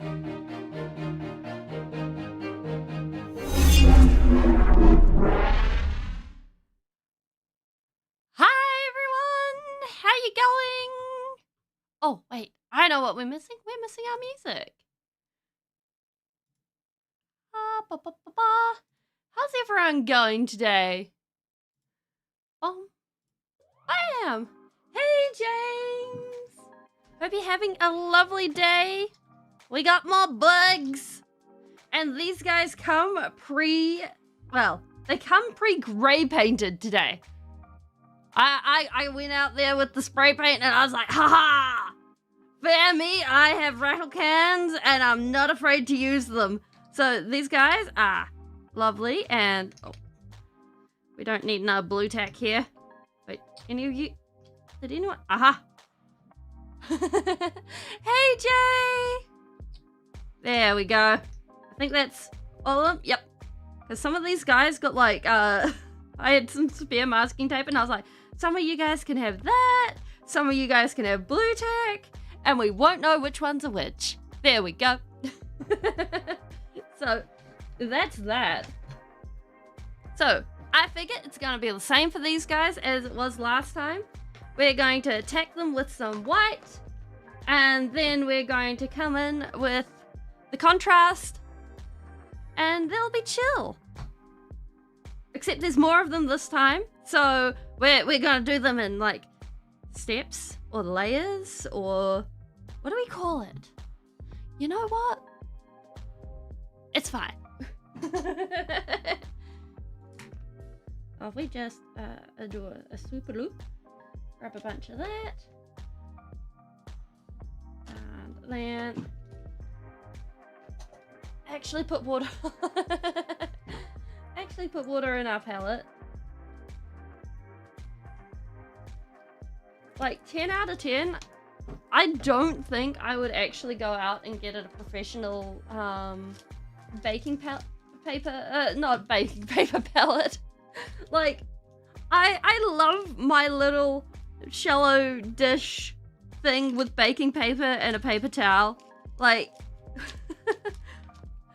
Hi everyone! How you going? Oh, wait, I know what we're missing. We're missing our music. How's everyone going today? I am. Hey, James! Hope you're having a lovely day. We got more bugs. And these guys come they come pre-gray painted today. I went out there with the spray paint and I was like, haha! For me, I have rattle cans and I'm not afraid to use them. So these guys are lovely and we don't need another blue tack here. Wait, any of you? Did anyone? Aha! Hey, Jay! There we go. I think that's all of them. Yep. Because some of these guys got like, I had some spare masking tape and I was like, some of you guys can have that. Some of you guys can have blue tack. And we won't know which ones are which. There we go. So, that's that. So, I figure it's going to be the same for these guys as it was last time. We're going to attack them with some white. And then we're going to come in with the contrast. And they'll be chill. Except there's more of them this time. So, we're going to do them in like steps or layers or what do we call it? You know what? It's fine. We just do a super loop, grab a bunch of that, and then actually put water in our palette. Like 10 out of 10. I don't think I would actually go out and get a professional baking paper, not baking paper palette. Like, I love my little shallow dish thing with baking paper and a paper towel. Like,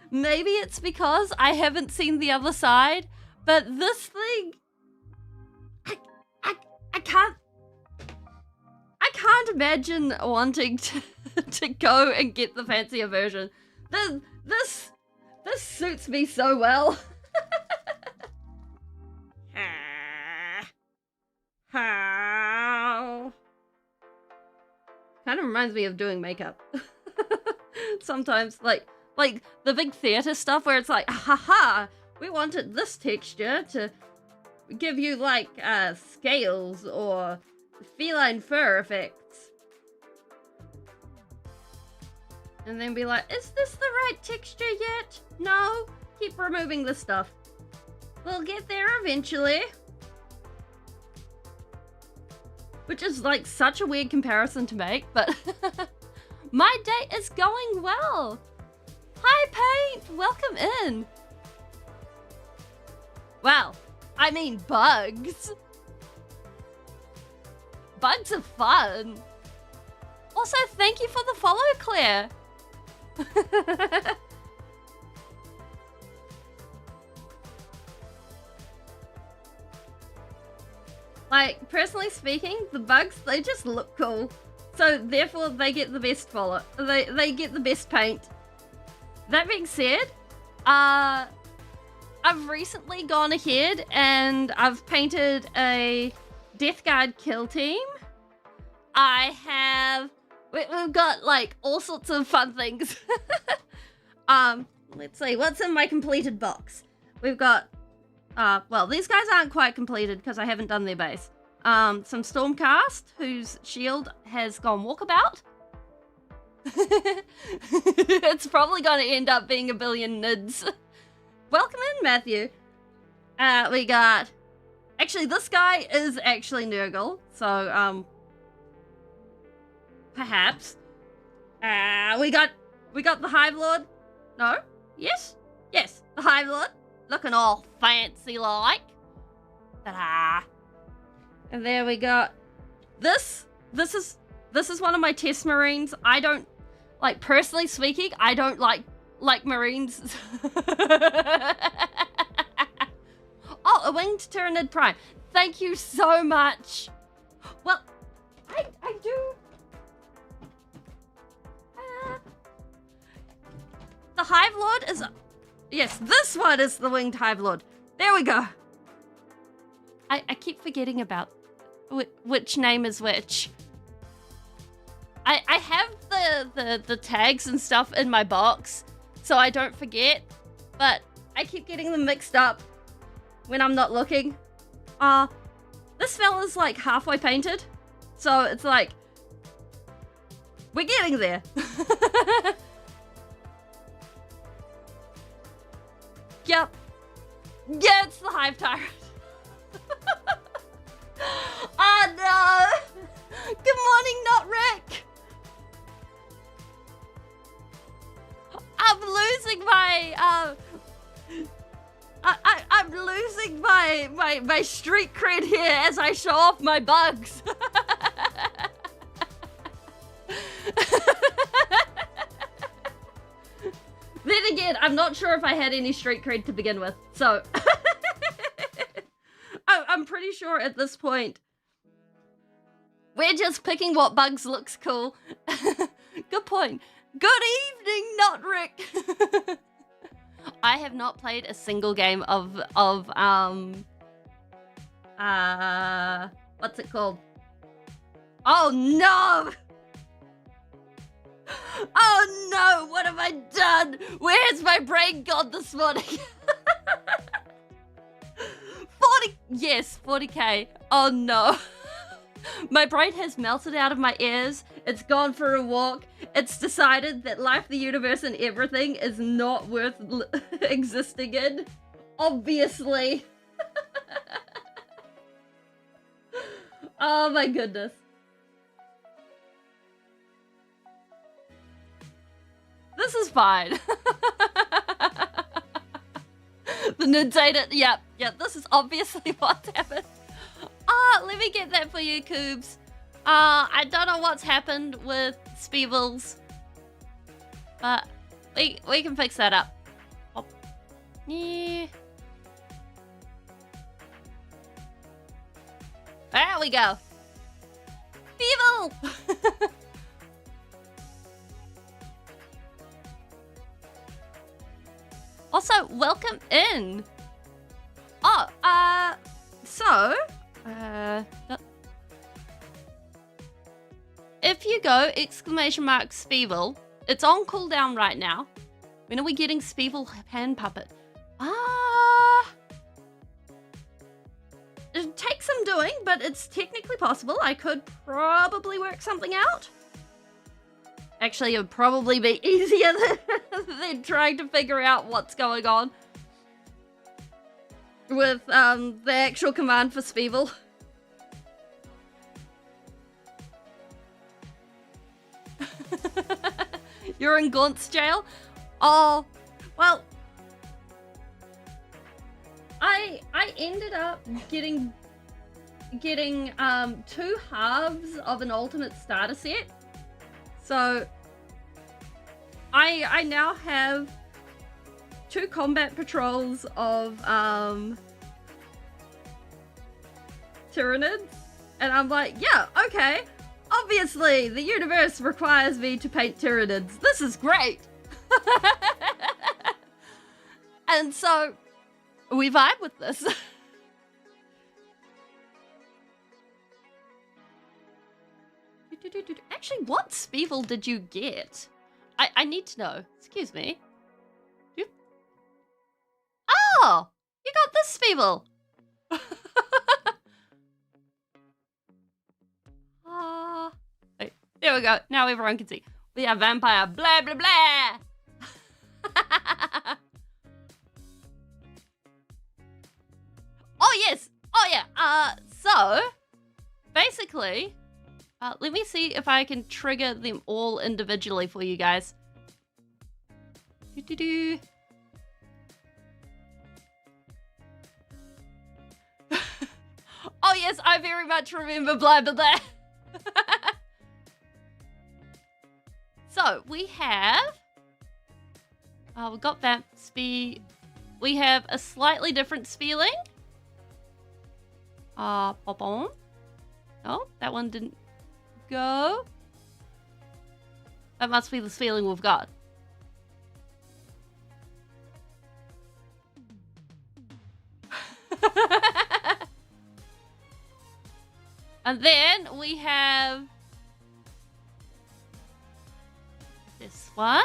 maybe it's because I haven't seen the other side, but this thing, I can't imagine wanting to go and get the fancier version. This suits me so well. How? Kind of reminds me of doing makeup. Sometimes, like the big theater stuff where it's like, haha, we wanted this texture to give you like scales or feline fur effects. And then be like, is this the right texture yet? No, keep removing the stuff. We'll get there eventually. Which is like such a weird comparison to make, but my day is going well. Hi Paint, welcome in. Well, I mean bugs. Bugs are fun. Also, thank you for the follow, Claire. Like, personally speaking, the bugs, they just look cool. So, therefore, they get the best follow. They get the best paint. That being said, I've recently gone ahead and I've painted a Death Guard kill team. We've got like all sorts of fun things. Let's see, what's in my completed box? We've got, well, these guys aren't quite completed because I haven't done their base. Some Stormcast, whose shield has gone walkabout. It's probably going to end up being a billion nids. Welcome in, Matthew. We got, actually, this guy is actually Nurgle, so, perhaps. We got the Hive Lord. No? Yes? Yes, the Hive Lord. Looking all fancy like. Ta-da. And there we got this. This is one of my test marines. I don't Like, personally speaking, I don't like Marines. Oh, a winged Tyranid Prime. Thank you so much. Well, I do... the Hive Lord is... Yes, this one is the winged Hive Lord. There we go. I keep forgetting about which name is which. I have the tags and stuff in my box, so I don't forget, but I keep getting them mixed up when I'm not looking. This fella's like halfway painted, so it's like, we're getting there. Yep. Yeah, it's the Hive Tyrant. Oh no! Good morning, not Rick! I'm losing my, I'm losing my street cred here as I show off my bugs. Then again, I'm not sure if I had any street cred to begin with, so... I'm pretty sure at this point, we're just picking what bugs looks cool. Good point. Good evening, not Rick. I have not played a single game of what's it called? Oh no! Oh no, what have I done? Where's my brain gone this morning? 40, yes, 40k. Oh no. My brain has melted out of my ears. It's gone for a walk. It's decided that life, the universe, and everything is not worth existing in. Obviously. Oh my goodness. This is fine. The nudes ate it. Yep, this is obviously what's happened. Let me get that for you, Coobs. I don't know what's happened with Speevils, but we can fix that up. Oh. Yeah. There we go. Speevel! Also, welcome in. Oh, so, if you go exclamation mark Speevel, it's on cooldown right now. When are we getting Speevel hand puppet? It takes some doing, but it's technically possible. I could probably work something out. Actually, it would probably be easier than trying to figure out what's going on with the actual command for Speevel. You're in Gaunt's jail? Oh, well, I ended up getting 2 halves of an ultimate starter set. So I now have 2 combat patrols of Tyranids, and I'm like, yeah, okay. Obviously, the universe requires me to paint Tyranids. This is great. And so we vibe with this. Actually, what Speevel did you get? I need to know. Excuse me. Oh! You got this Speevel! Wait, there we go. Now everyone can see. We are vampire. Blah, blah, blah! Oh, yes! Oh, yeah. So, basically... let me see if I can trigger them all individually for you guys. Oh yes, I very much remember blah blah blah. So, So we have, we've got that we have a slightly different Speeling. Pop on. Oh, that one didn't go. That must be the Speeling we've got. And then we have this one.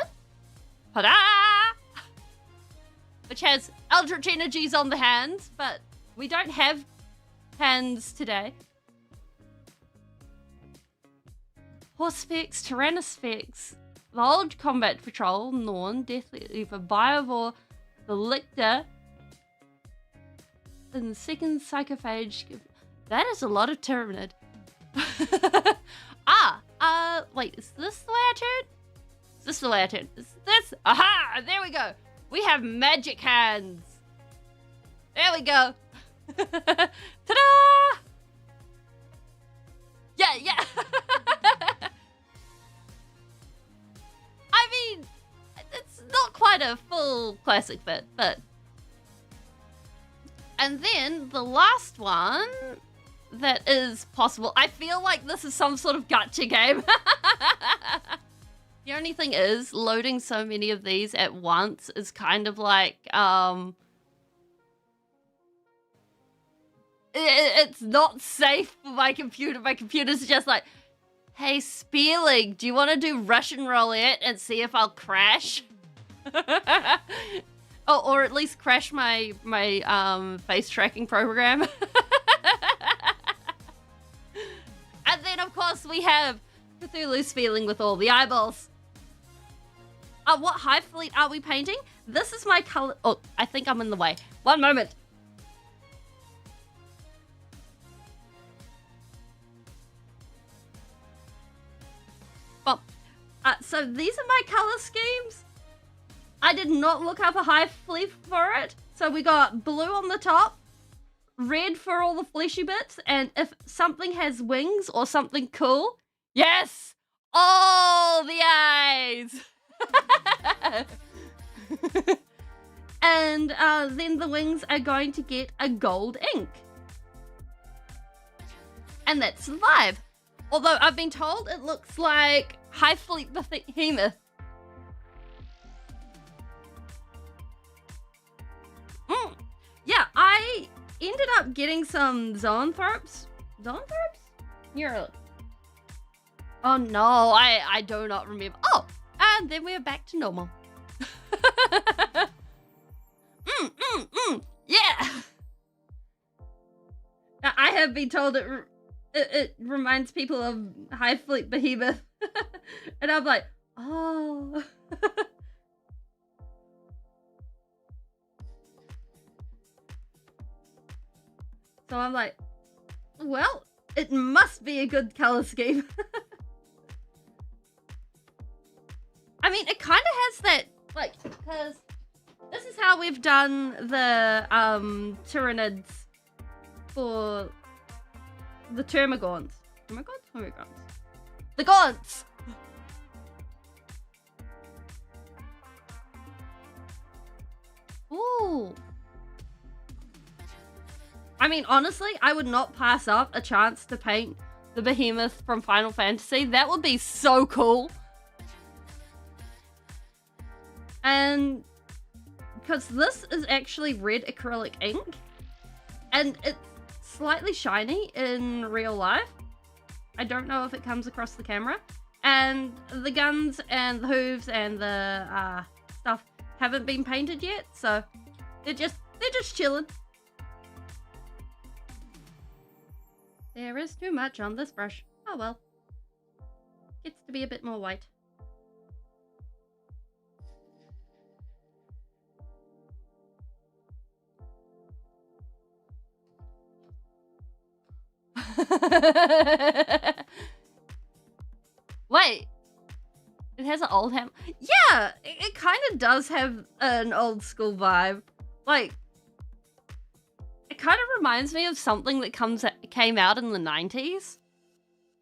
Ta-da! Which has Eldritch Energies on the hands, but we don't have hands today. Horsefix, Tyrannosphex, the old Combat Patrol, Norn, Deathly Leaper, Biovore, the Lictor, and the second Psychophage. That is a lot of Tyranid. Wait, is this the way I turn? Is this the way I turn? Is this? Aha! There we go. We have magic hands. There we go. Ta-da! Yeah. I mean, it's not quite a full classic fit, but... And then the last one that is possible. I feel like this is some sort of gacha game. The only thing is, loading so many of these at once is kind of like, it's not safe for my computer. My computer's just like, hey, Speeling, do you want to do Russian roulette and see if I'll crash? Oh, or at least crash my face tracking program. And then, of course, we have Cthulhu's Speeling with all the eyeballs. What Hive Fleet are we painting? This is my color. Oh, I think I'm in the way. One moment. Well, so these are my color schemes. I did not look up a Hive Fleet for it. So we got blue on the top, red for all the fleshy bits, and if something has wings or something cool, yes, all the eyes. And then the wings are going to get a gold ink. And that's the vibe. Although I've been told it looks like Hive Fleet Behemoth. Yeah, I ended up getting some zoanthropes. Zoanthropes? Here. Oh no, I do not remember. Oh, and then we're back to normal. Yeah. I have been told it reminds people of Hive Fleet Behemoth. And I'm like, oh. So I'm like, well, it must be a good color scheme. I mean, it kind of has that, like, because this is how we've done the Tyranids for the Termagants. Termagants? The Gaunts! Ooh. I mean, honestly, I would not pass up a chance to paint the Behemoth from Final Fantasy. That would be so cool. And because this is actually red acrylic ink, and it's slightly shiny in real life. I don't know if it comes across the camera. And the guns and the hooves and the stuff haven't been painted yet, so they're just chilling. There is too much on this brush. Oh well. Gets to be a bit more white. Wait. It has an old hammer. Yeah, it kind of does have an old school vibe. Like, it kind of reminds me of something that came out in the 90s.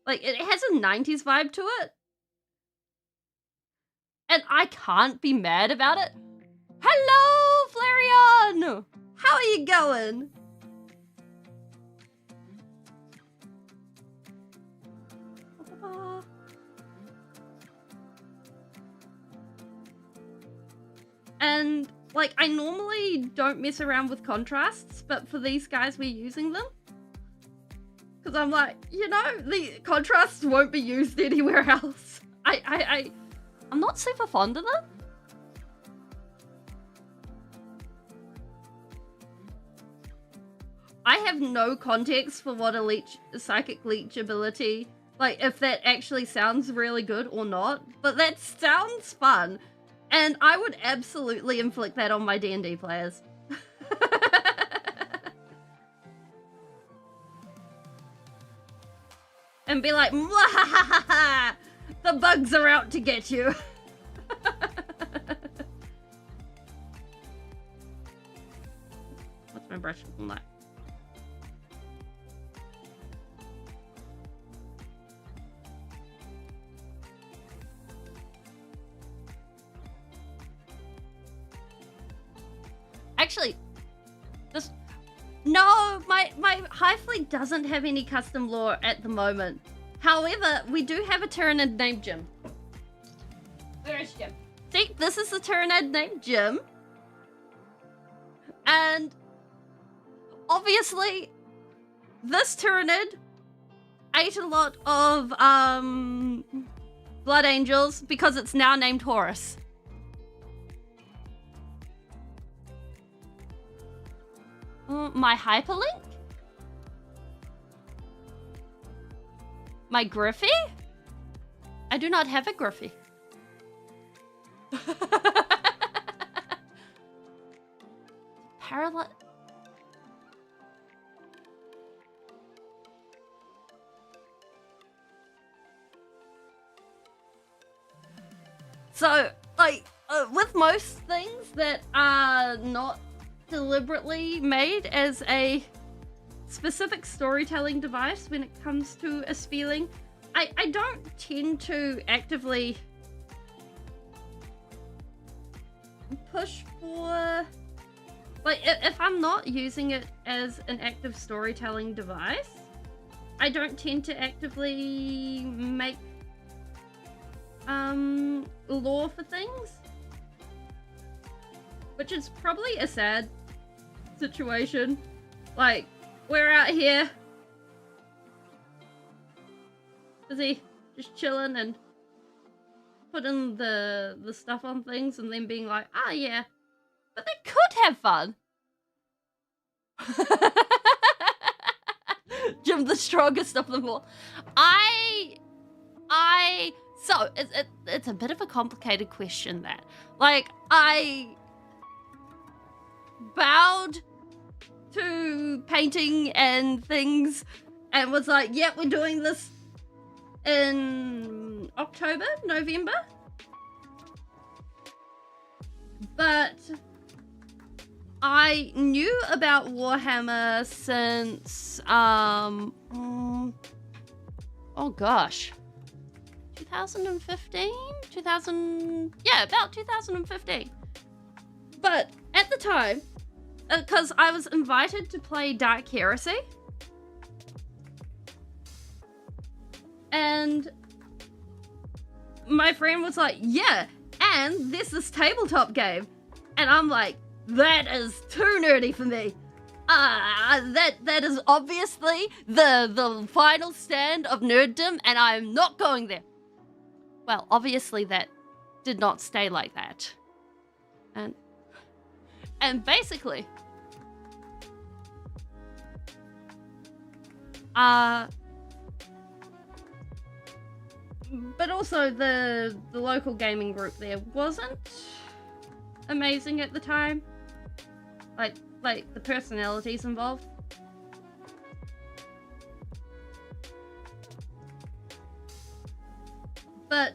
Like, it has a 90s vibe to it. And I can't be mad about it. Hello, Flareon! How are you going? And, like, I normally don't mess around with contrasts, but for these guys, we're using them. Because I'm like, you know, the contrasts won't be used anywhere else. I'm not super fond of them. I have no context for what a psychic leech ability, like, if that actually sounds really good or not, but that sounds fun. And I would absolutely inflict that on my D&D players. And be like, "Mwahahaha! The bugs are out to get you." What's my brush looking like? Actually, no, my Hive Fleet doesn't have any custom lore at the moment. However, we do have a Tyranid named Jim. Where is Jim? See, this is the Tyranid named Jim. And obviously, this Tyranid ate a lot of Blood Angels because it's now named Horus. My hyperlink? My Griffey? I do not have a Griffey. Parallel. So, like, with most things that are not deliberately made as a specific storytelling device when it comes to a Speeling, I don't tend to actively push for, like, if I'm not using it as an active storytelling device, I don't tend to actively make lore for things, which is probably a sad situation. Like, we're out here busy just chilling and putting the stuff on things and then being like, ah, yeah, but they could have fun. Jim, the strongest of them all. So it's a bit of a complicated question, that, like, I bowed to painting and things and was like, yep, we're doing this in October, November. But I knew about Warhammer since, oh gosh, 2015? About 2015. But at the time, because I was invited to play Dark Heresy, and my friend was like, yeah, and there's this tabletop game, and I'm like, that is too nerdy for me. That is obviously the final stand of nerddom, and I'm not going there. Well, obviously that did not stay like that. And basically, but also the local gaming group there wasn't amazing at the time. Like the personalities involved. But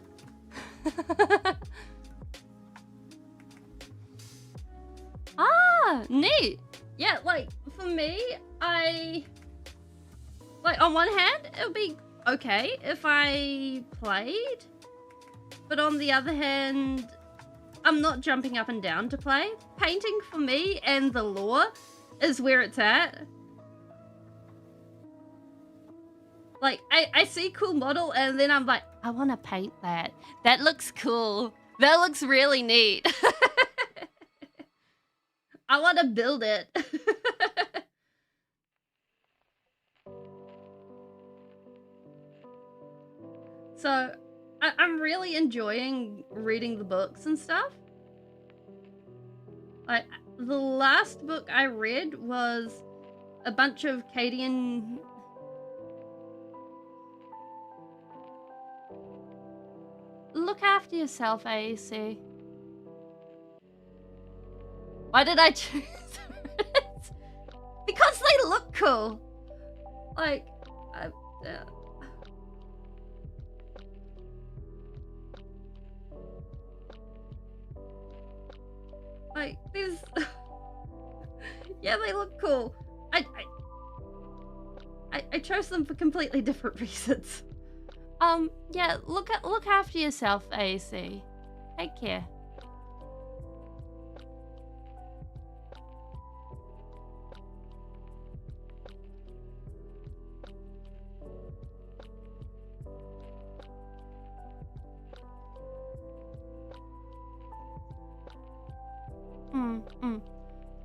neat. Yeah, like, for me, like, on one hand, it would be okay if I played But on the other hand, I'm not jumping up and down to play. Painting for me and the lore is where it's at. Like, I see cool model and then I'm like, I want to paint that. That looks cool. That looks really neat. I want to build it. So, I'm really enjoying reading the books and stuff. Like, the last book I read was a bunch of Cadian... Look after yourself, AEC. Why did I choose it? Because they look cool. Like, like these. Yeah, they look cool. I chose them for completely different reasons. Yeah, look after yourself, AEC. Take care.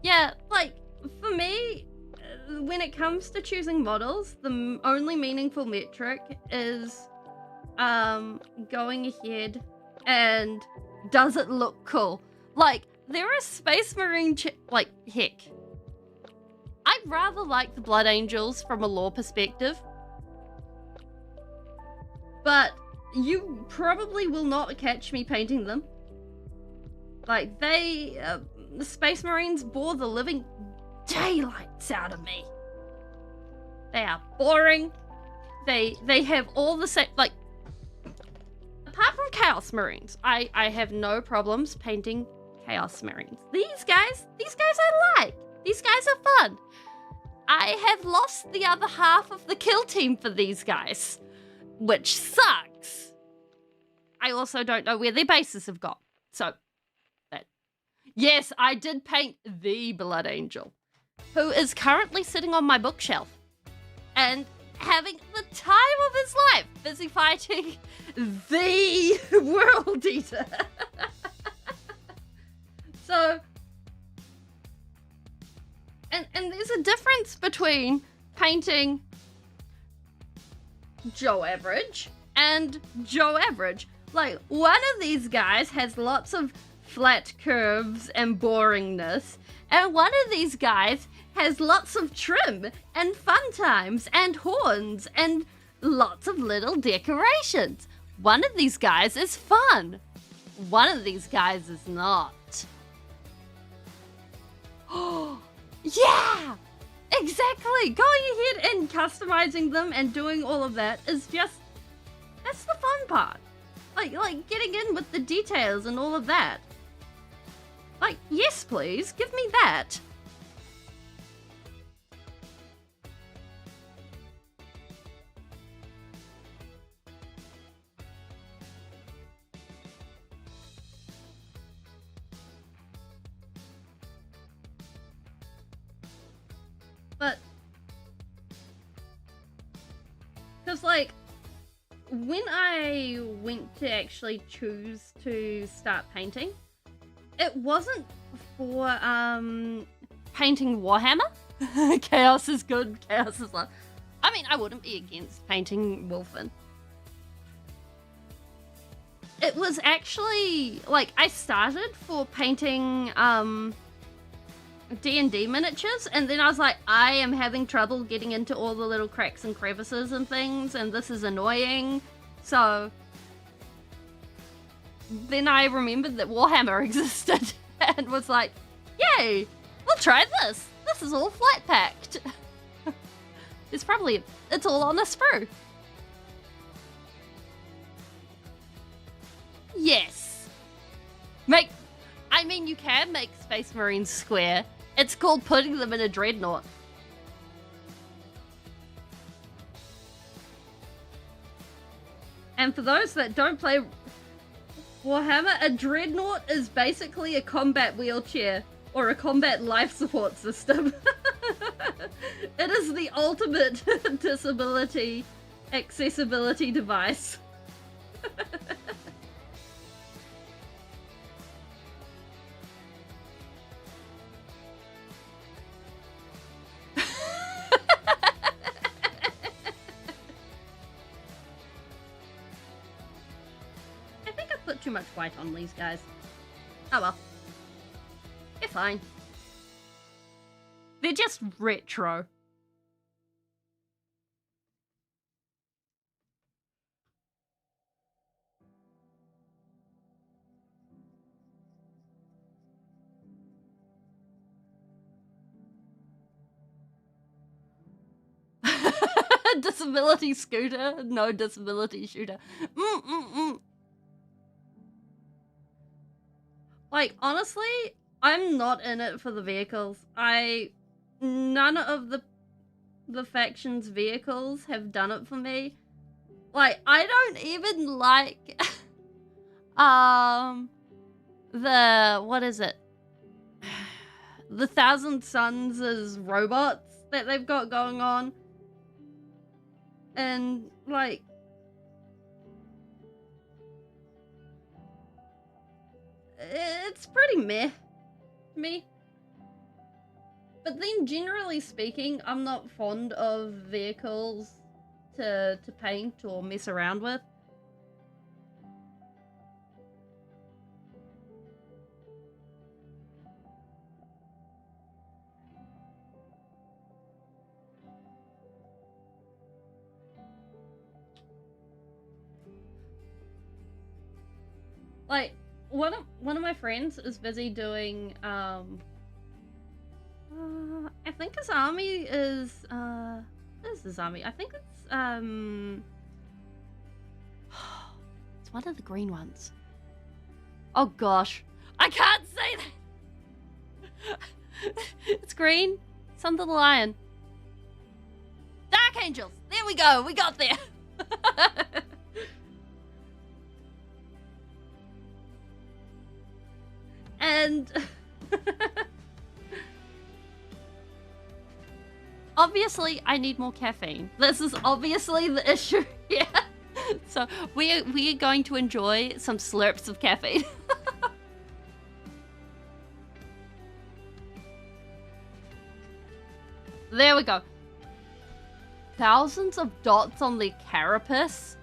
Yeah, like, for me, when it comes to choosing models, the only meaningful metric is going ahead and does it look cool? Like, there are Space Marine like, heck, I'd rather like the Blood Angels from a lore perspective, but you probably will not catch me painting them. Like, the Space Marines bore the living daylights out of me. They are boring. They have all the same, like, apart from Chaos Marines, I have no problems painting Chaos Marines. These guys I like. These guys are fun. I have lost the other half of the kill team for these guys, which sucks. I also don't know where their bases have gone. So, yes, I did paint the Blood Angel, who is currently sitting on my bookshelf and having the time of his life, busy fighting the World Eater. So, and there's a difference between painting Joe Average and Joe Average. Like, one of these guys has lots of flat curves and boringness, and one of these guys has lots of trim and fun times and horns and lots of little decorations. One of these guys is fun. One of these guys is not. Oh, yeah! Exactly! Going ahead and customizing them and doing all of that is just... that's the fun part. Like getting in with the details and all of that. Like, yes please, give me that. But, because, like, when I went to actually choose to start painting, it wasn't for painting Warhammer. Chaos is good, chaos is love. I mean, I wouldn't be against painting Wolfen. It was actually, like, I started for painting D&D miniatures, and then I was like, I am having trouble getting into all the little cracks and crevices and things, and this is annoying. So then I remembered that Warhammer existed and was like, yay, we'll try this. This is all flat packed. It's all on a sprue. Yes. I mean, you can make Space Marines square. It's called putting them in a dreadnought. And for those that don't play... Warhammer, a dreadnought is basically a combat wheelchair or a combat life support system. It is the ultimate disability accessibility device. Too much white on these guys. Oh well. They're fine. They're just retro. Disability scooter, no disability shooter. Like, honestly, I'm not in it for the vehicles. None of the faction's vehicles have done it for me. Like, I don't even like, what is it? The Thousand Suns as robots that they've got going on. And, like, it's pretty meh to me. But then, generally speaking, I'm not fond of vehicles to paint or mess around with. Like, one of my friends is busy doing I think his army is what is his army? I think it's it's one of the green ones. Oh gosh, I can't say that. It's green. It's under the lion. Dark Angels. There we go. We got there. And obviously I need more caffeine. This is obviously the issue here. So we are going to enjoy some slurps of caffeine. There we go. Thousands of dots on the carapace.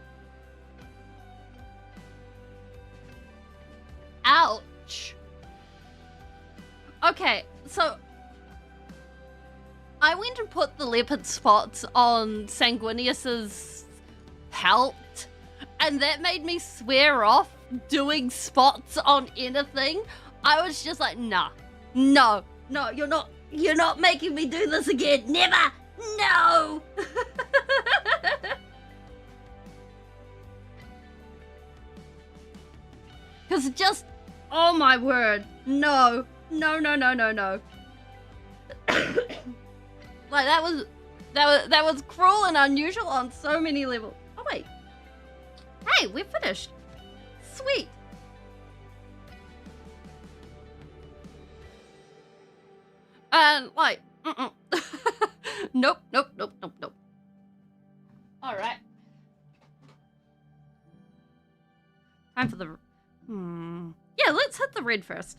Ouch. Okay, so I went and put the leopard spots on Sanguinius's pelt, and that made me swear off doing spots on anything. I was just like, nah, no, you're not making me do this again. Never, no. Because just, oh my word, no. Like that was cruel and unusual on so many levels. Oh wait. Hey, we're finished. Sweet. And like, nope. All right. Time for the. Yeah, let's hit the red first.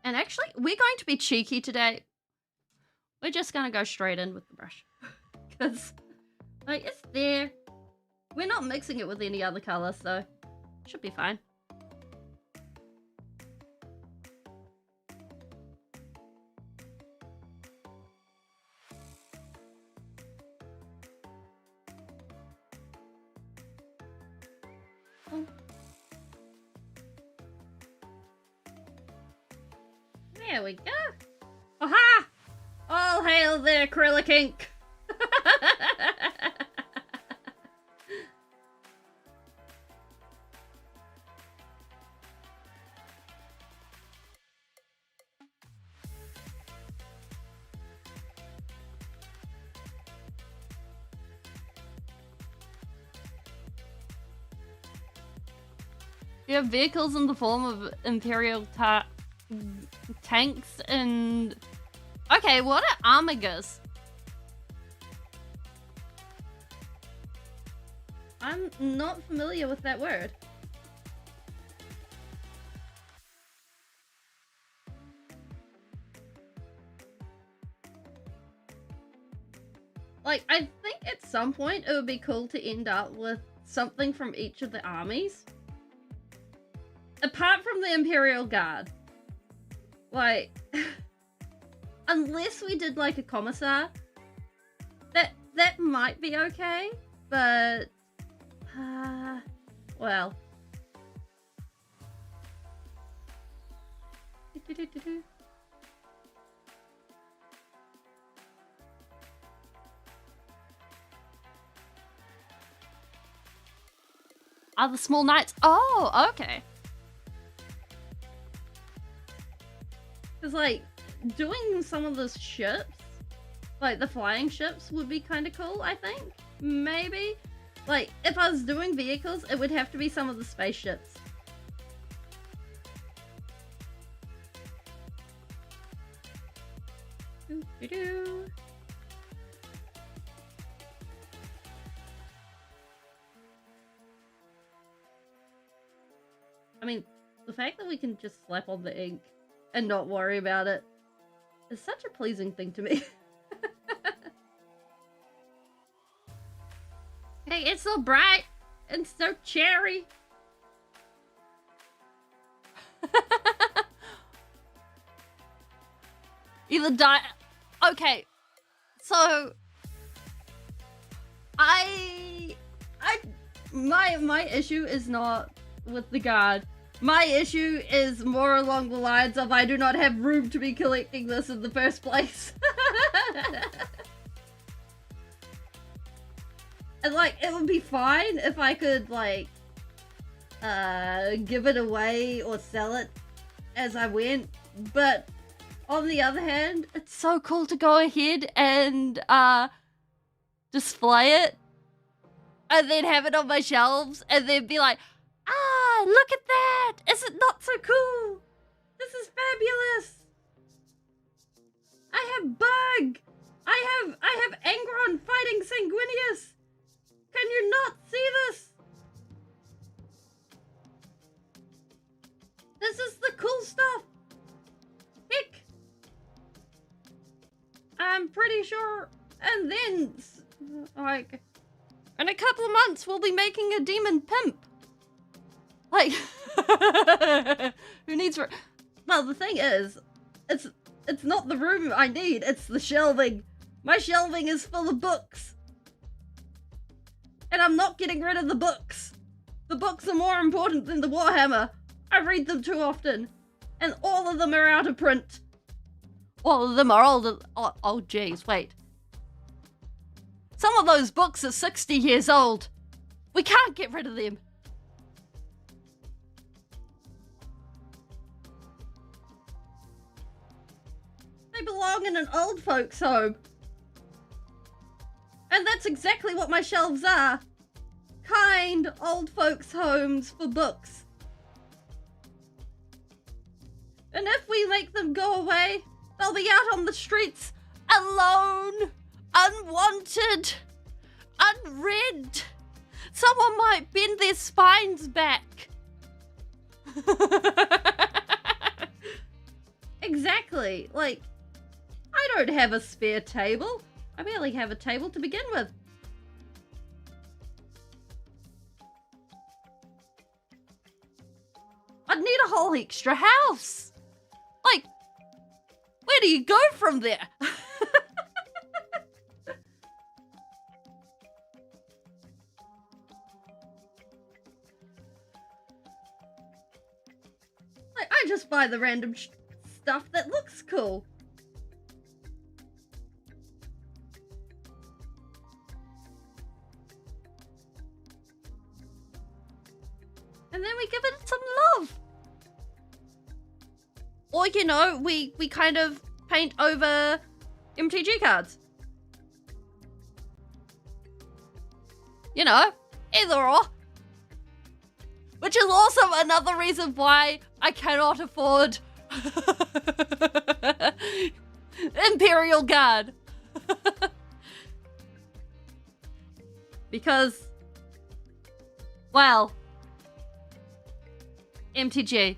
And actually, we're going to be cheeky today. We're just going to go straight in with the brush. Because, like, it's there. We're not mixing it with any other color, so should be fine. There we go. Aha! All hail the acrylic ink. You have vehicles in the form of Imperial tanks and... Okay, what are armigas? I'm not familiar with that word. Like, I think at some point it would be cool to end up with something from each of the armies. Apart from the Imperial Guard. Like, unless we did like a commissar, that might be okay, but, well. Are the small knights? Oh, okay. Because, like, doing some of the ships, like the flying ships, would be kind of cool, I think. Maybe. Like, if I was doing vehicles, it would have to be some of the spaceships. Doo-doo-doo. I mean, the fact that we can just slap on the ink and not worry about it is such a pleasing thing to me. Hey, it's so bright and so cherry. Either die. Okay, so my issue is not with the guard. My issue is more along the lines of I do not have room to be collecting this in the first place. And like, it would be fine if I could like give it away or sell it as I went, but on the other hand, it's so cool to go ahead and display it and then have it on my shelves and then be like, ah, look at that! Is it not so cool? This is fabulous! I have Bug! I have Angron fighting Sanguinius! Can you not see this? This is the cool stuff! Heck! I'm pretty sure... And then, like, in a couple of months we'll be making a demon pimp. Like, who needs... Well, the thing is, it's not the room I need, it's the shelving. My shelving is full of books. And I'm not getting rid of the books. The books are more important than the Warhammer. I read them too often. And all of them are out of print. All of them are older. Oh, geez, wait. Some of those books are 60 years old. We can't get rid of them. They belong in an old folks' home. And that's exactly what my shelves are. Kind old folks' homes for books. And if we make them go away, they'll be out on the streets, alone, unwanted, unread. Someone might bend their spines back. Exactly. Like, I don't have a spare table. I barely have a table to begin with. I'd need a whole extra house. Like, where do you go from there? Like, I just buy the random stuff that looks cool. And then we give it some love. Or, you know, we kind of paint over MTG cards. You know, either or. Which is also another reason why I cannot afford Imperial Guard. Because, well, MTG.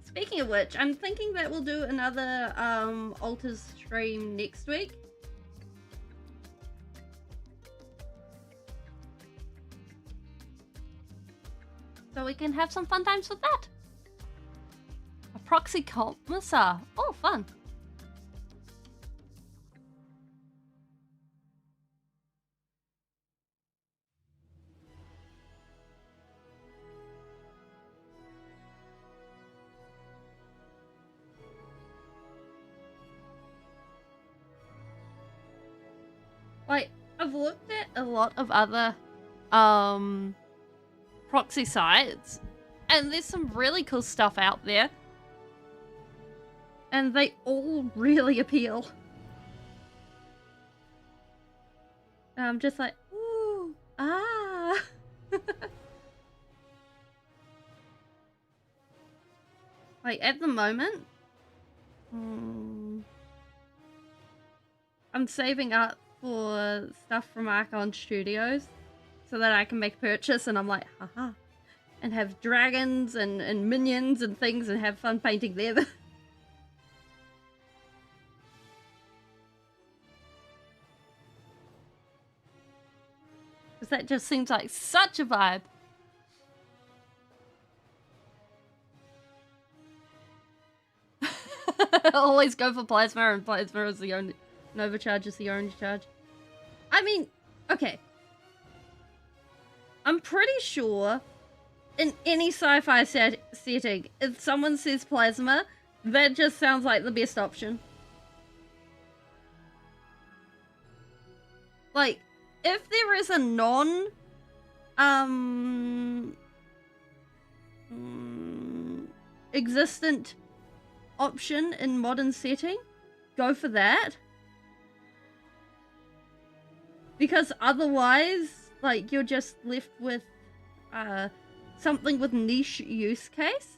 Speaking of which, I'm thinking that we'll do another Altars stream next week. So we can have some fun times with that. A proxy commissar. Oh, fun. Like, I've looked at a lot of other proxy sites, and there's some really cool stuff out there. And they all really appeal. And I'm just like, ooh, ah. Like, at the moment, I'm saving up for stuff from Archon Studios so that I can make a purchase, and I'm like, haha, and have dragons and minions and things and have fun painting them. Because that just seems like such a vibe. Always go for plasma, and plasma is the only... Nova charge is the orange charge. I mean, okay. I'm pretty sure in any sci-fi setting, if someone says plasma, that just sounds like the best option. Like, if there is a existent option in modern setting, go for that. Because otherwise, like, you're just left with something with niche use case.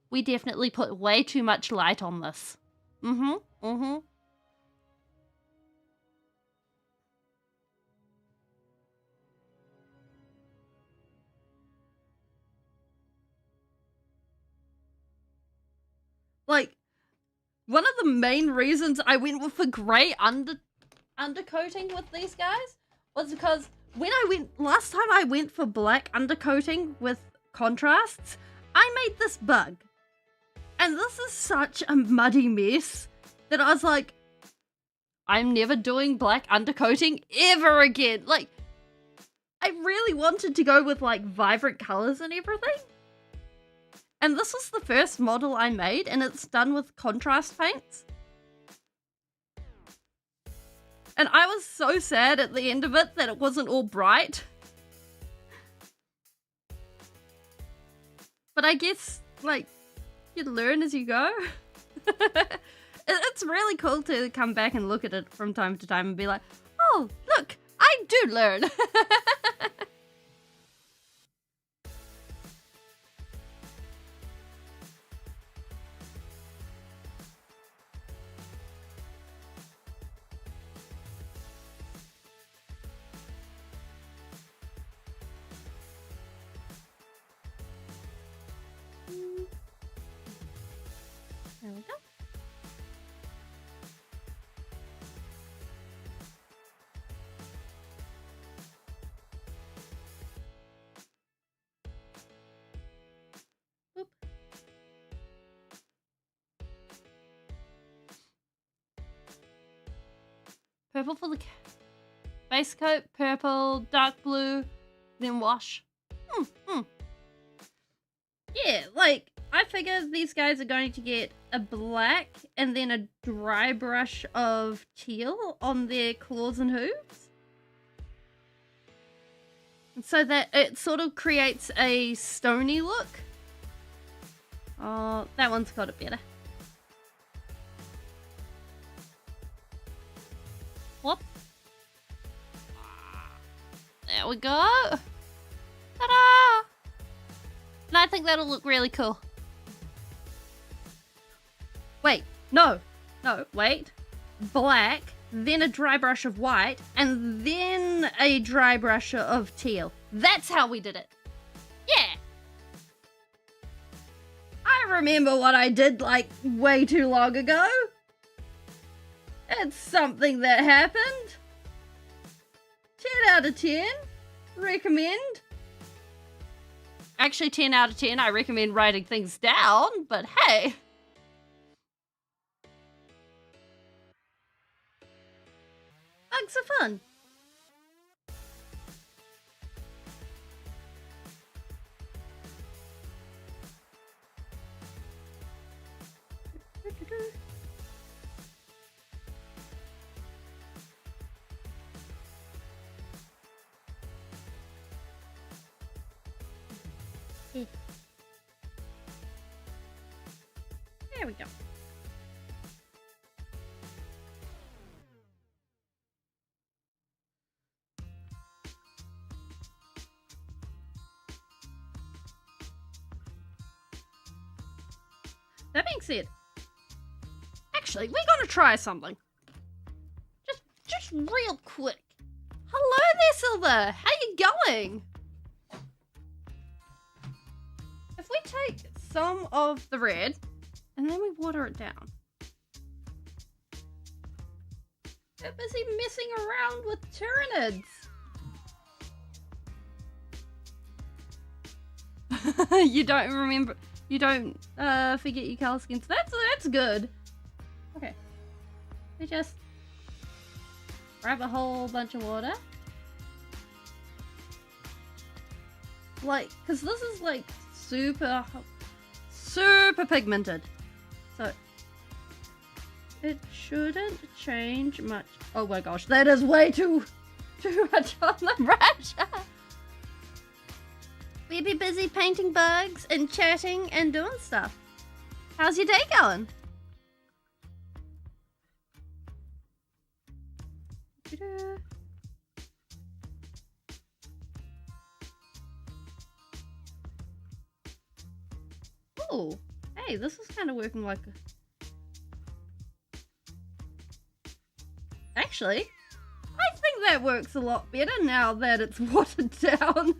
We definitely put way too much light on this. Like, one of the main reasons I went for grey undercoating with these guys was because when last time I went for black undercoating with contrasts, I made this bug. And this is such a muddy mess that I was like, I'm never doing black undercoating ever again. Like, I really wanted to go with like vibrant colors and everything. And this was the first model I made, and it's done with contrast paints. And I was so sad at the end of it that it wasn't all bright. But I guess, like, you learn as you go. It's really cool to come back and look at it from time to time and be like, oh, look, I do learn. There we go. Oop. Purple for the base coat, purple, dark blue, then wash. Yeah, like, I figure these guys are going to get a black and then a dry brush of teal on their claws and hooves. so that it sort of creates a stony look. Oh, that one's got it better. Whoop. There we go. Ta-da! And I think that'll look really cool. Wait, no, wait. Black, then a dry brush of white, and then a dry brush of teal. That's how we did it. Yeah. I remember what I did like way too long ago. It's something that happened. 10 out of 10. Recommend. Actually, 10 out of 10. I recommend writing things down, but hey. Bugs are fun. There we go. That being said, actually, we're gonna try something. Just real quick. Hello there, Silver. How you going? If we take some of the red and then we water it down. They're busy messing around with Tyranids. You don't remember. You don't forget your color schemes. That's good. Okay. We just grab a whole bunch of water. Like, cause this is like super pigmented. So it shouldn't change much. Oh my gosh, that is way too much on the brush. We be busy painting bugs and chatting and doing stuff. How's your day going? Oh, hey, this is kind of working like a... Actually, I think that works a lot better now that it's watered down.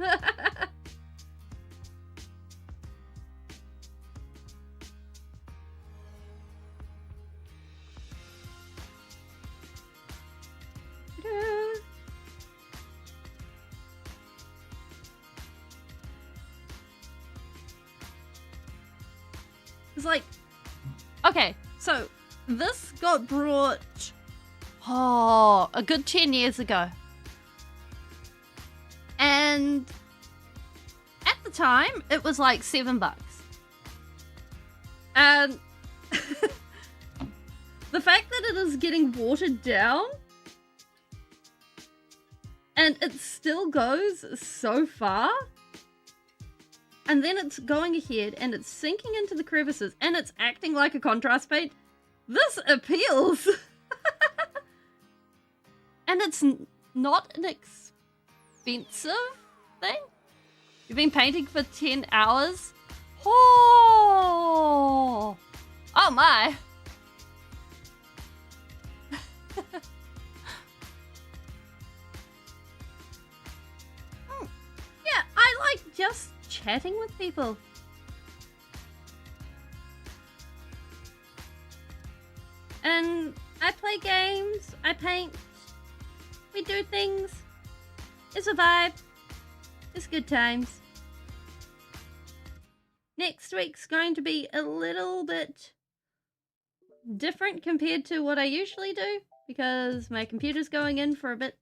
It's like, okay, so this got brought, a good 10 years ago. And at the time, it was like $7. And the fact that it is getting watered down and it still goes so far. And then it's going ahead and it's sinking into the crevices and it's acting like a contrast paint. This appeals. And it's not an expensive thing. You've been painting for 10 hours. Oh my. Yeah, I like just chatting with people. And I play games, I paint, we do things. It's a vibe. It's good times. Next week's going to be a little bit different compared to what I usually do because my computer's going in for a bit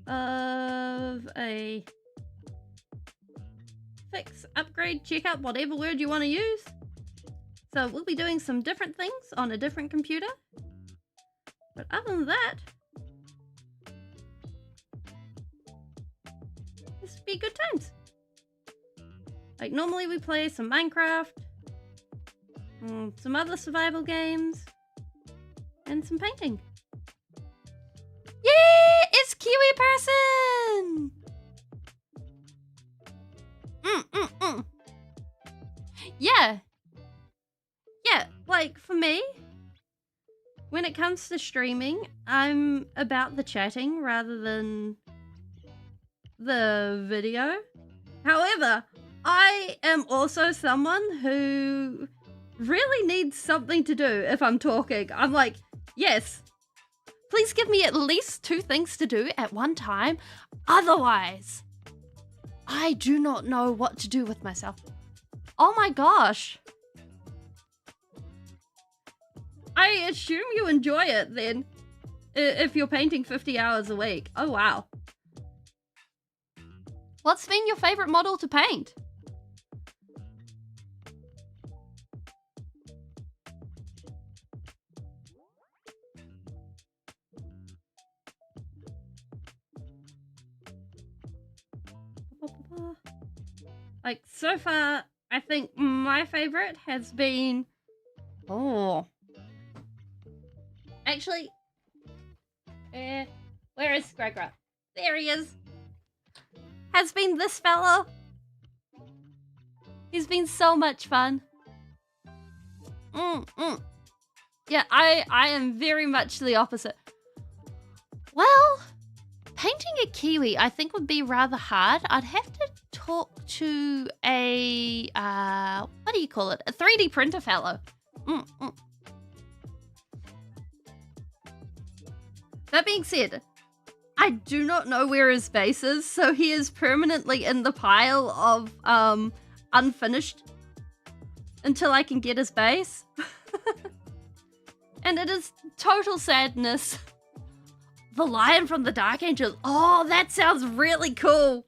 of a fix, upgrade, checkup, whatever word you want to use. So we'll be doing some different things on a different computer. But other than that, it's be good times. Like, normally we play some Minecraft, some other survival games, and some painting. Yeah, it's Kiwi person! Yeah. Yeah, like, for me, when it comes to streaming, I'm about the chatting rather than the video. However, I am also someone who really needs something to do if I'm talking. I'm like, yes, please give me at least 2 things to do at one time. Otherwise, I do not know what to do with myself. Oh my gosh. I assume you enjoy it then, if you're painting 50 hours a week. Oh wow. What's been your favorite model to paint? Like, so far, I think my favorite has been... Oh. Actually, where is Scragra? There he is. Has been this fellow. He's been so much fun. Yeah, I am very much the opposite. Well, painting a kiwi I think would be rather hard. I'd have to talk to a, what do you call it? A 3D printer fellow. That being said, I do not know where his base is, so he is permanently in the pile of unfinished until I can get his base. And it is total sadness. The Lion from the Dark Ages. Oh, that sounds really cool.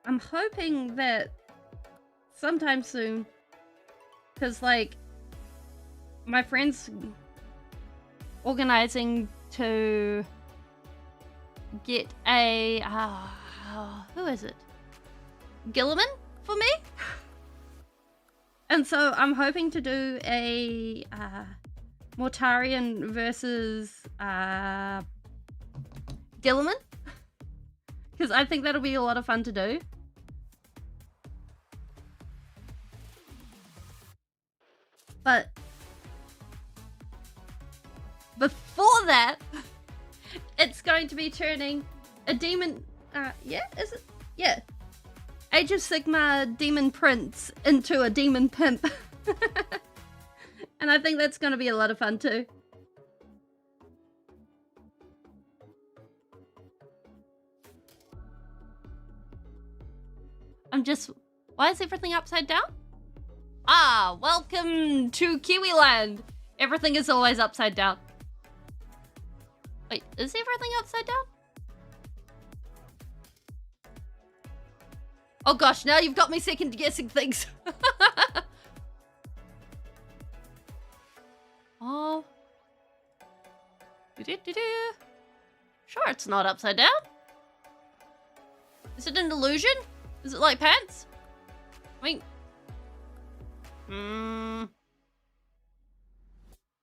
I'm hoping that sometime soon, because like my friend's organizing to get a who is it? Gilliman for me? And so I'm hoping to do a Mortarian versus Gilliman, because I think that'll be a lot of fun to do. But before that, it's going to be turning a demon, yeah, is it? Yeah. Age of Sigma demon prince into a demon pimp. And I think that's going to be a lot of fun too. Why is everything upside down? Ah, welcome to Kiwiland. Everything is always upside down. Wait, is everything upside down? Oh gosh, now you've got me second guessing things. Oh. Sure, it's not upside down. Is it an illusion? Is it like pants? I mean...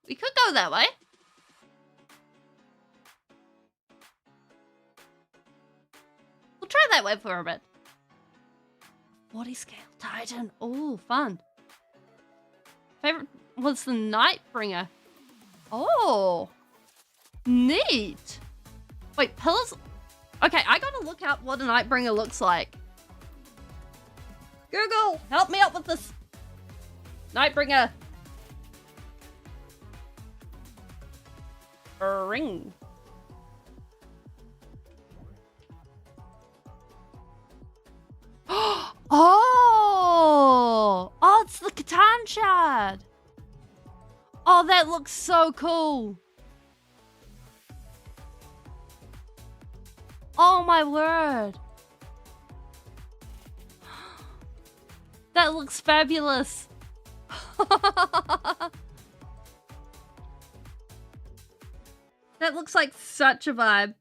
We could go that way. We'll try that way for a bit. 40 scale Titan. Oh, fun. Favorite was the Nightbringer. Oh, neat. Wait, pillars? Okay, I gotta look up what a Nightbringer looks like. Google, help me out with this. Nightbringer. Ring. Oh, it's the Catan shard. Oh, that looks so cool. Oh my word. That looks fabulous. That looks like such a vibe.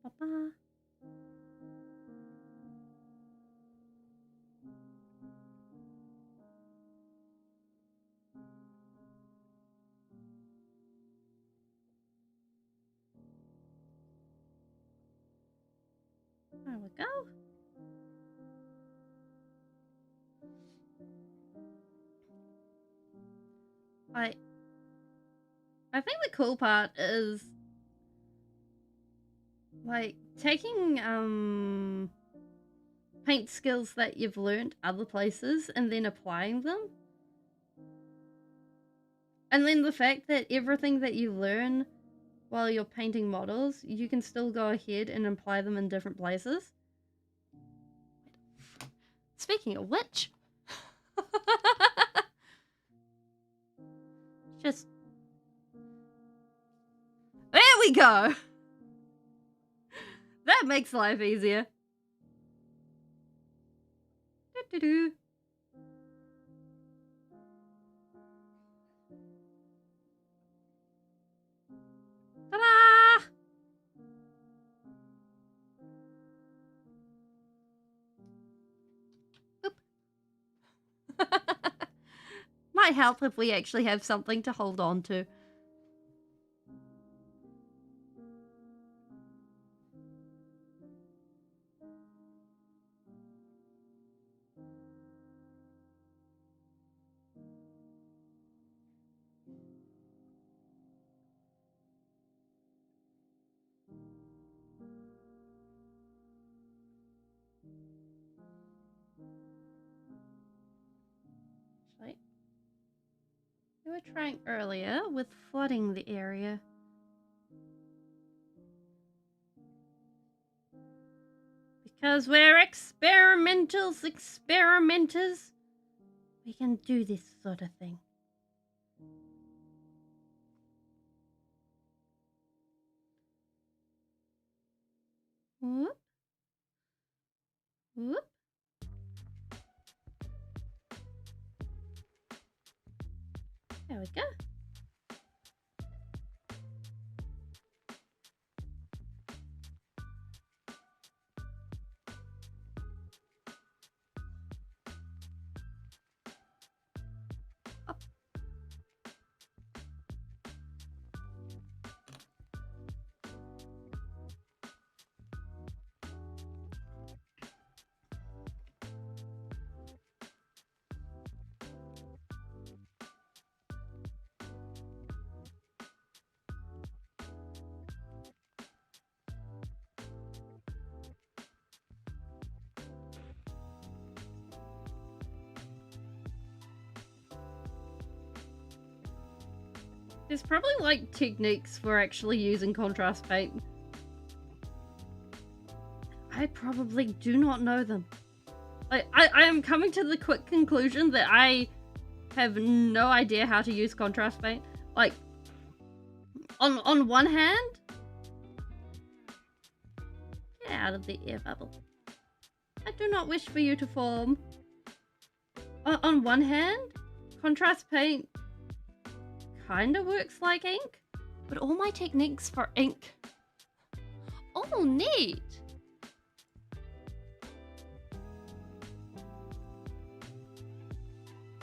Papa. There we go. I think the cool part is like taking paint skills that you've learned other places and then applying them. And then the fact that everything that you learn while you're painting models, you can still go ahead and apply them in different places. Speaking of which, just there we go. That makes life easier. Do-do-do. Ta-da! Oop. Might help if we actually have something to hold on to. We were trying earlier with flooding the area. Because we're experimenters, we can do this sort of thing. Whoop. Whoop. There we go. Up. There's probably like techniques for actually using contrast paint. I probably do not know them. I am coming to the quick conclusion that I have no idea how to use contrast paint. Like, on one hand, get out of the air bubble. I do not wish for you to form. On one hand, contrast paint kind of works like ink, but all my techniques for ink. Oh, neat.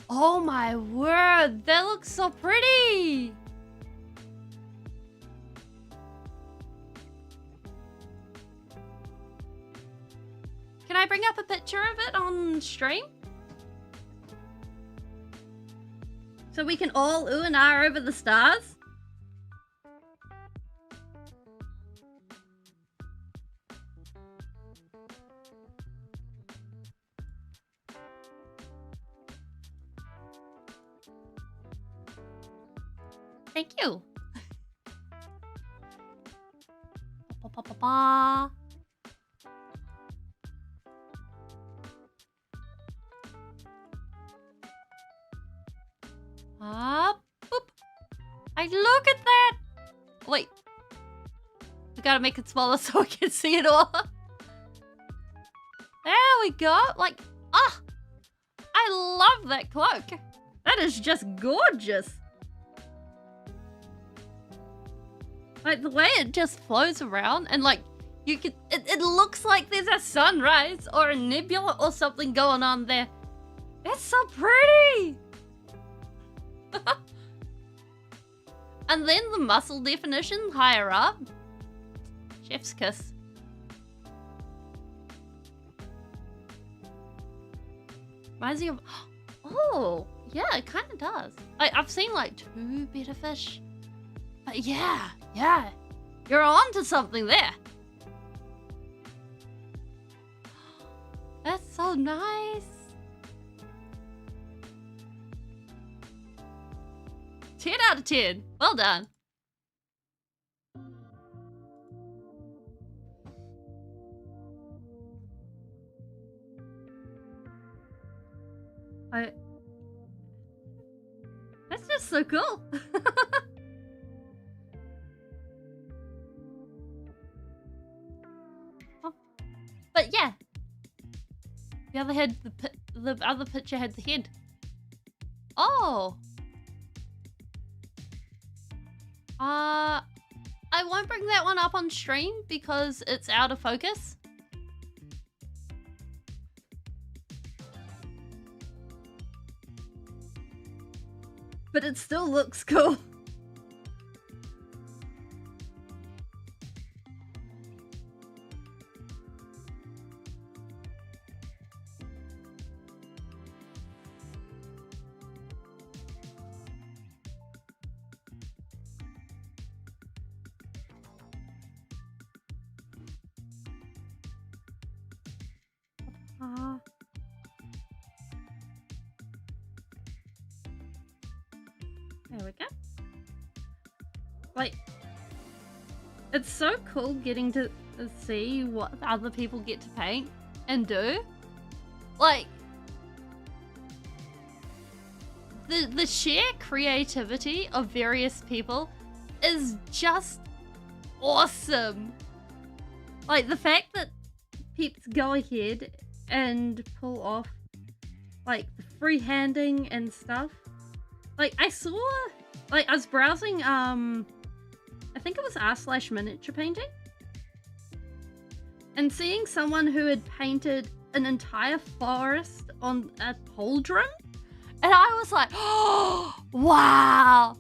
Oh my word, that looks so pretty. Can I bring up a picture of it on stream? So we can all ooh and ah over the stars? Thank you. Ba, ba, ba, ba. Up. Boop. Hey, look at that. Wait. We gotta make it smaller so I can see it all. There we go. Like, I love that cloak. That is just gorgeous. Like, the way it just flows around and, like, you can, it looks like there's a sunrise or a nebula or something going on there. It's so pretty. And then the muscle definition higher up. Chef's kiss. Reminds me of... Oh, yeah, it kind of does. I've seen like 2 better fish. But yeah. You're on to something there. That's so nice. 10 out of 10. Well done. That's just so cool. Oh. But yeah. The other picture had the head. Oh. I won't bring that one up on stream because it's out of focus. But it still looks cool. There we go. Like, it's so cool getting to see what other people get to paint and do. Like, the sheer creativity of various people is just awesome. Like, the fact that peeps go ahead and pull off, like, the freehanding and stuff. Like, I saw, like, I was browsing, I think it was r/miniature painting. And seeing someone who had painted an entire forest on a pauldron. And I was like, oh, wow.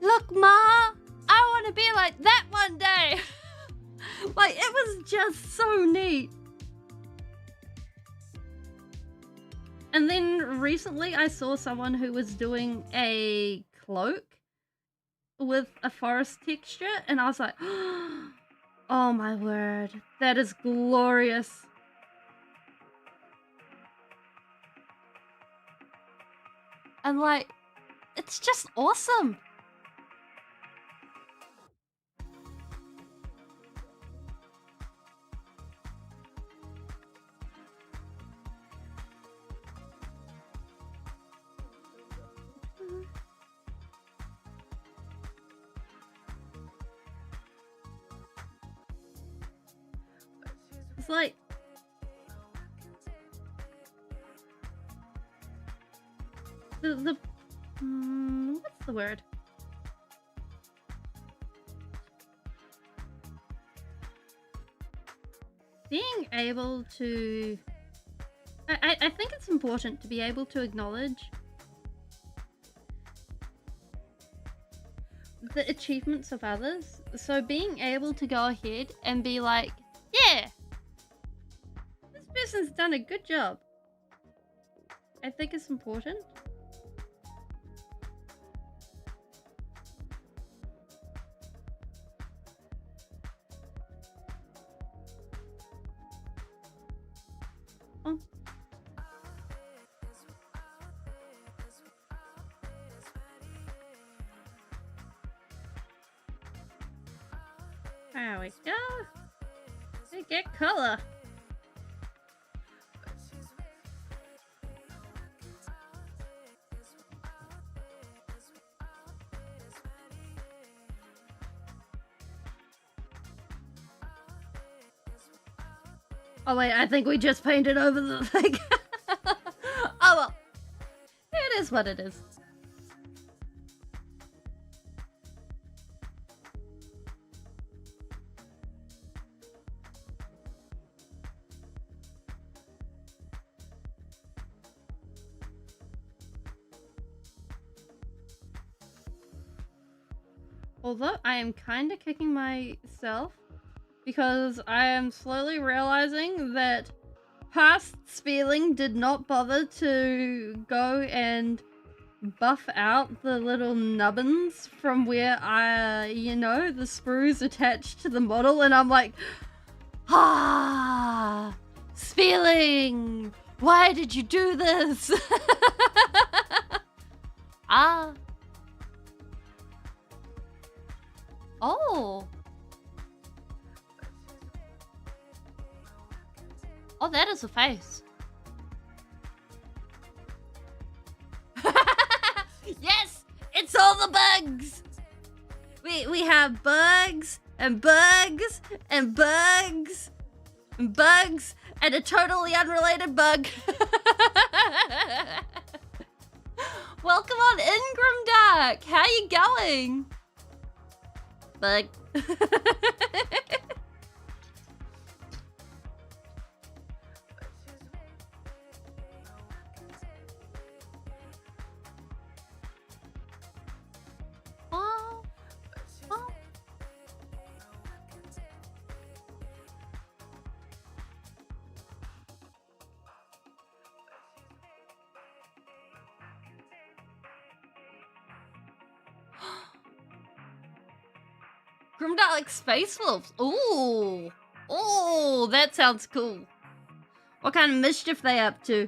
Look, Ma, I want to be like that one day. Like, it was just so neat. And then recently I saw someone who was doing a cloak with a forest texture, and I was like, oh my word, that is glorious. And like, it's just awesome. It's like, what's the word? Being able to, I think it's important to be able to acknowledge the achievements of others. So being able to go ahead and be like, yeah, this person's done a good job. I think it's important. Oh. There we go. They get color. Oh wait, I think we just painted over the thing. Oh well. It is what it is. Although I am kind of kicking myself because I am slowly realizing that past Speeling did not bother to go and buff out the little nubbins from where the sprues attached to the model, and I'm like, Speeling, why did you do this? Oh. Oh, that is a face. Yes! It's all the bugs! We have bugs and bugs and bugs and bugs and a totally unrelated bug. Welcome on in, Grimdark. How you going? Bug. Grimdark like space wolves. Ooh. Oh, that sounds cool. What kind of mischief they up to?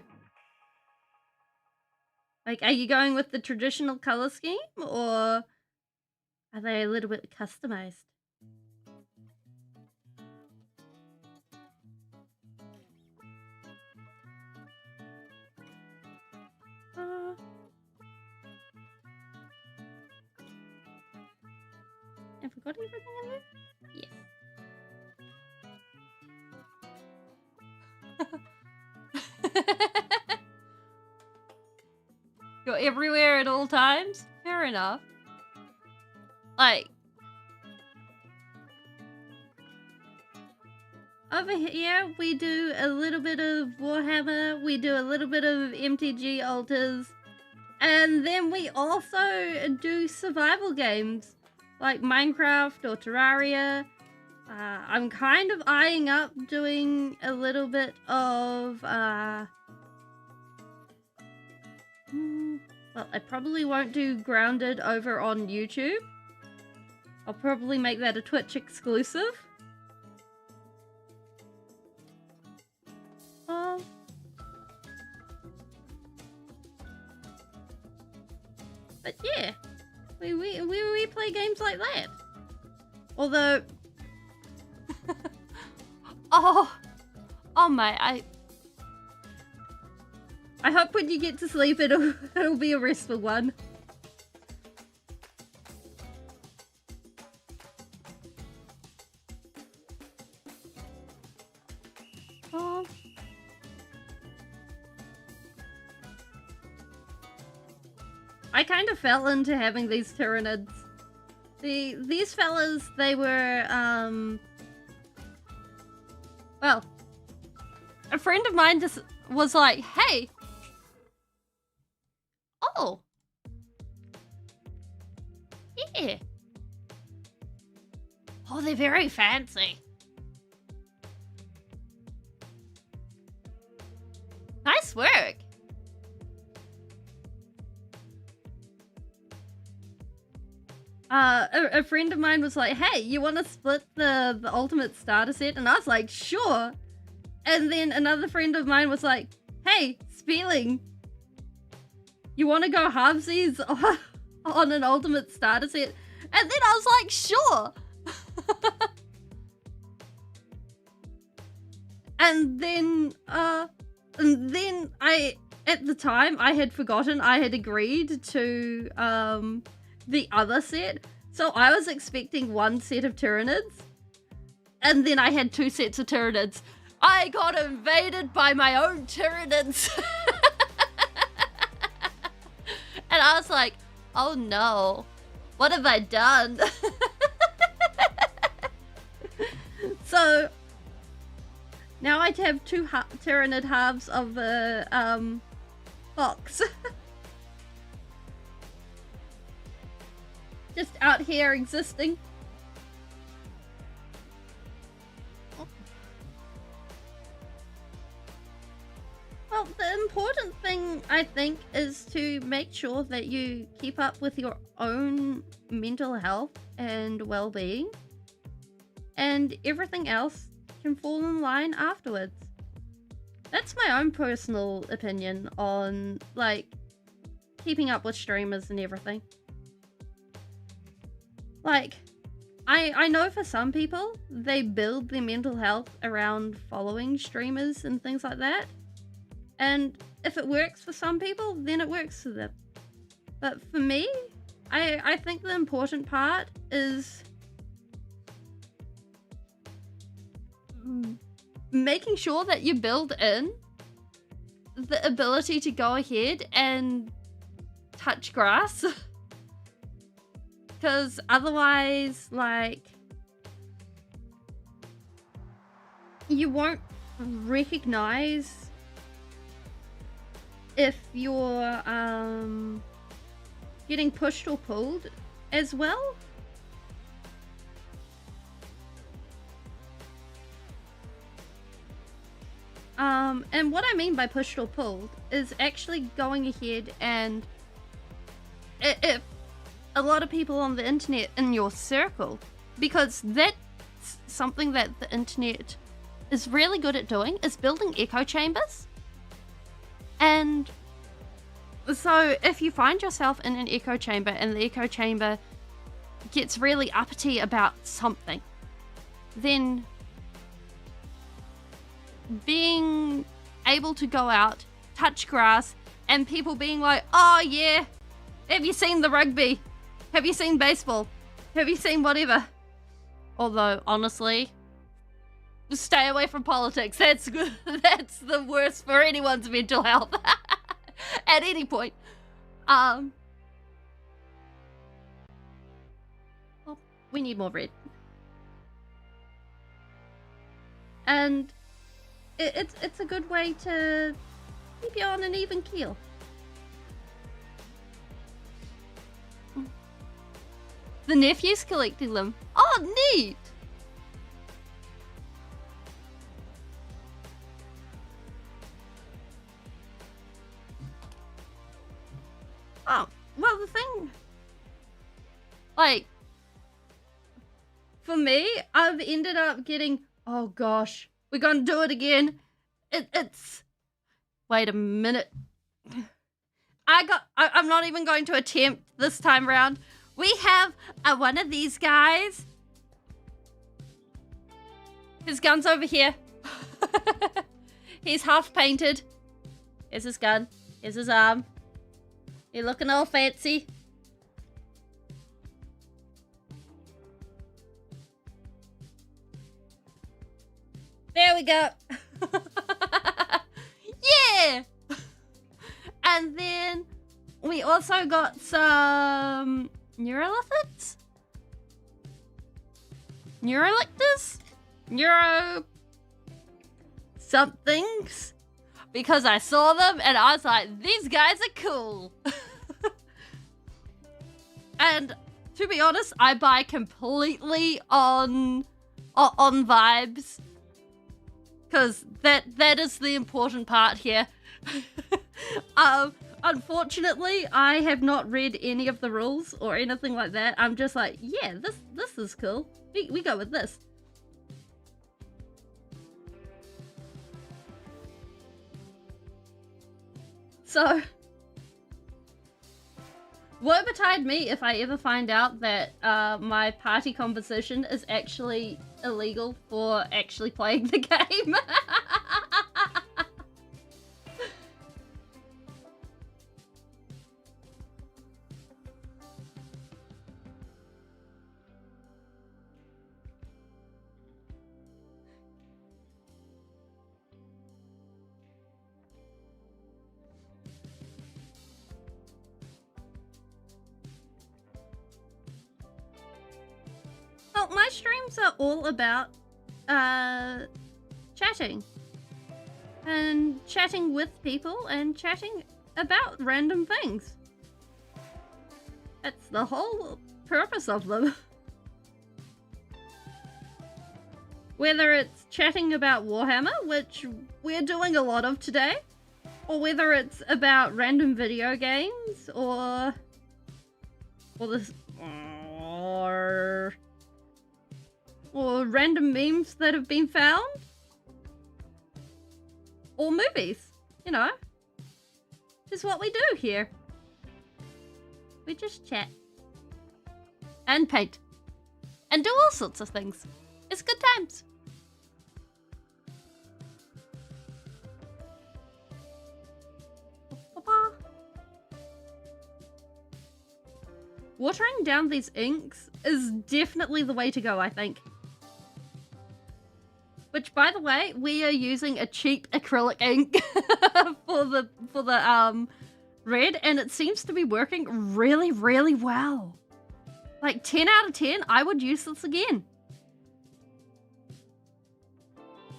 Like, are you going with the traditional color scheme, or are they a little bit customized? Have we got everything in there? Yes. You're everywhere at all times? Fair enough. Like, over here we do a little bit of Warhammer, we do a little bit of MTG alters, and then we also do survival games like Minecraft or Terraria. I'm kind of eyeing up doing a little bit of, well, I probably won't do Grounded over on YouTube. I'll probably make that a Twitch exclusive. But yeah, we play games like that. Although, oh my, I hope when you get to sleep it'll be a restful one. Oh. I kind of fell into having these Tyranids. These fellas, they were, well, a friend of mine just was like, hey, oh, yeah, oh, they're very fancy. Nice work. A friend of mine was like, hey, you want to split the ultimate starter set? And I was like, sure. And then another friend of mine was like, hey, Speeling, you want to go halvesies on an ultimate starter set? And then I was like, sure. And then at the time, I had forgotten I had agreed to, the other set. So I was expecting one set of Tyranids, and then I had two sets of Tyranids. I got invaded by my own Tyranids. And I was like, oh no, what have I done? So now I have two Tyranid halves of a fox. Just out here existing. Well, the important thing, I think, is to make sure that you keep up with your own mental health and well-being, and everything else can fall in line afterwards. That's my own personal opinion on, like, keeping up with streamers and everything. Like, I know for some people, they build their mental health around following streamers and things like that. And if it works for some people, then it works for them. But for me, I think the important part is making sure that you build in the ability to go ahead and touch grass. Because otherwise, like, you won't recognize if you're getting pushed or pulled as well. And what I mean by pushed or pulled is actually going ahead and if a lot of people on the internet in your circle, because that's something that the internet is really good at doing, is building echo chambers. And so if you find yourself in an echo chamber and the echo chamber gets really uppity about something, then being able to go out, touch grass, and people being like, oh yeah, have you seen the rugby? Have you seen baseball? Have you seen whatever? Although, honestly, stay away from politics. That's good. That's the worst for anyone's mental health at any point. Well, we need more red. And it's a good way to keep you on an even keel. The nephew's collecting them. Oh, neat! Oh, well, the thing, like, for me, I've ended up getting, oh gosh, we're gonna do it again. It's, wait a minute. I'm not even going to attempt this time around. We have one of these guys. His gun's over here. He's half painted. Here's his gun. Here's his arm. You're looking all fancy. There we go. Yeah! And then we also got some Neurolithids? Neurolictors? Neuro somethings? Because I saw them and I was like, these guys are cool. And to be honest, I buy completely on vibes. Because that is the important part here. Unfortunately, I have not read any of the rules or anything like that. I'm just like, yeah, this is cool. We go with this. So, woe betide me if I ever find out that my party composition is actually illegal for actually playing the game. my streams are all about chatting. And chatting with people and chatting about random things. That's the whole purpose of them. Whether it's chatting about Warhammer, which we're doing a lot of today, or whether it's about random video games, or random memes that have been found, or movies, you know. This is what we do here. We just chat. And paint. And do all sorts of things. It's good times. Watering down these inks is definitely the way to go, I think. Which, by the way, we are using a cheap acrylic ink for the red, and it seems to be working really, really well. Like 10 out of 10, I would use this again.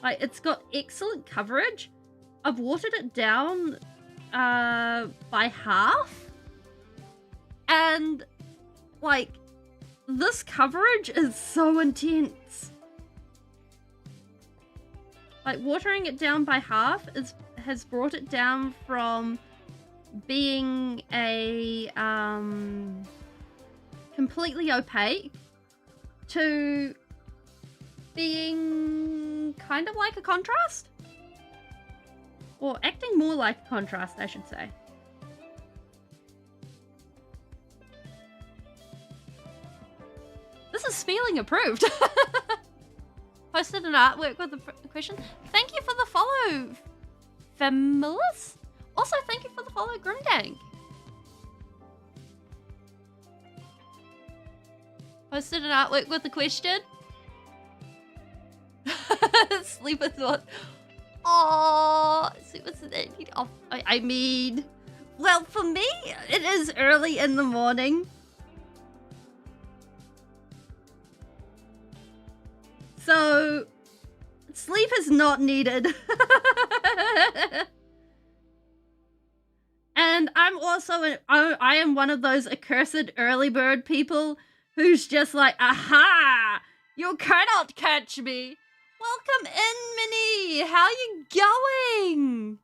Like, it's got excellent coverage. I've watered it down by half, and like, this coverage is so intense. Like, watering it down by half has brought it down from being a completely opaque to being kind of like a contrast. Or acting more like a contrast, I should say. This is Speeling approved. Posted an artwork with a question. Thank you for the follow, Femilis. Also, thank you for the follow, Grimdank. Posted an artwork with a question. Sleepers what? Oh, sleepers. Oh, I mean, well, for me, it is early in the morning. So, sleep is not needed. And I'm also, I am one of those accursed early bird people who's just like, aha, you cannot catch me. Welcome in, Minnie. How you going?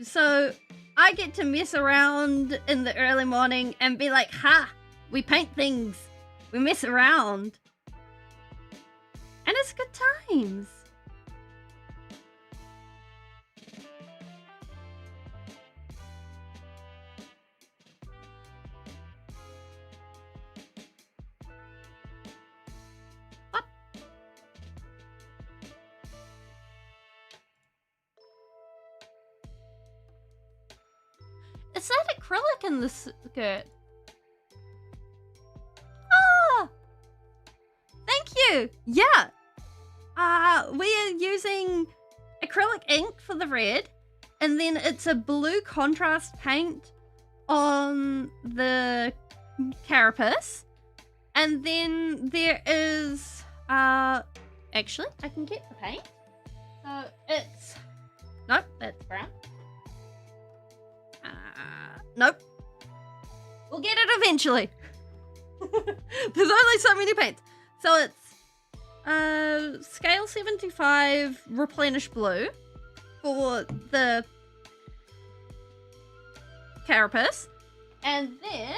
So, I get to mess around in the early morning and be like, ha, we paint things. We mess around. And it's good times. What? Is that acrylic in the skirt? Ah! Thank you! Yeah! We are using acrylic ink for the red, and then it's a blue contrast paint on the carapace, and then there is, actually, I can get the paint. So it's, nope, that's brown. Nope. We'll get it eventually. There's only so many paints. So it's scale 75 replenish blue for the carapace, and then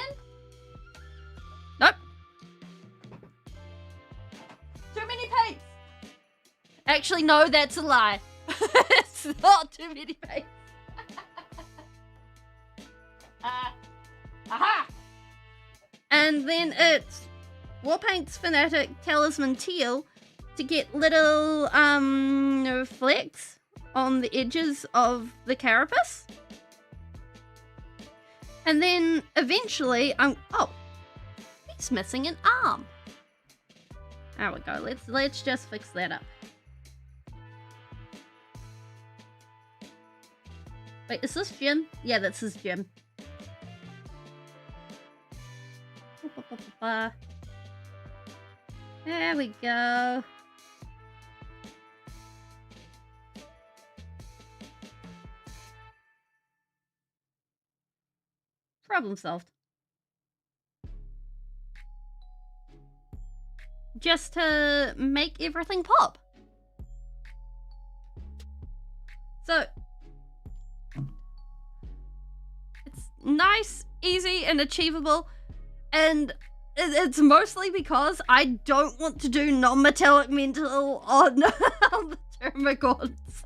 nope, too many paints. Actually, no, that's a lie. It's not too many paints. Aha! And then it's War Paints Fanatic Talisman Teal to get little flecks on the edges of the carapace. And then eventually oh, he's missing an arm. There we go. Let's just fix that up. Wait, is this Jim? Yeah, that's his Jim. There we go. Problem solved. Just to make everything pop. So, it's nice, easy, and achievable, and it's mostly because I don't want to do non-metallic mental on the Termagants.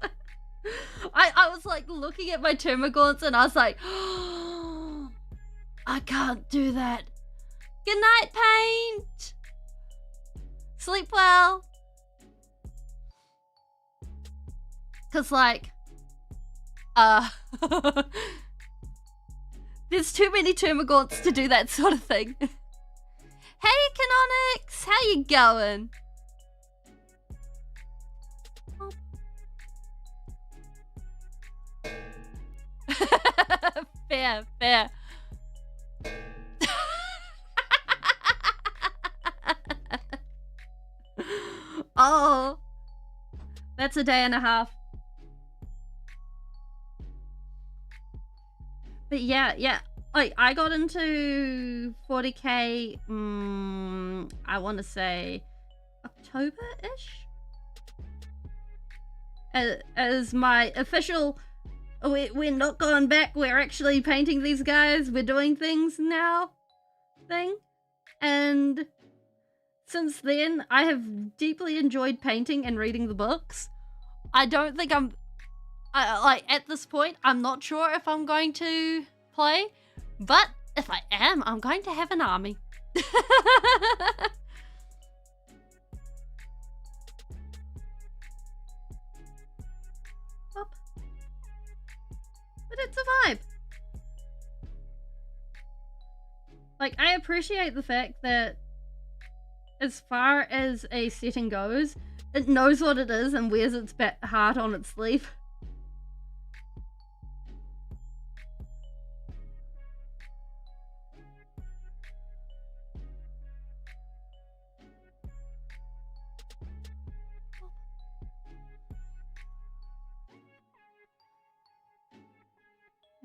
I was like looking at my Termagants and I was like, oh, I can't do that. Good night, Paint. Sleep well. Cause like, there's too many Termagants to do that sort of thing. Hey, Canonix, how you going? Oh. Fair. Oh, that's a day and a half. But yeah. Like, I got into 40k, I want to say October-ish? As my official, we're not going back, we're actually painting these guys, we're doing things now thing. And since then, I have deeply enjoyed painting and reading the books. I don't think like, at this point, I'm not sure if I'm going to play. But if I am, I'm going to have an army. Up. But it's a vibe. Like, I appreciate the fact that as far as a setting goes, it knows what it is and wears its heart on its sleeve.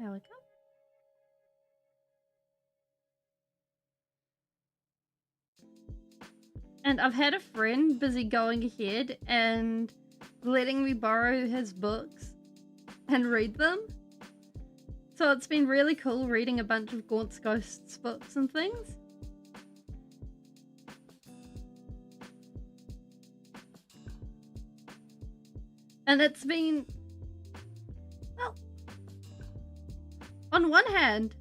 There we go. And I've had a friend busy going ahead and letting me borrow his books and read them. So it's been really cool reading a bunch of Gaunt's Ghosts books and things. And it's been, well, on one hand,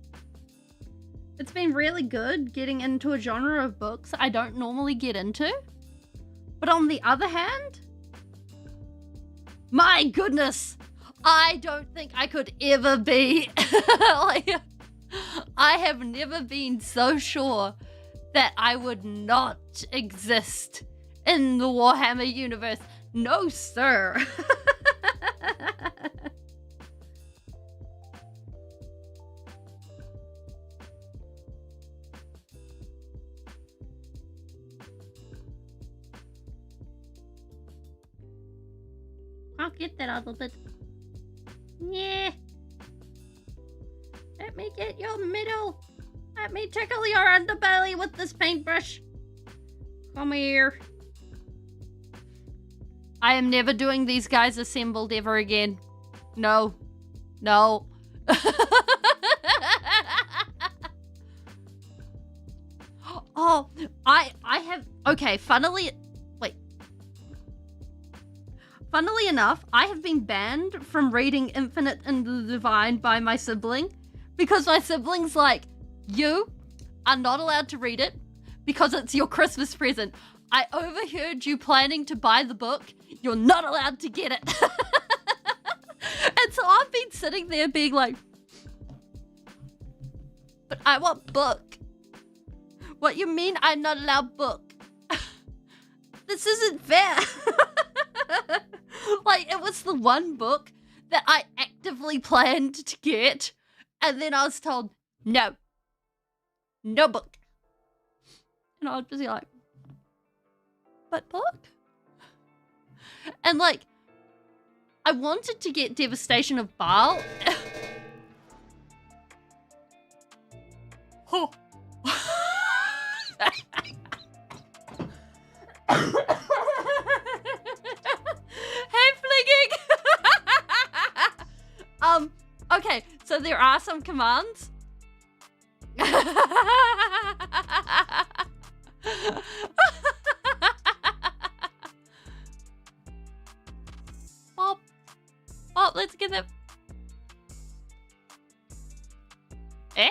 it's been really good getting into a genre of books I don't normally get into. But on the other hand, my goodness, I don't think I could ever be, like, I have never been so sure that I would not exist in the Warhammer universe. No, sir. I'll get that a little bit. Yeah. Let me get your middle. Let me tickle your underbelly with this paintbrush. Come here. I am never doing these guys assembled ever again. No. No. Oh, I have, okay, funnily enough, I have been banned from reading Infinite and the Divine by my sibling because my sibling's like, you are not allowed to read it because it's your Christmas present. I overheard you planning to buy the book. You're not allowed to get it. And so I've been sitting there being like, but I want book. What you mean I'm not allowed book? This isn't fair. Like, it was the one book that I actively planned to get, and then I was told, no. No book. And I was busy like, But book? And like, I wanted to get Devastation of Baal. Oh. Hey, flinging. Okay, so there are some commands. Bob, let's get them. Eh?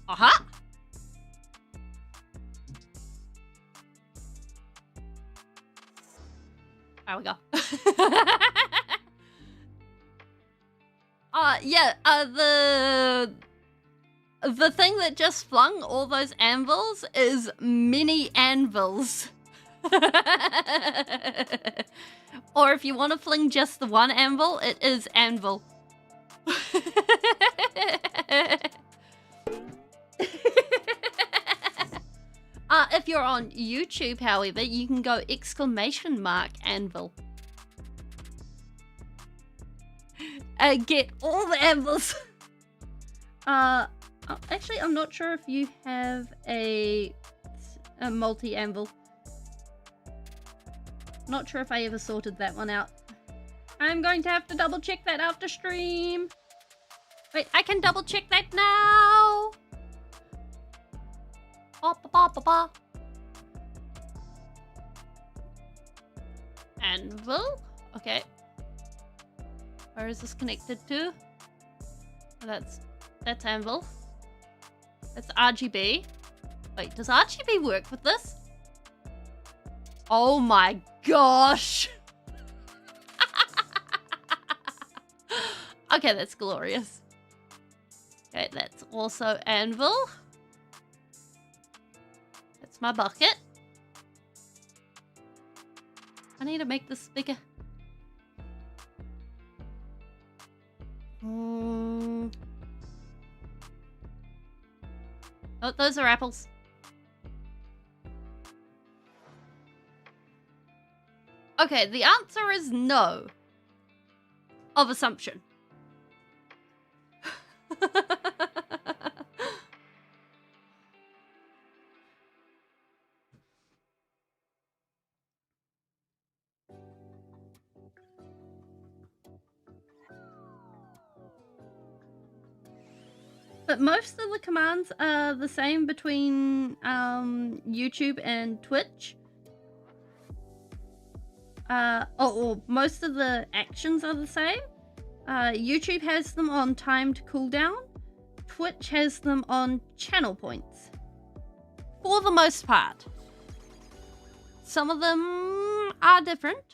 Aha! There we go. Yeah, the thing that just flung all those anvils is mini anvils. Or if you want to fling just the one anvil, it is anvil. If you're on YouTube, however, you can go !anvil. Get all the anvils. Actually, I'm not sure if you have a multi-anvil. Not sure if I ever sorted that one out. I'm going to have to double check that after stream. Wait, I can double check that now. Anvil. Okay. Where is this connected to? Oh, that's anvil. That's RGB. Wait, does RGB work with this? Oh my gosh. Okay, that's glorious. Okay, that's also anvil. That's my bucket. I need to make this bigger. Oh, those are apples. Okay, the answer is no. Of assumption. But most of the commands are the same between YouTube and Twitch. Or most of the actions are the same. YouTube has them on timed cooldown. Twitch has them on channel points. For the most part. Some of them are different.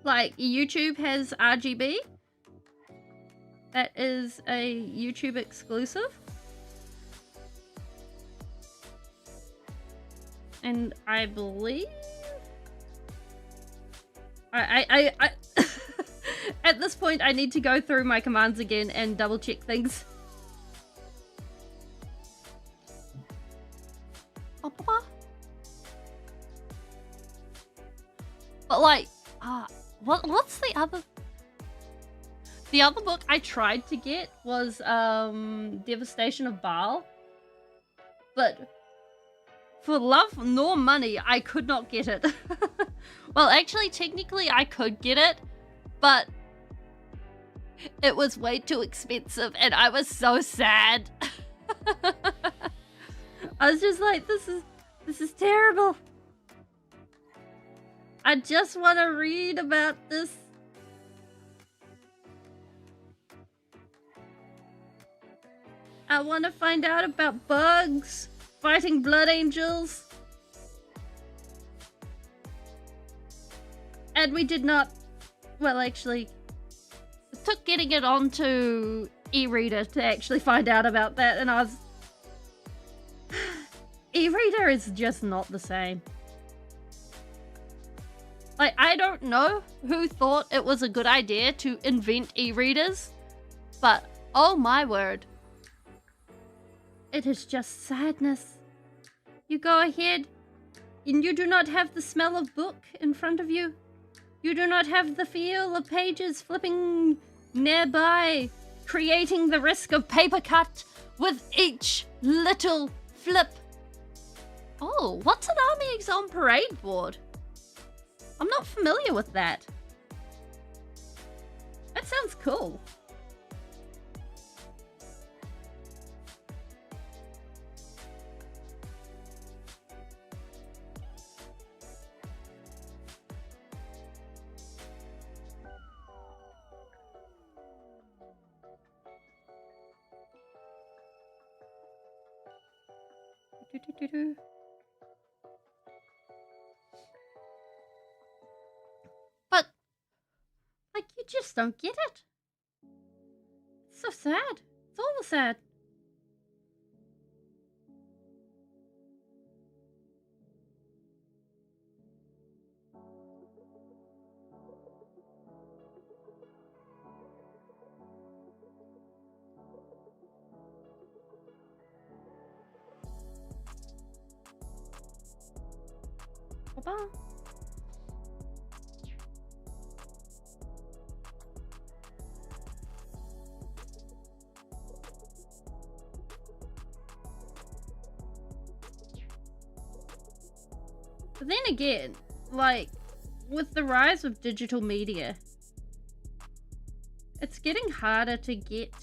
Like YouTube has RGB. That is a YouTube exclusive. And I believe I at this point I need to go through my commands again and double check things. But like, what's the other? The other book I tried to get was Devastation of Baal, but for love nor money, I could not get it. Well, actually, technically, I could get it, but it was way too expensive, and I was so sad. I was just like, this is terrible. I just want to read about this. I want to find out about bugs, fighting blood angels. And we did not, well, actually, it took getting it onto e-reader to actually find out about that, and I was... E-reader is just not the same. Like, I don't know who thought it was a good idea to invent e-readers, but oh my word. It is just sadness. You go ahead, and you do not have the smell of book in front of you. You do not have the feel of pages flipping nearby, creating the risk of paper cut with each little flip. Oh, what's an army on parade board? I'm not familiar with that. That sounds cool. But, like, you just don't get it. It's so sad. It's all sad. Bye-bye. But then again, like, with the rise of digital media, it's getting harder to get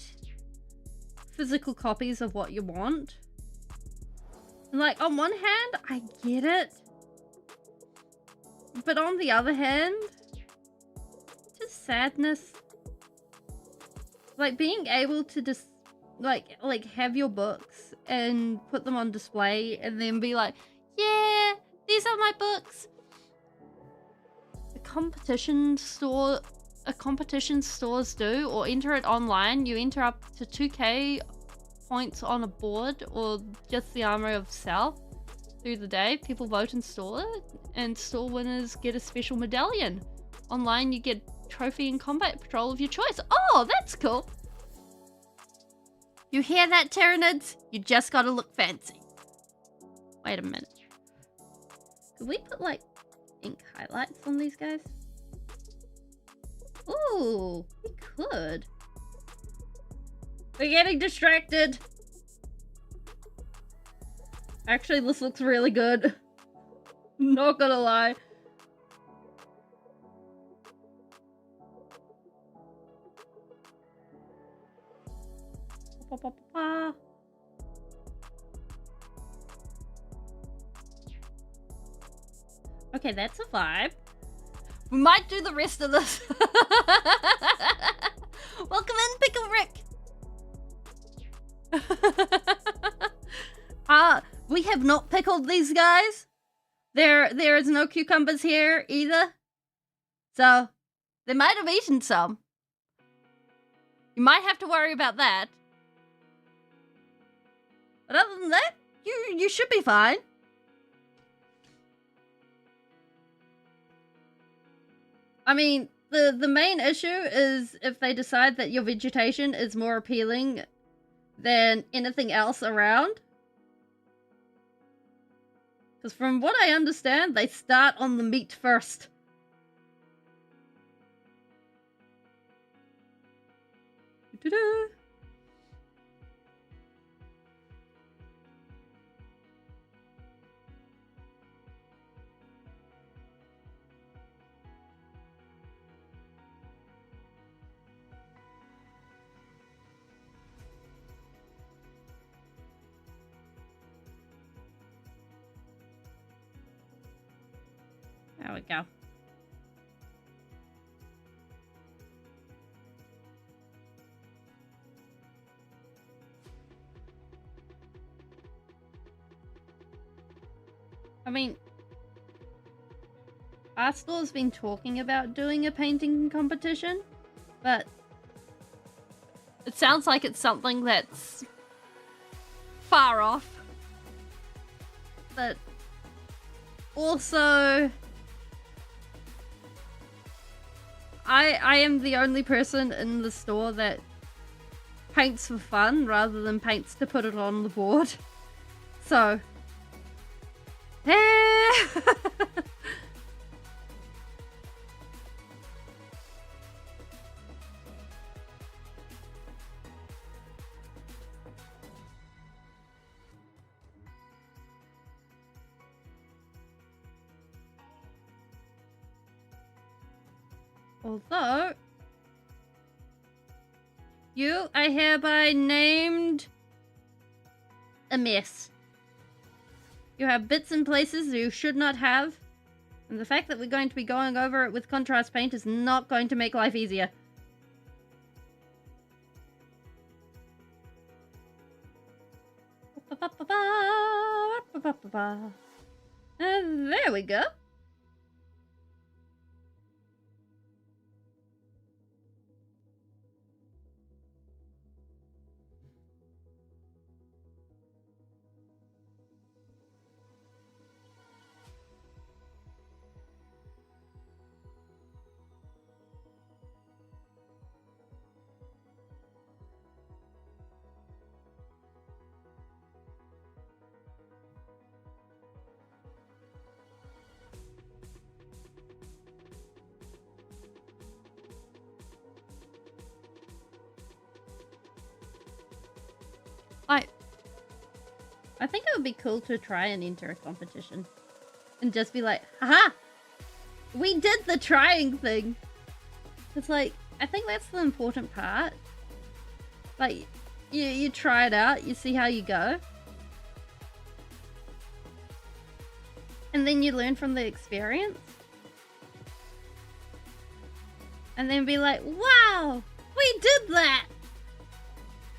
physical copies of what you want. And like, on one hand, I get it. But on the other hand, just sadness. Like, being able to just, like have your books and put them on display and then be like, yeah, these are my books. A competition stores do, or enter it online. You enter up to 2k points on a board, or just the armor of self through the day. People vote in store, and store winners get a special medallion. Online, you get trophy and combat patrol of your choice. Oh, that's cool. You hear that, Tyranids? You just gotta look fancy. Wait a minute. Could we put, like, ink highlights on these guys? Ooh, we could. We're getting distracted. Actually, this looks really good. Not gonna lie. Okay, that's a vibe. We might do the rest of this. Welcome in, Pickle Rick. We have not pickled these guys. There is no cucumbers here either. So, they might have eaten some. You might have to worry about that. But other than that, you should be fine. I mean, the main issue is if they decide that your vegetation is more appealing than anything else around. Because from what I understand, they start on the meat first. Doo-doo. There we go. I mean, our store's been talking about doing a painting competition, but it sounds like it's something that's far off. But also, I am the only person in the store that paints for fun rather than paints to put it on the board. So, Although, you are hereby named a mess. You have bits and places you should not have, and the fact that we're going to be going over it with contrast paint is not going to make life easier. And there we go. I think it would be cool to try and enter a competition and just be like, haha, we did the trying thing. It's like, I think that's the important part. Like, you try it out, you see how you go. And then you learn from the experience. And then be like, wow, we did that.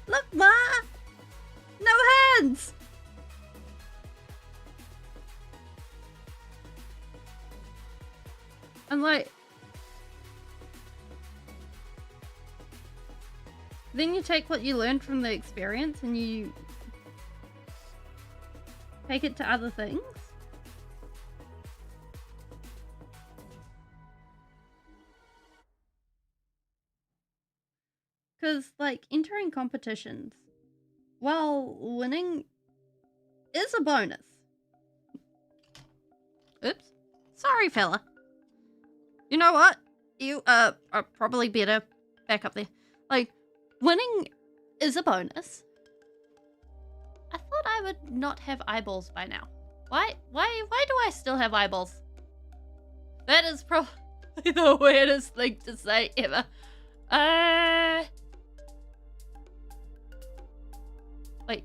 Look, Ma, no hands. I'm like, then you take what you learned from the experience and you take it to other things. Because, like, entering competitions while winning is a bonus. Oops. Sorry, fella. You know what? You are probably better back up there. Like, winning is a bonus. I thought I would not have eyeballs by now. Why do I still have eyeballs? That is probably the weirdest thing to say ever. Wait,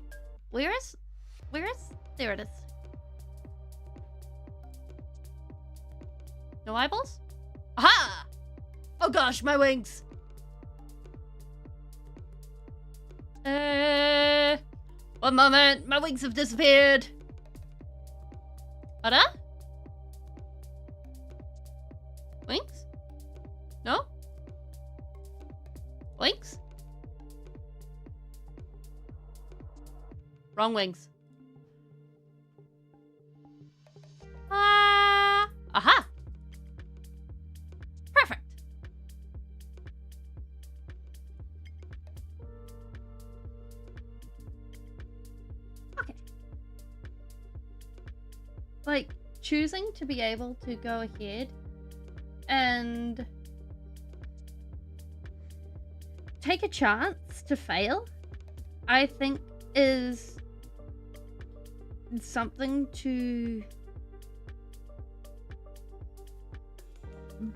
where is, there it is. No eyeballs? Aha! Oh gosh, my wings. One moment, my wings have disappeared. Ada? Wings? No? Wings? Wrong wings. Aha! Perfect. Okay. Like, choosing to be able to go ahead and take a chance to fail, I think is something to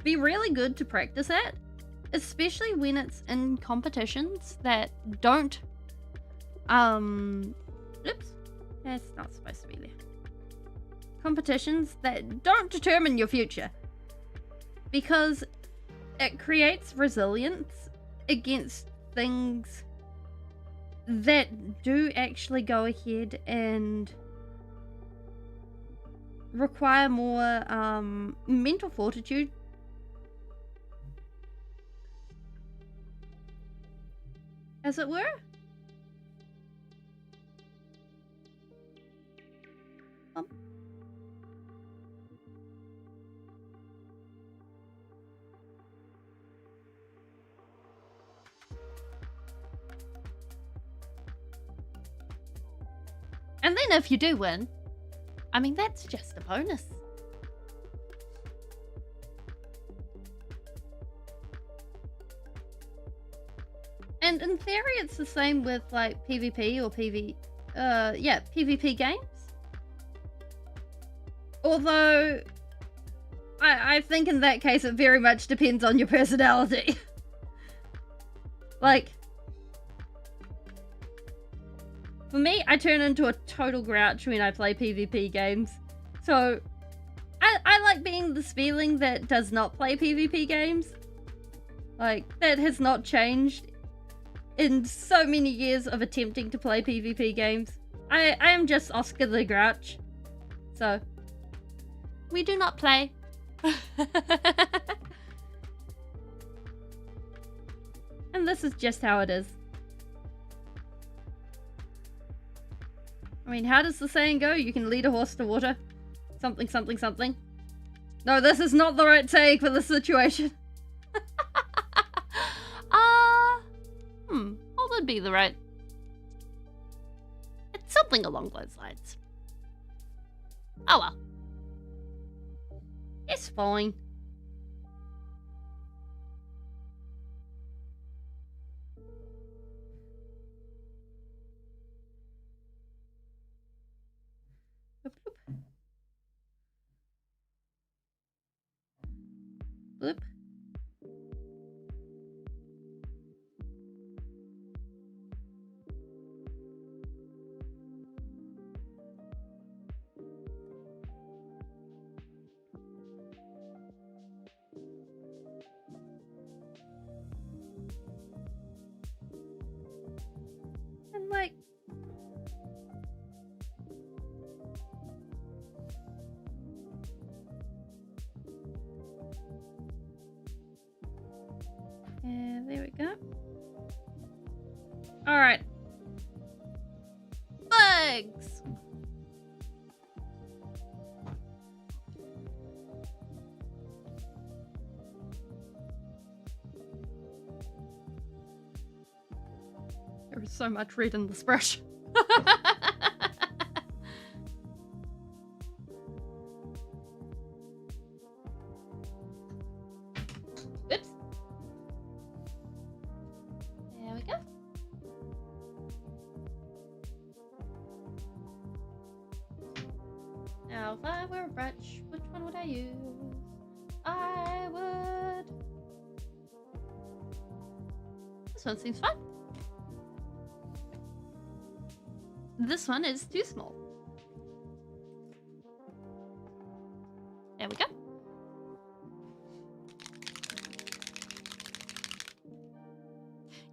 be really good to practice at, especially when it's in competitions that don't oops, that's not supposed to be there. Competitions that don't determine your future, because it creates resilience against things that do actually go ahead and require more mental fortitude. As it were. And then if you do win, I mean, that's just a bonus. And in theory, it's the same with like PvP or PvP games. Although, I think in that case, it very much depends on your personality. Like, for me, I turn into a total grouch when I play PvP games. So, I like being the Speeling that does not play PvP games. Like, that has not changed in so many years of attempting to play PvP games. I am just Oscar the Grouch. So, we do not play. And this is just how it is. I mean, how does the saying go? You can lead a horse to water. Something, something, something. No, this is not the right saying for this situation. What would be the right? It's something along those lines. Oh well. It's fine. Bloop. And like, yeah, there we go. All right. Bugs. There is so much red in this brush. Oops. There we go. Now, if I were a brush, which one would I use? I would... This one seems fine. This one is too small. There we go.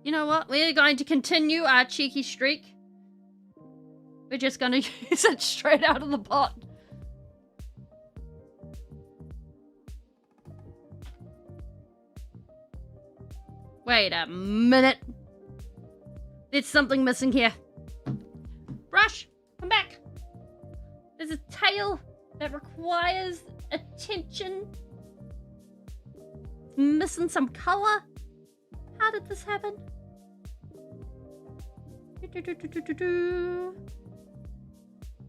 You know what? We're going to continue our cheeky streak. We're just going to use it straight out of the pot. Wait a minute. There's something missing here. Brush, come back. There's a tail that requires attention. It's missing some color. How did this happen?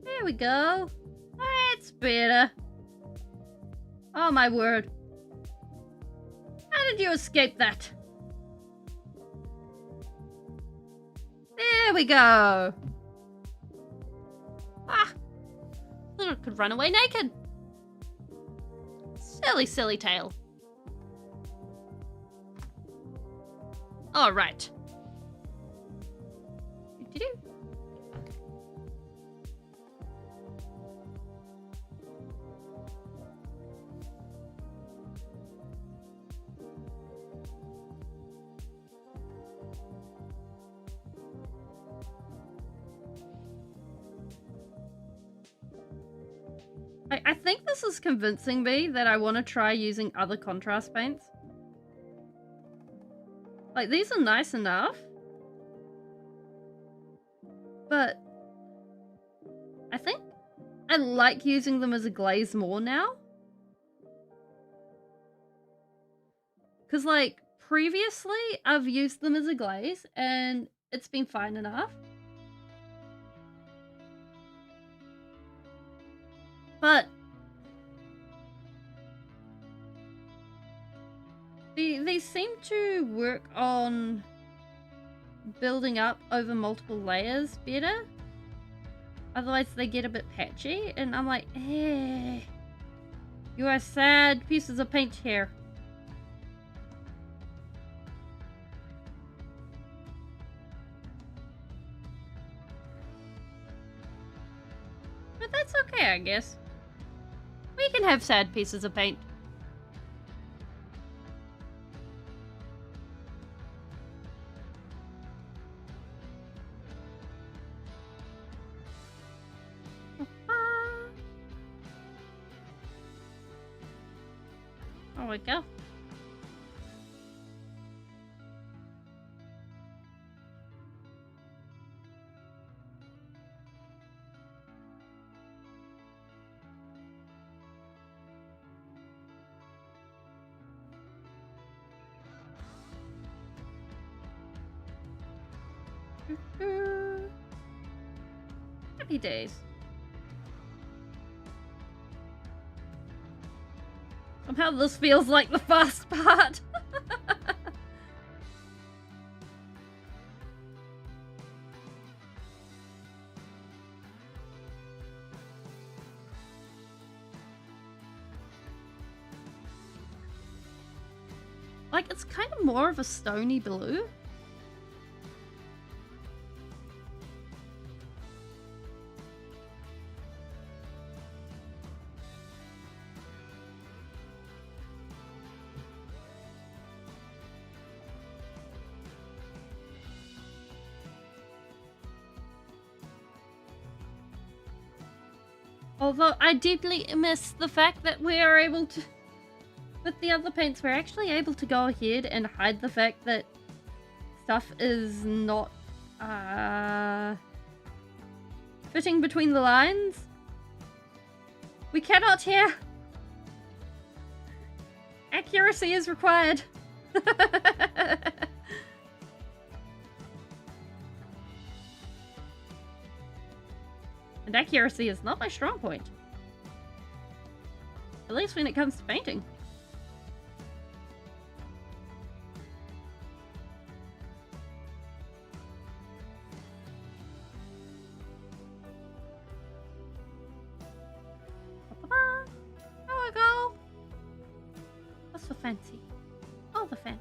There we go. That's better. Oh my word. How did you escape that? There we go. Ah, thought it could run away naked. Silly, silly tail. All right. I think this is convincing me that I want to try using other contrast paints. Like, these are nice enough. But I think I like using them as a glaze more now. Because, like, previously I've used them as a glaze and it's been fine enough. But they seem to work on building up over multiple layers better. Otherwise they get a bit patchy, and I'm like, eh, you are sad pieces of paint here. But that's okay, I guess. We can have sad pieces of paint. There we go. Happy days. Somehow this feels like the fast part. Like, it's kind of more of a stony blue. Although I deeply miss the fact that we are able to, with the other paints, we're actually able to go ahead and hide the fact that stuff is not fitting between the lines. We cannot here. Accuracy is required. And accuracy is not my strong point. At least when it comes to painting. There we go. What's so fancy? Oh, the fence.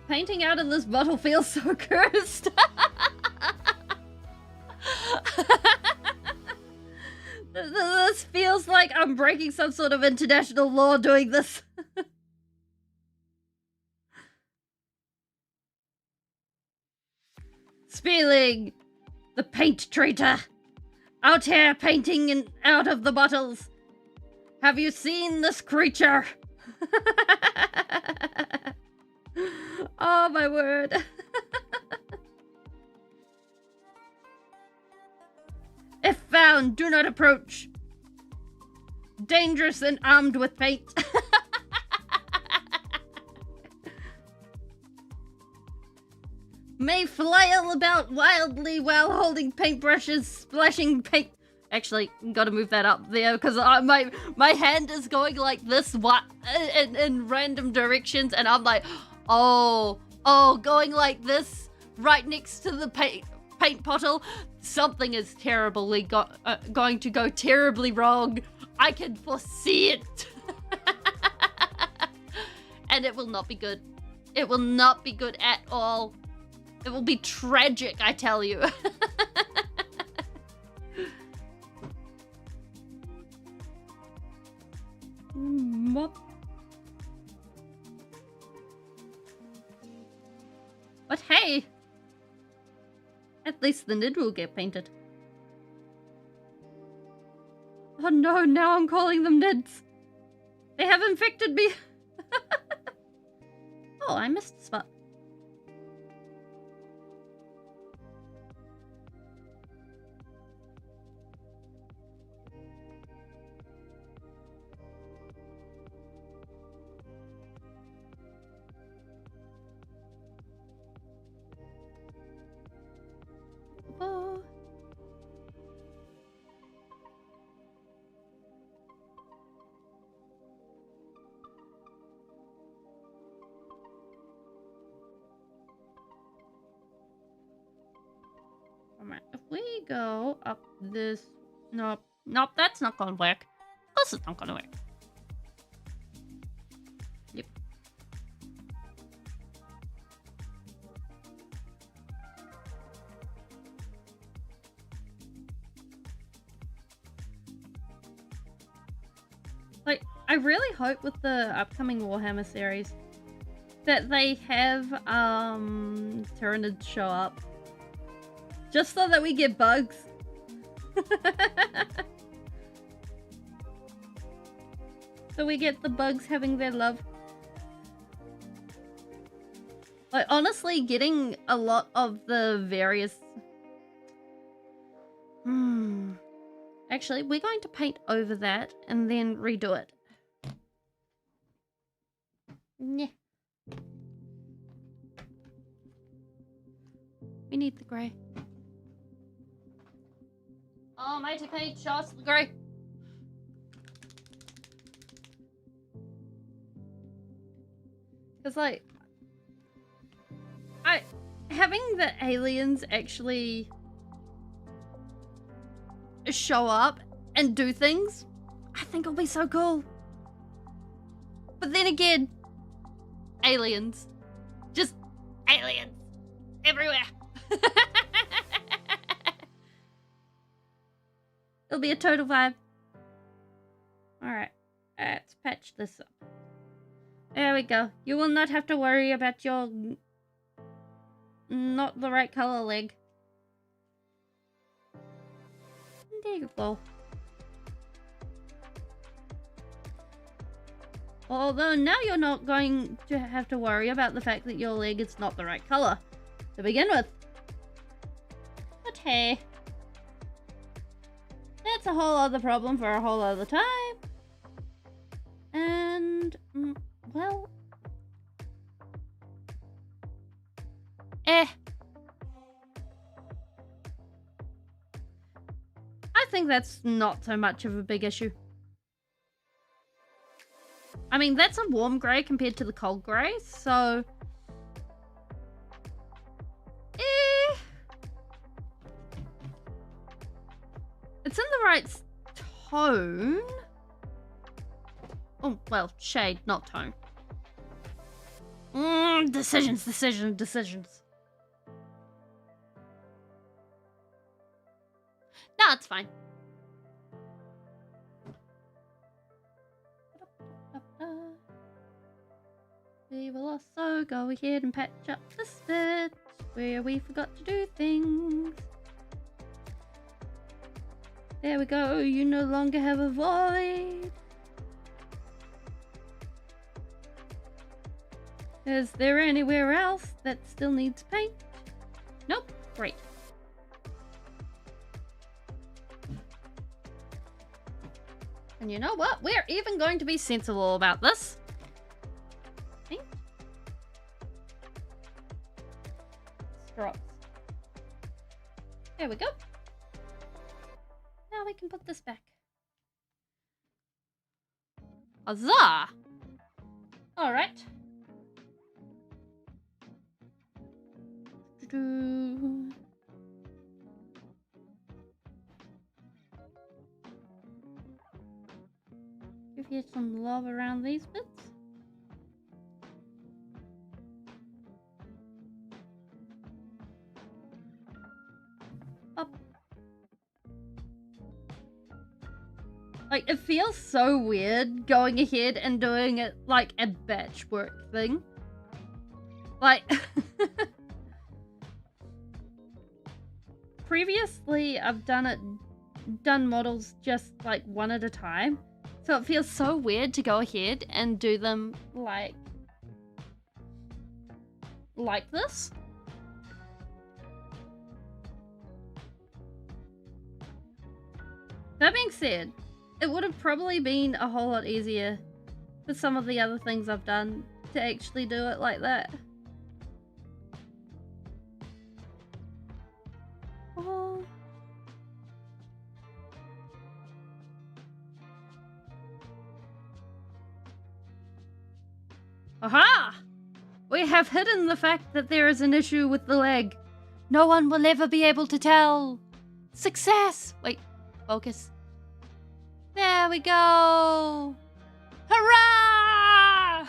Painting out in this bottle feels so cursed. This feels like I'm breaking some sort of international law doing this. Speeling, the paint traitor, out here painting and out of the bottles. Have you seen this creature? Oh my word. If found, do not approach. Dangerous and armed with paint. May flail about wildly while holding paintbrushes, splashing paint. Actually, gotta move that up there because my hand is going like this in random directions, and I'm like, oh, going like this right next to the paint bottle. Something is terribly going to go terribly wrong. I can foresee it. And it will not be good. It will not be good at all. It will be tragic, I tell you. But hey, at least the lid will get painted. Oh no, now I'm calling them nids. They have infected me. Oh, I missed a spot. Alright, if we go up this... Nope. Nope, that's not gonna work. Of course it's not gonna work. Yep. Like, I really hope with the upcoming Warhammer series that they have Tyranids show up. Just so that we get bugs. So we get the bugs having their love. Like, honestly, getting a lot of the various... Actually, we're going to paint over that and then redo it. Yeah. We need the grey. Oh, matey paint, show us the grey. Because, like, having the aliens actually show up and do things, I think it'll be so cool. But then again, aliens. Just aliens. Everywhere. It'll be a total vibe. Alright, let's patch this up. There we go. You will not have to worry about your not the right color leg. There you go. Although now you're not going to have to worry about the fact that your leg is not the right color to begin with. But hey, that's a whole other problem for a whole other time. And, well... I think that's not so much of a big issue. I mean, that's a warm grey compared to the cold grey, so... It's in the right tone. Oh, well, shade, not tone. Decisions. No, it's fine. We will also go ahead and patch up this bit where we forgot to do things. There we go, you no longer have a void. Is there anywhere else that still needs paint? Nope, great. And you know what? We're even going to be sensible about this. Paint. Strops. There we go. Now we can put this back. Huzzah! Alright. Give you some love around these bits. Up. Like, it feels so weird going ahead and doing it like a batch work thing. Like, previously I've done models just like one at a time. So it feels so weird to go ahead and do them like this. That being said, it would have probably been a whole lot easier for some of the other things I've done to actually do it like that. Oh. Aha! We have hidden the fact that there is an issue with the leg. No one will ever be able to tell. Success! Wait, focus. There we go! Hurrah!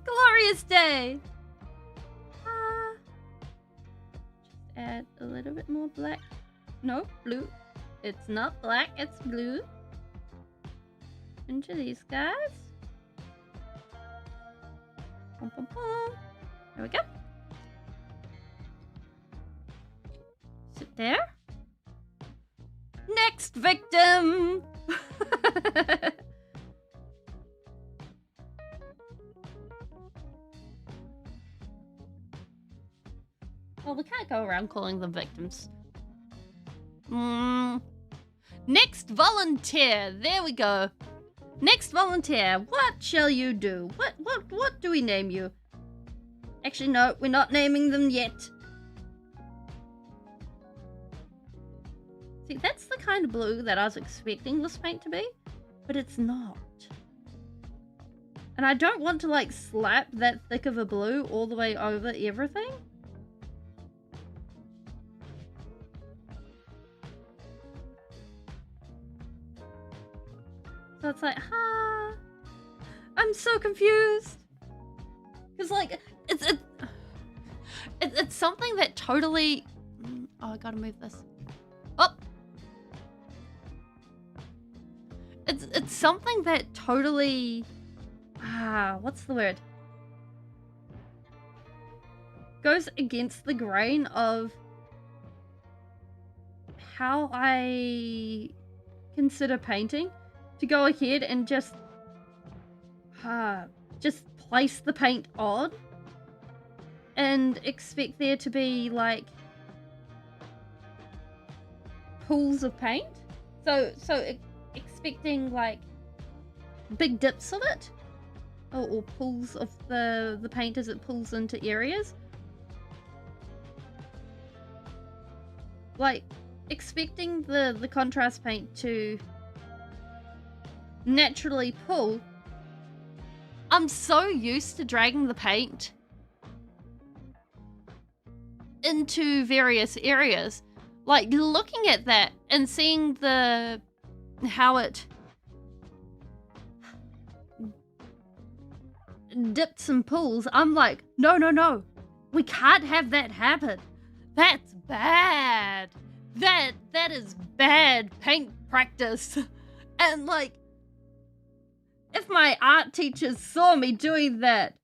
Glorious day! Just add a little bit more black. No, blue. It's not black, it's blue. Into these guys. Boom, boom, boom. There we go. Sit there. Next victim! Well, we can't go around calling them victims. Next volunteer. There we go. Next volunteer. What shall you do? What do we name you? Actually, no, we're not naming them yet. See, that's the kind of blue that I was expecting this paint to be, but it's not. And I don't want to, like, slap that thick of a blue all the way over everything. So it's like, I'm so confused. Because, like, it's something that totally... Oh, I gotta move this. Oh! It's something that totally... what's the word? Goes against the grain of how I consider painting. To go ahead and just place the paint on and expect there to be like pools of paint. So expecting like big dips of it, or pools of the paint as it pulls into areas. Like expecting the contrast paint to naturally pull. I'm so used to dragging the paint into various areas, like looking at that and seeing how it dips and pulls. I'm like, no, we can't have that happen. That's bad. That is bad paint practice. And like, if my art teachers saw me doing that,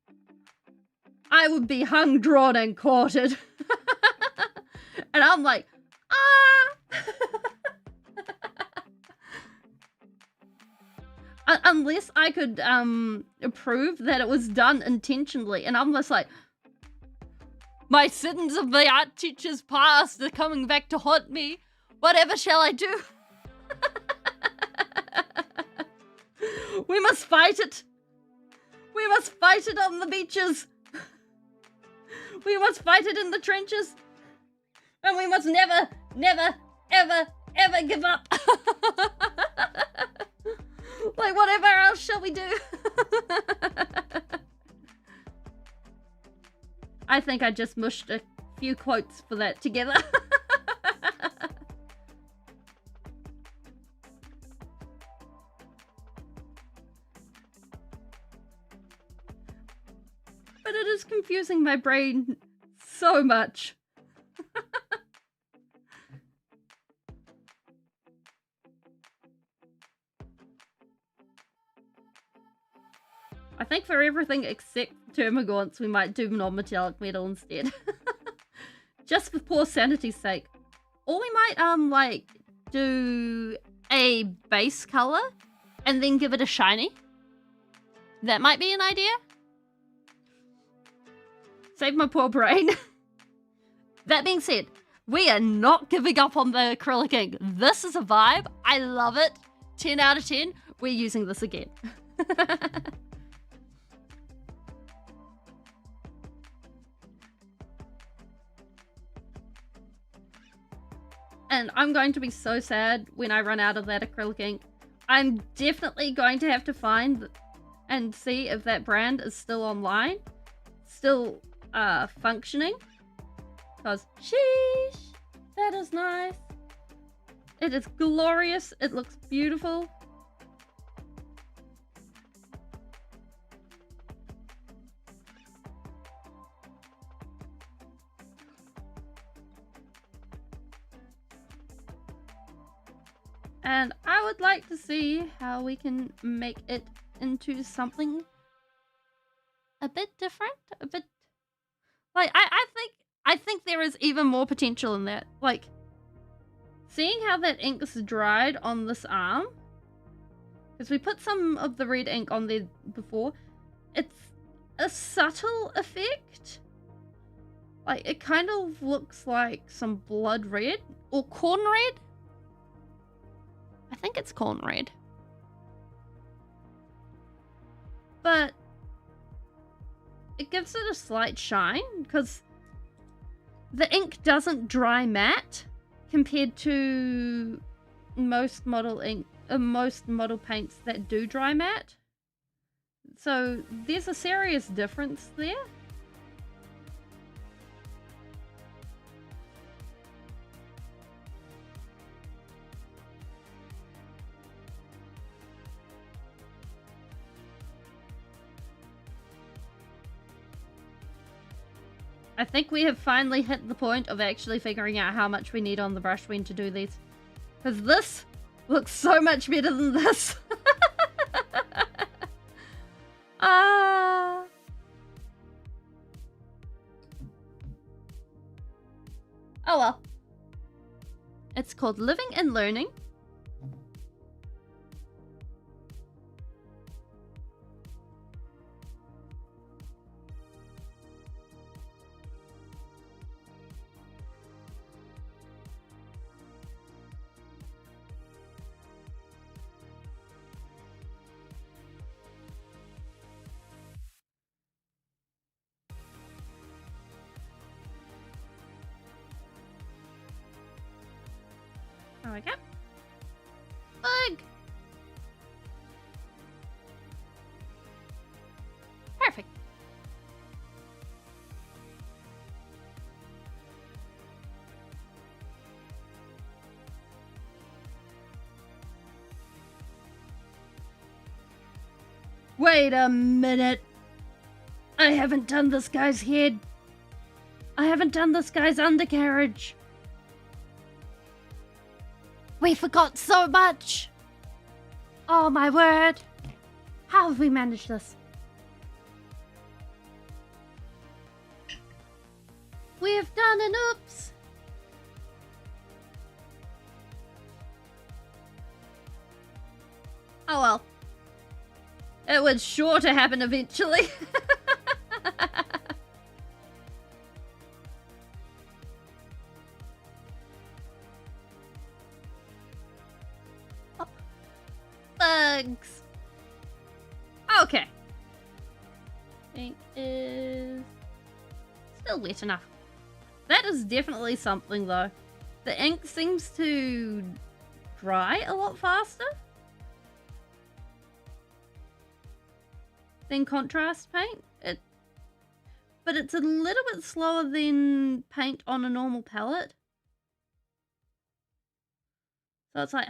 I would be hung, drawn, and quartered. And I'm like, Unless I could prove that it was done intentionally. And I'm just like, my sins of the art teacher's past are coming back to haunt me. Whatever shall I do? We must fight it. We must fight it on the beaches. We must fight it in the trenches. And we must never, ever give up. Like, whatever else shall we do? I think I just mushed a few quotes for that together. But it is confusing my brain so much. I think for everything except termagants, we might do non-metallic metal instead. Just for poor sanity's sake. Or we might, like, do a base color and then give it a shiny. That might be an idea. Save my poor brain. That being said, we are not giving up on the acrylic ink. This is a vibe. I love it. 10 out of 10. We're using this again. And I'm going to be so sad when I run out of that acrylic ink. I'm definitely going to have to find and see if that brand is still online. Still functioning. Because, sheesh, that is nice. It is glorious. It looks beautiful. And I would like to see how we can make it into something a bit different, a bit like I think there is even more potential in that. Like, seeing how that ink's dried on this arm, because we put some of the red ink on there before, it's a subtle effect. Like, it kind of looks like some blood red or corn red. I think it's corn red. But it gives it a slight shine because the ink doesn't dry matte compared to most model paints that do dry matte. So there's a serious difference there. I think we have finally hit the point of actually figuring out how much we need on the brush when to do these. Because this looks so much better than this. Oh well. It's called Living and Learning. There we go. Bug! Perfect. Wait a minute. I haven't done this guy's head. I haven't done this guy's undercarriage. We forgot so much! Oh my word! How have we managed this? We have done an oops! Oh well. It was sure to happen eventually. Bugs. Okay. Ink is still wet enough. That is definitely something though. The ink seems to dry a lot faster than contrast paint. But it's a little bit slower than paint on a normal palette. So it's like,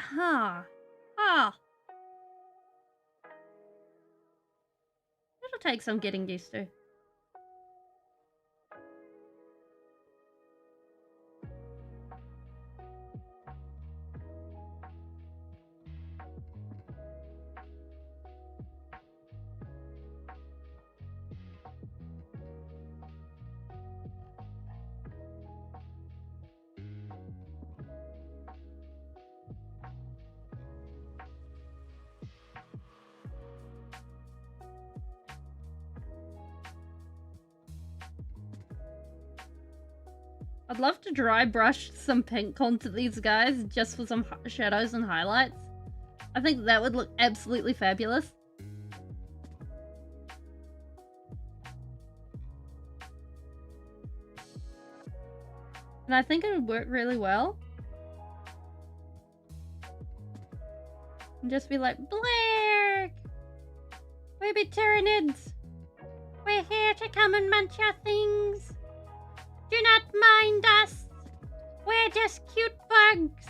It'll take some getting used to. I'd love to dry brush some pink onto these guys just for some shadows and highlights. I think that would look absolutely fabulous. And I think it would work really well. And just be like, Blair! We be Tyranids! We We're here to come and munch your things. Do not mind us. We're just cute bugs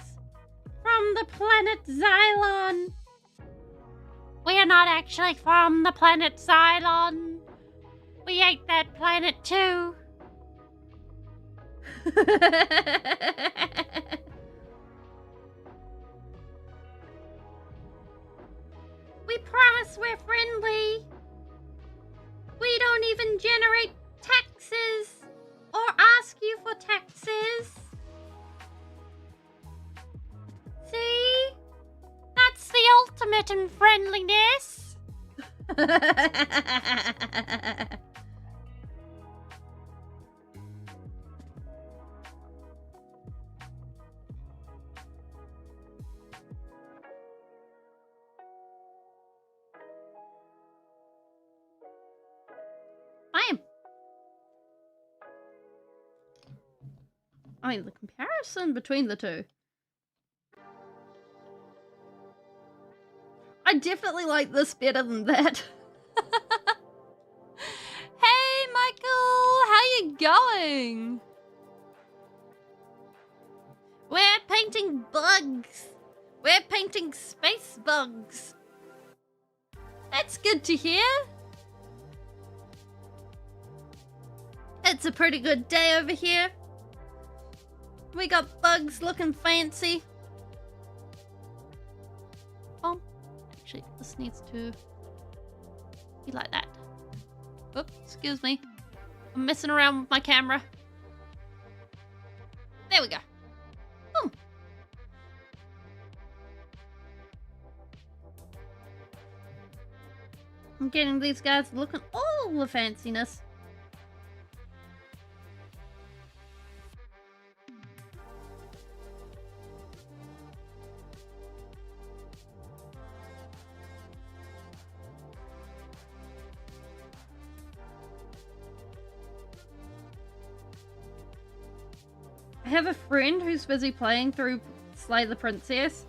from the planet Xylon. We are not actually from the planet Xylon. We ate that planet too. We promise we're friendly. We don't even generate taxes or ask you for taxes. See? That's the ultimate in friendliness. I mean, the comparison between the two. I definitely like this better than that. Hey, Michael! How you going? We're painting bugs. We're painting space bugs. That's good to hear. It's a pretty good day over here. We got bugs looking fancy. Oh, actually, this needs to be like that. Oops, excuse me. I'm messing around with my camera. There we go. Boom. I'm getting these guys looking all the fanciness. I have a friend who's busy playing through Slay the Princess,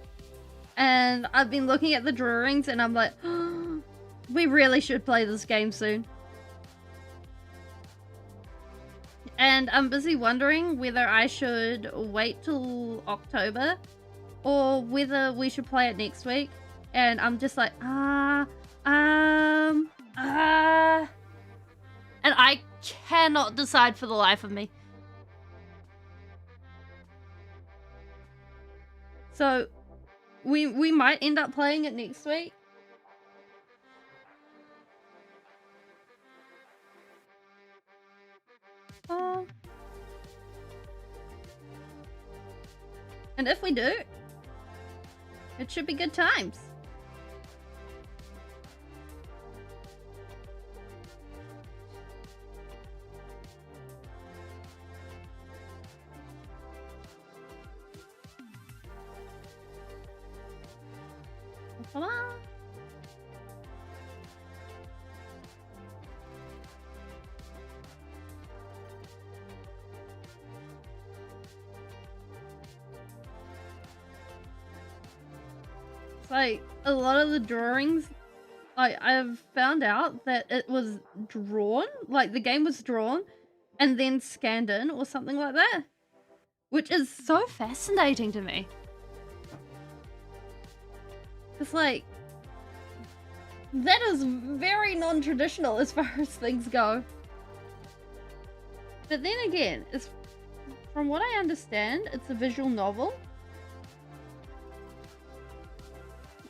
and I've been looking at the drawings and I'm like, oh, we really should play this game soon. And I'm busy wondering whether I should wait till October or whether we should play it next week. And I'm just like, And I cannot decide for the life of me. So, we might end up playing it next week. And if we do, it should be good times. Come on. It's like a lot of the drawings, I've found out that it was drawn, like the game was drawn and then scanned in or something like that, which is so fascinating to me. It's like, that is very non-traditional as far as things go. But then again, it's, from what I understand, it's a visual novel.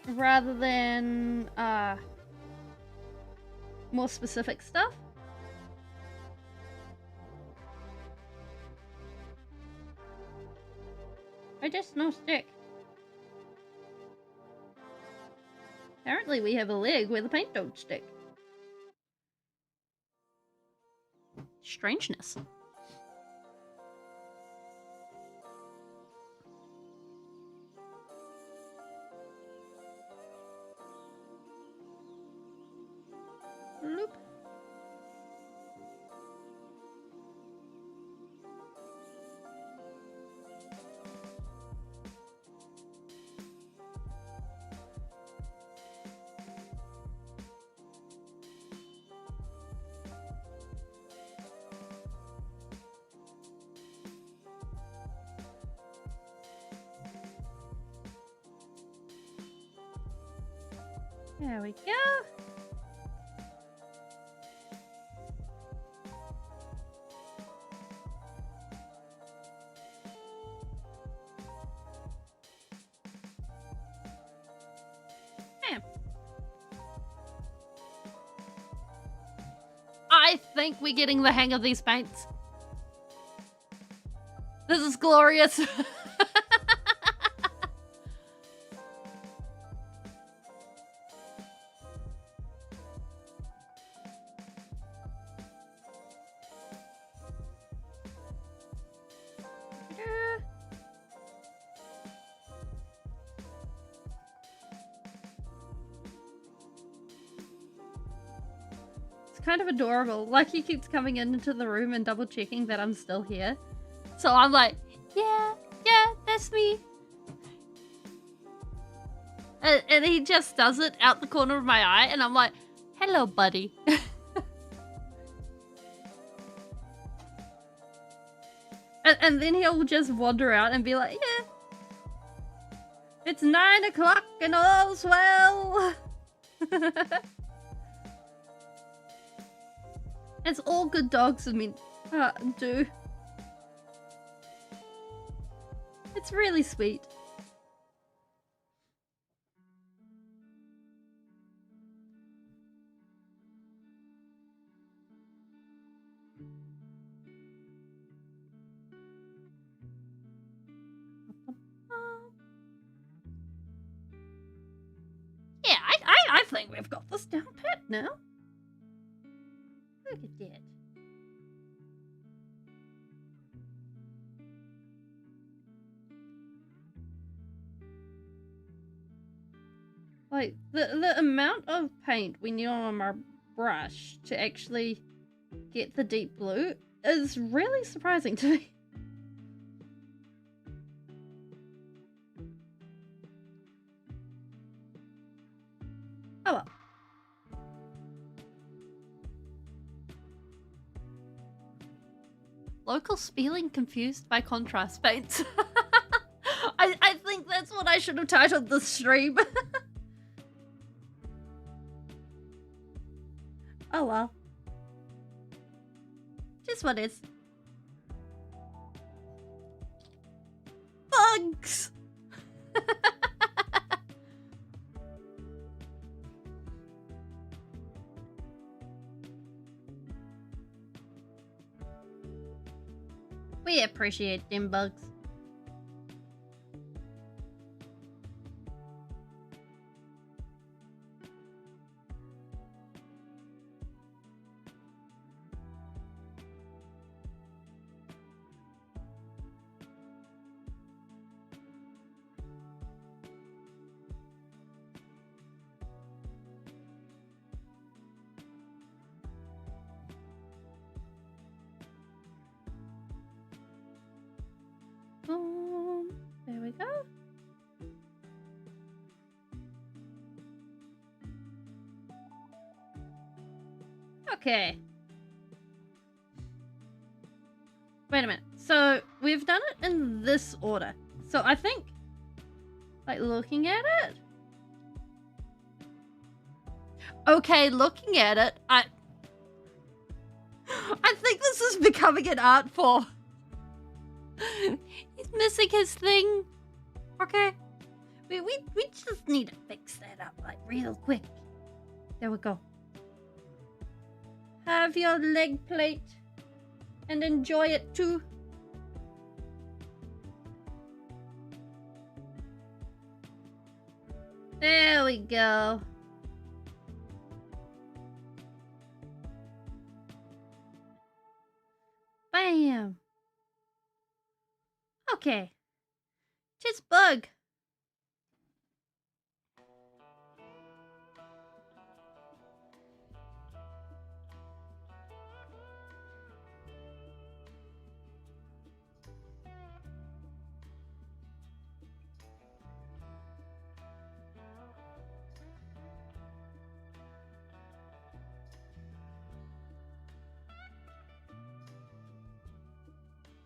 Rather than, more specific stuff. I just no stick. Apparently we have a leg where the paint don't stick. Strangeness. Loop. There we go. Bam. I think we're getting the hang of these paints. This is glorious. Kind of adorable. Like, he keeps coming into the room and double checking that I'm still here. So I'm like, yeah, that's me. And he just does it out the corner of my eye, and I'm like, hello, buddy. and then he'll just wander out and be like, yeah, it's 9 o'clock and all's well. It's all good dogs do. It's really sweet. Yeah, I think we've got this down pat now. Look at that. Like, the amount of paint we need on our brush to actually get the deep blue is really surprising to me. Oh well. Local Speeling confused by contrast paints. I think that's what I should have titled the stream. Oh well. Just what is. Bugs! We appreciate them bugs. There we go. Okay. Wait a minute. So we've done it in this order. So I think, like, looking at it. Okay, looking at it, I think this is becoming an art form. He's missing his thing. Okay. We just need to fix that up, like, real quick. There we go. Have your leg plate and enjoy it too. There we go. Bam. Okay. Just bug.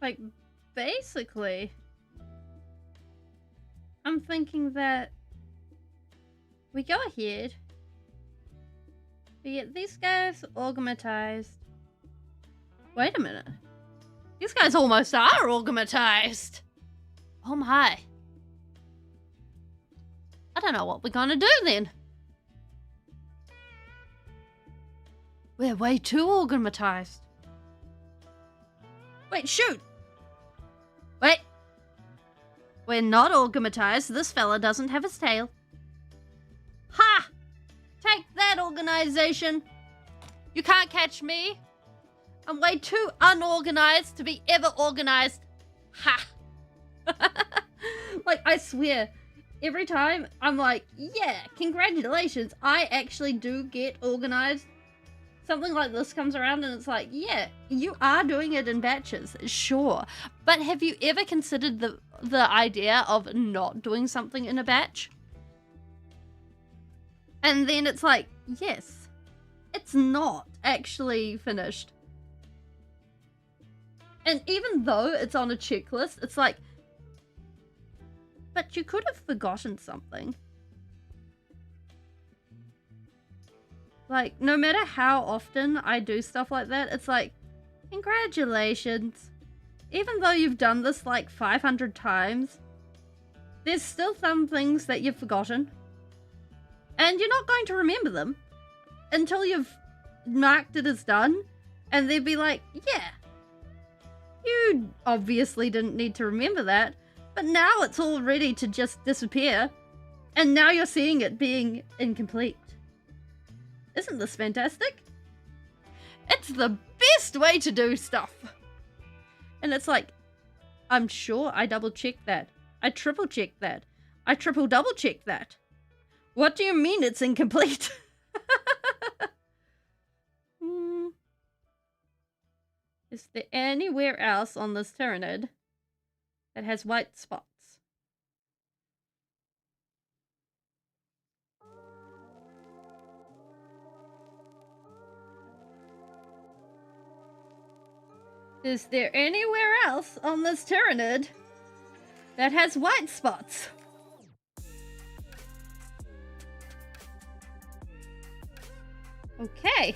Like, basically, I'm thinking that we go ahead But yet these guys orgamatized. Wait a minute. These guys almost are orgamatized. Oh my. I don't know what we're gonna do then. We're way too orgamatized. Wait, shoot! Wait. We're not orgamatized. This fella doesn't have his tail. Ha! Take that, organization. You can't catch me. I'm way too unorganized to be ever organized. Ha! Like, I swear, every time I'm like, yeah, congratulations, I actually do get organized. Something like this comes around and it's like, yeah, you are doing it in batches, sure. But have you ever considered the idea of not doing something in a batch? And then it's like, yes, it's not actually finished. And even though it's on a checklist, it's like, but you could have forgotten something. Like, no matter how often I do stuff like that, it's like, congratulations. Even though you've done this like 500 times, there's still some things that you've forgotten. And you're not going to remember them until you've marked it as done. And they'd be like, yeah, you obviously didn't need to remember that, but now it's all ready to just disappear. And now you're seeing it being incomplete. Isn't this fantastic? It's the best way to do stuff. And it's like, I'm sure I double checked that. I triple checked that. I triple double checked that. What do you mean it's incomplete? Is there anywhere else on this Tyranid that has white spots? Is there anywhere else on this Tyranid that has white spots? Okay.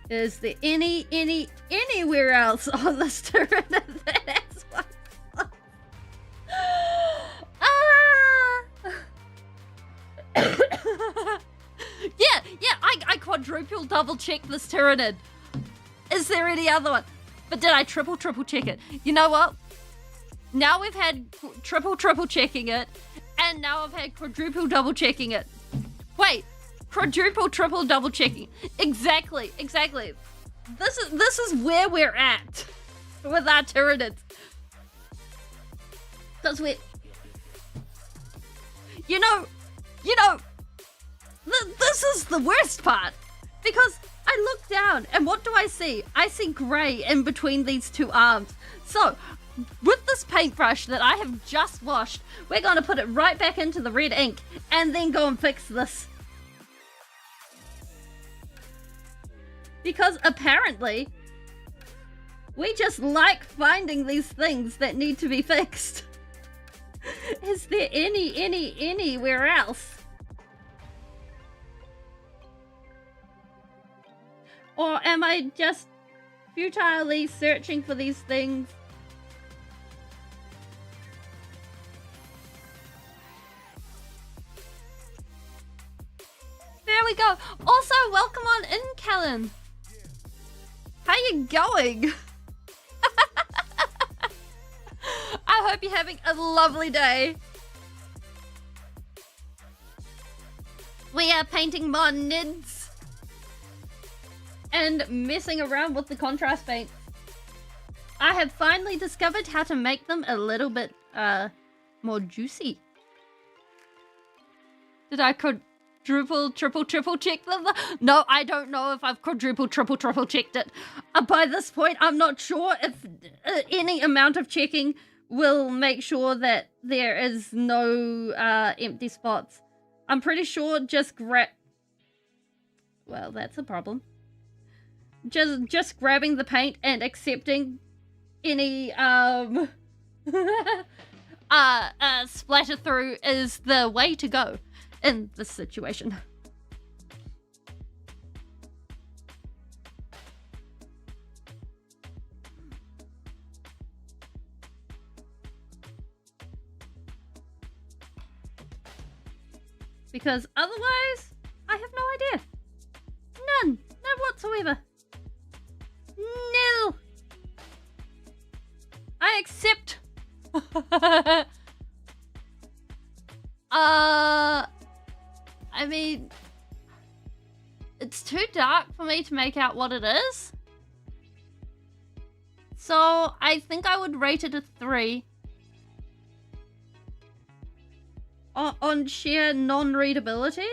Is there anywhere else on this Tyranid that has white spots? Yeah, I quadruple double checked this Tyranid. Is there any other one? But did I triple check it? You know what? Now we've had triple checking it, and now I've had quadruple double checking it. Wait, quadruple triple double checking. Exactly. This is where we're at with our Tyranids. Because we're, you know, this is the worst part. Because I look down, and what do I see? I see grey in between these two arms. So, with this paintbrush that I have just washed, we're going to put it right back into the red ink, and then go and fix this. Because apparently, we just like finding these things that need to be fixed. Is there anywhere else? Or am I just futilely searching for these things? There we go. Also, welcome on in, Kellen. How you going? I hope you're having a lovely day. We are painting more nids. And messing around with the contrast paint. I have finally discovered how to make them a little bit more juicy. Did I quadruple triple check them? No, I don't know if I've quadruple triple checked it. By this point, I'm not sure if any amount of checking will make sure that there is no empty spots. I'm pretty sure just well, that's a problem. Just grabbing the paint and accepting any splatter through is the way to go in this situation. Because otherwise, I have no idea. None whatsoever. No. I accept. I mean, it's too dark for me to make out what it is. So I think I would rate it a 3. On sheer non-readability.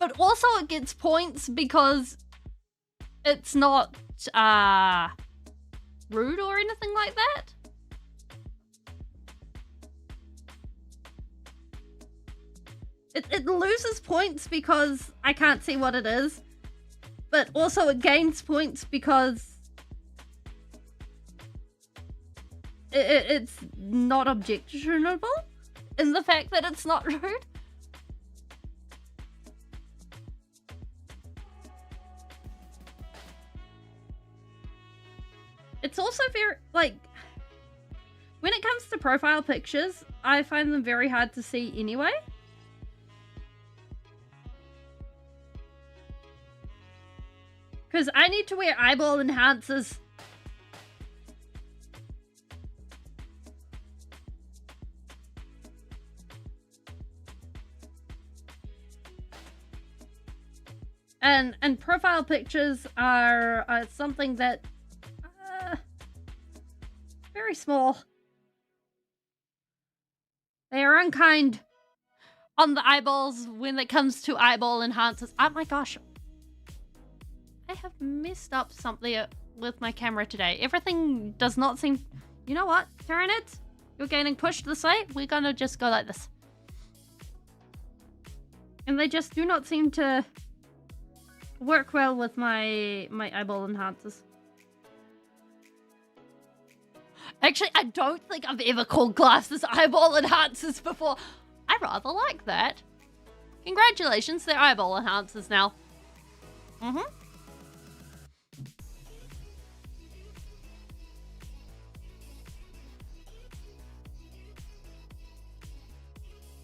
But also it gets points because it's not rude or anything like that. It loses points because I can't see what it is. But also it gains points because it's not objectionable in the fact that it's not rude. It's also very, like, when it comes to profile pictures, I find them very hard to see anyway. Because I need to wear eyeball enhancers. And profile pictures are something that very small. They are unkind on the eyeballs when it comes to eyeball enhancers. Oh my gosh. I have messed up something with my camera today. Everything does not seem... You know what, Tyranids? You're getting pushed this way. We're gonna just go like this. And they just do not seem to work well with my eyeball enhancers. Actually, I don't think I've ever called glasses eyeball enhancers before. I rather like that. Congratulations, they're eyeball enhancers now.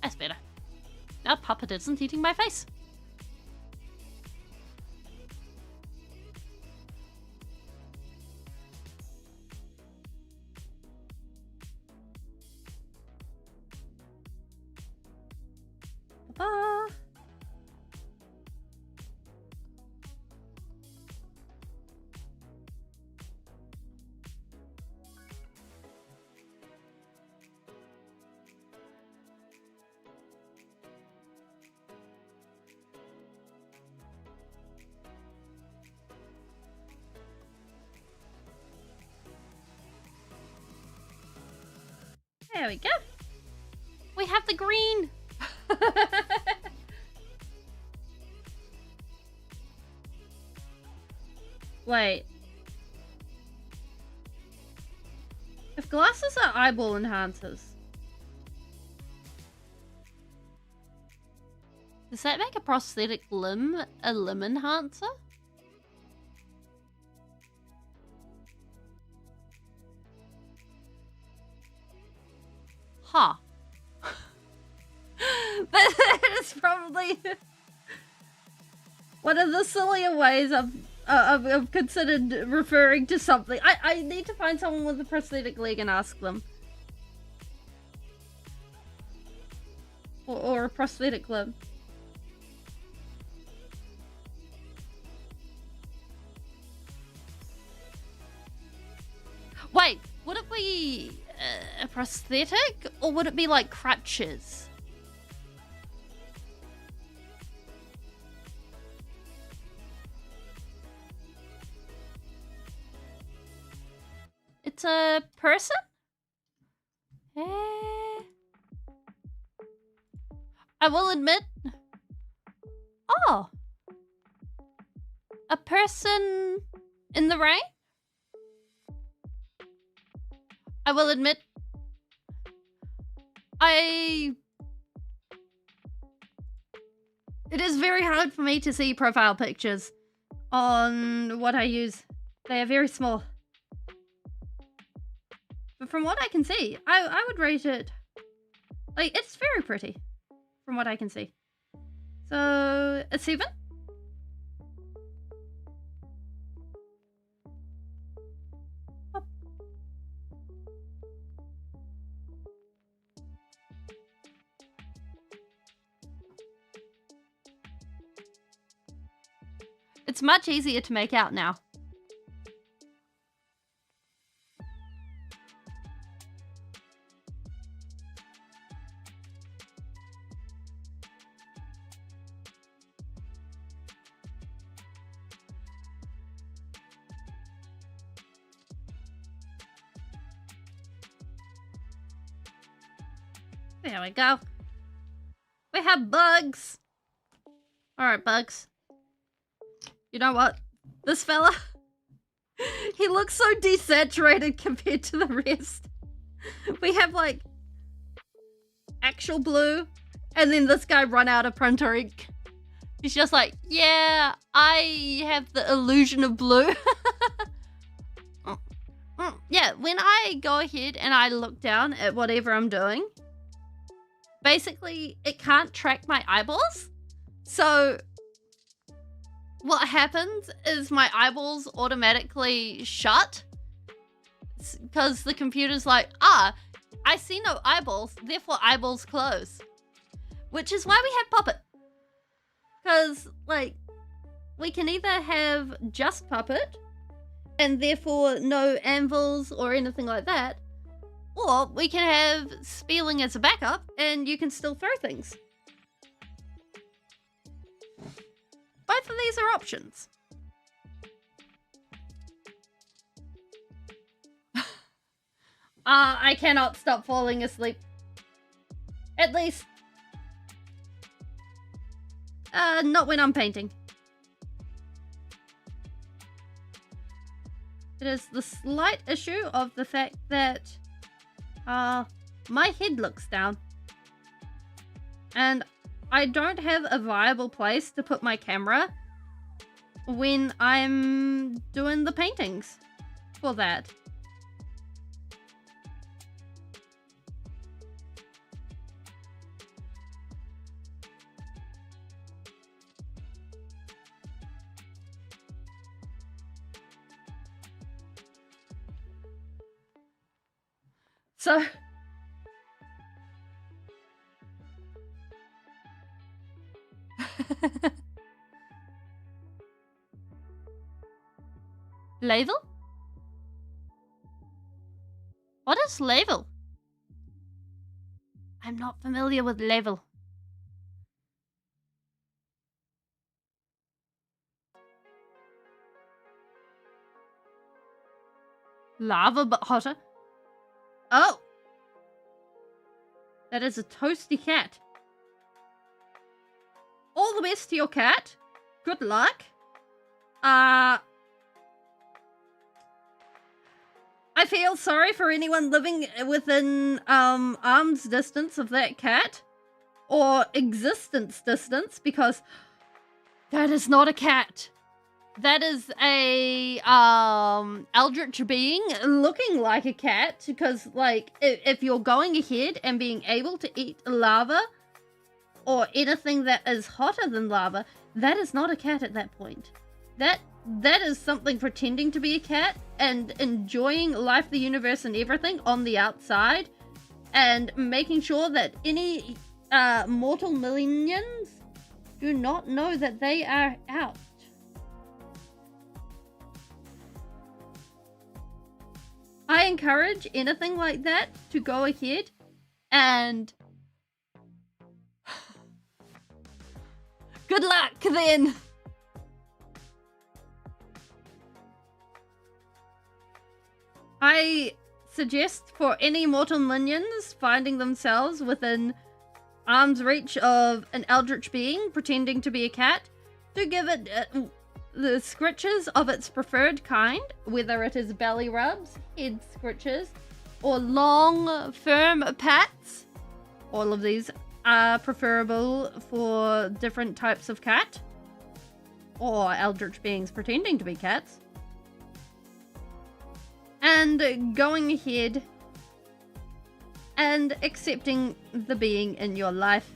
That's better. Now Puppet isn't eating my face. Papa. There we go. We have the green. Wait. If glasses are eyeball enhancers, does that make a prosthetic limb a limb enhancer? Huh. That is probably one of the sillier ways I've considered referring to something. I need to find someone with a prosthetic leg and ask them. Or a prosthetic limb. Wait, would it be a prosthetic, or would it be like crutches? It's a person? I will admit... Oh! A person in the rain? I will admit, it is very hard for me to see profile pictures on what I use. They are very small. from what I can see, I would rate it, like, it's very pretty, from what I can see. So, a 7? Oh. It's much easier to make out now. There we go. We have bugs. Alright, bugs. You know what? This fella, he looks so desaturated compared to the rest. We have, like, actual blue, and then this guy run out of printer ink. He's just like, yeah, I have the illusion of blue. Yeah, when I go ahead and I look down at whatever I'm doing, basically, it can't track my eyeballs. So what happens is my eyeballs automatically shut because the computer's like, I see no eyeballs, therefore eyeballs close. Which is why we have Puppet. Because, like, we can either have just Puppet and therefore no anvils or anything like that, or we can have Speeling as a backup and you can still throw things. Both of these are options. I cannot stop falling asleep. At least, not when I'm painting. It is the slight issue of the fact that my head looks down. And I don't have a viable place to put my camera when I'm doing the paintings for that. So Level? What is level? I'm not familiar with level. Lava but hotter. Oh! That is a toasty cat. All the best to your cat. Good luck. I feel sorry for anyone living within arm's distance of that cat. Or existence distance, because that is not a cat. That is a eldritch being looking like a cat, because, like, if you're going ahead and being able to eat lava or anything that is hotter than lava, that is not a cat at that point. That is something pretending to be a cat and enjoying life, the universe, and everything on the outside, and making sure that any mortal minions do not know that they are out. I encourage anything like that to go ahead and good luck then. I suggest for any mortal minions finding themselves within arm's reach of an eldritch being pretending to be a cat to give it the scritches of its preferred kind, whether it is belly rubs, head scritches, or long, firm pats. All of these are preferable for different types of cat, or eldritch beings pretending to be cats. And going ahead and accepting the being in your life.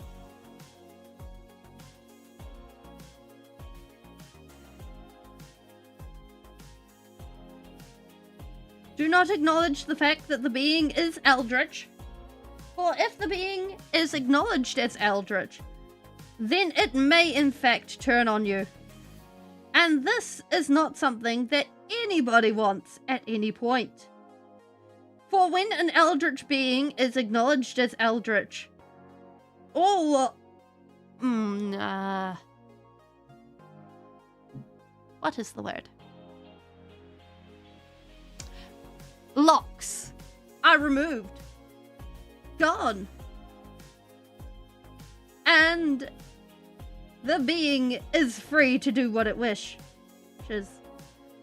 Do not acknowledge the fact that the being is eldritch, for if the being is acknowledged as eldritch, then it may in fact turn on you. And this is not something that anybody wants at any point. For when an eldritch being is acknowledged as eldritch, what is the word? Locks are removed. Gone. And the being is free to do what it wishes.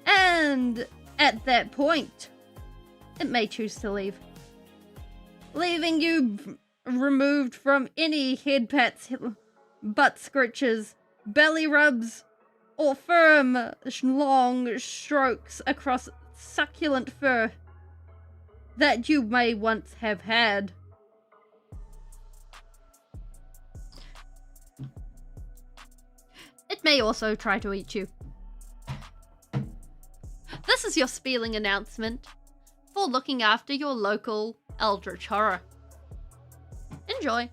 And at that point, it may choose to leave. Leaving you removed from any head pats, butt scritches, belly rubs, or firm, long strokes across succulent fur that you may once have had. It may also try to eat you. This is your Speeling announcement for looking after your local eldritch horror. Enjoy.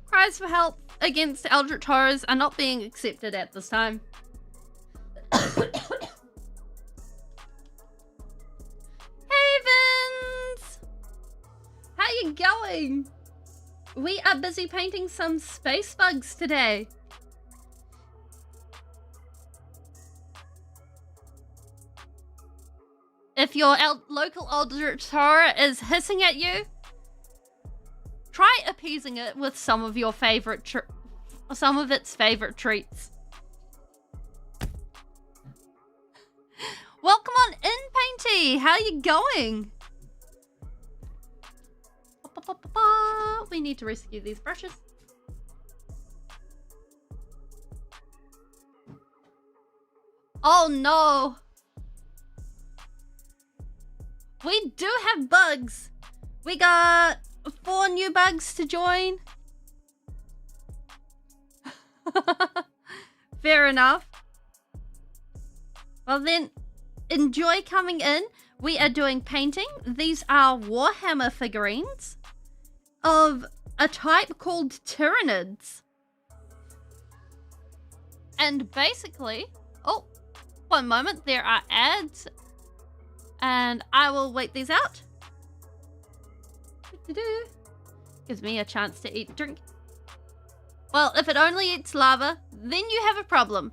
Cries for help against eldritch horrors are not being accepted at this time. Havens! How you going? We are busy painting some space bugs today. If your local eldritch horror is hissing at you, try appeasing it with some of your favorite some of its favorite treats. Welcome on in, Painty. How you going? We need to rescue these brushes. Oh no. We do have bugs. We got 4 new bugs to join. Fair enough. Well then, enjoy coming in. We are doing painting. These are Warhammer figurines of a type called Tyranids. And basically, oh, one moment, there are ads. And I will wait these out. Gives me a chance to eat and drink. Well, if it only eats lava, then you have a problem.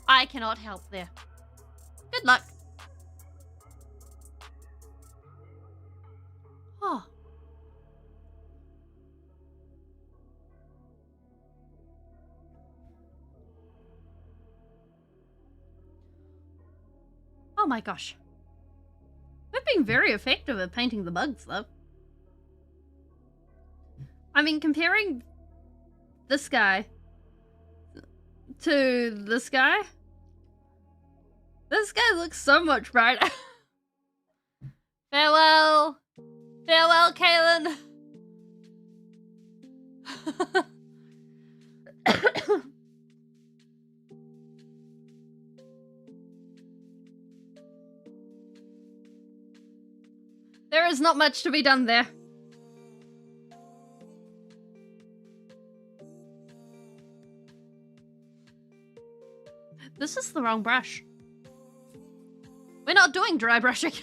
I cannot help there. Good luck. Oh. Oh my gosh. We've been very effective at painting the bugs, though. I mean, comparing this guy to this guy looks so much brighter. Farewell. Farewell, Kaylin. There is not much to be done there. This is the wrong brush. We're not doing dry brushing.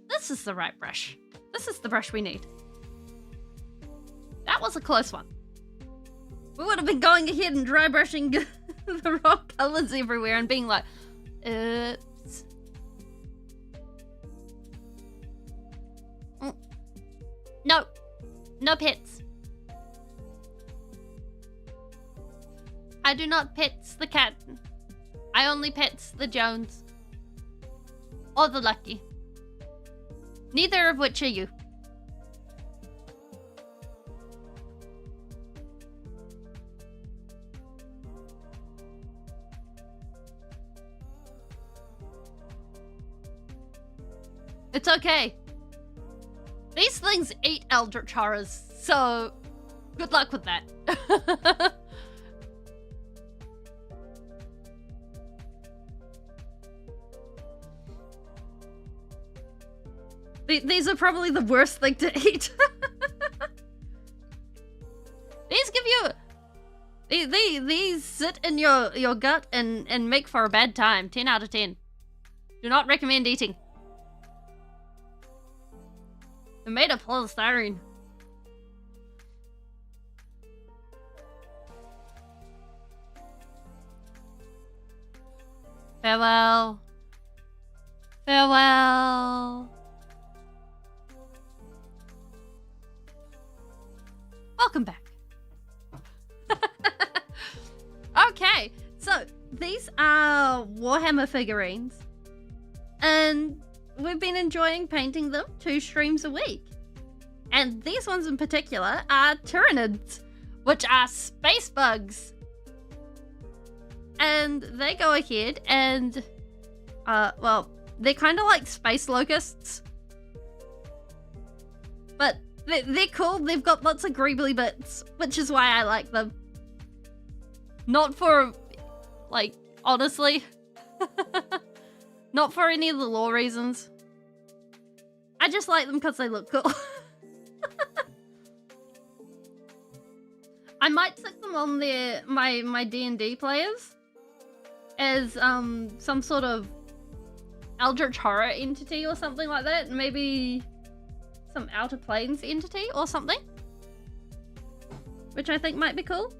This is the right brush. This is the brush we need. That was a close one. We would have been going ahead and dry brushing the wrong colors everywhere and being like, oops. No. No pets. I do not pets the cat. I only pets the Jones. Or the Lucky. Neither of which are you. It's okay. These things eat eldritch horrors, so good luck with that. These are probably the worst thing to eat. These give you... These sit in your gut and make for a bad time. 10 out of 10. Do not recommend eating. They're made of polystyrene. Farewell. Farewell. Welcome back. Okay, so these are Warhammer figurines. And we've been enjoying painting them 2 streams a week. And these ones in particular are Tyranids, which are space bugs. And they go ahead and, well, they're kind of like space locusts. But they're cool. They've got lots of greebly bits, which is why I like them. Not for, like, honestly. Not for any of the lore reasons. I just like them because they look cool. I might stick them on my D&D players as some sort of eldritch horror entity or something like that. Maybe some Outer Planes entity or something, which I think might be cool.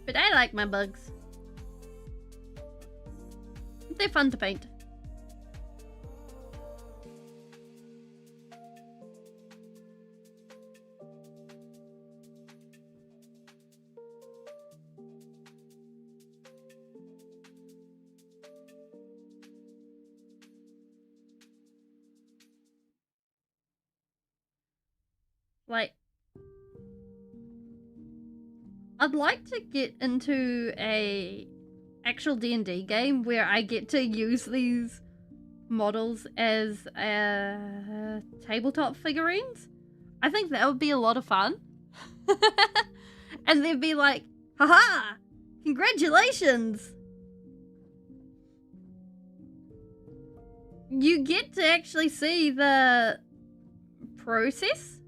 But I like my bugs. They're fun to paint. Like, I'd like to get into a actual D&D game where I get to use these models as tabletop figurines. I think that would be a lot of fun. And they'd be like, haha, congratulations! You get to actually see the process,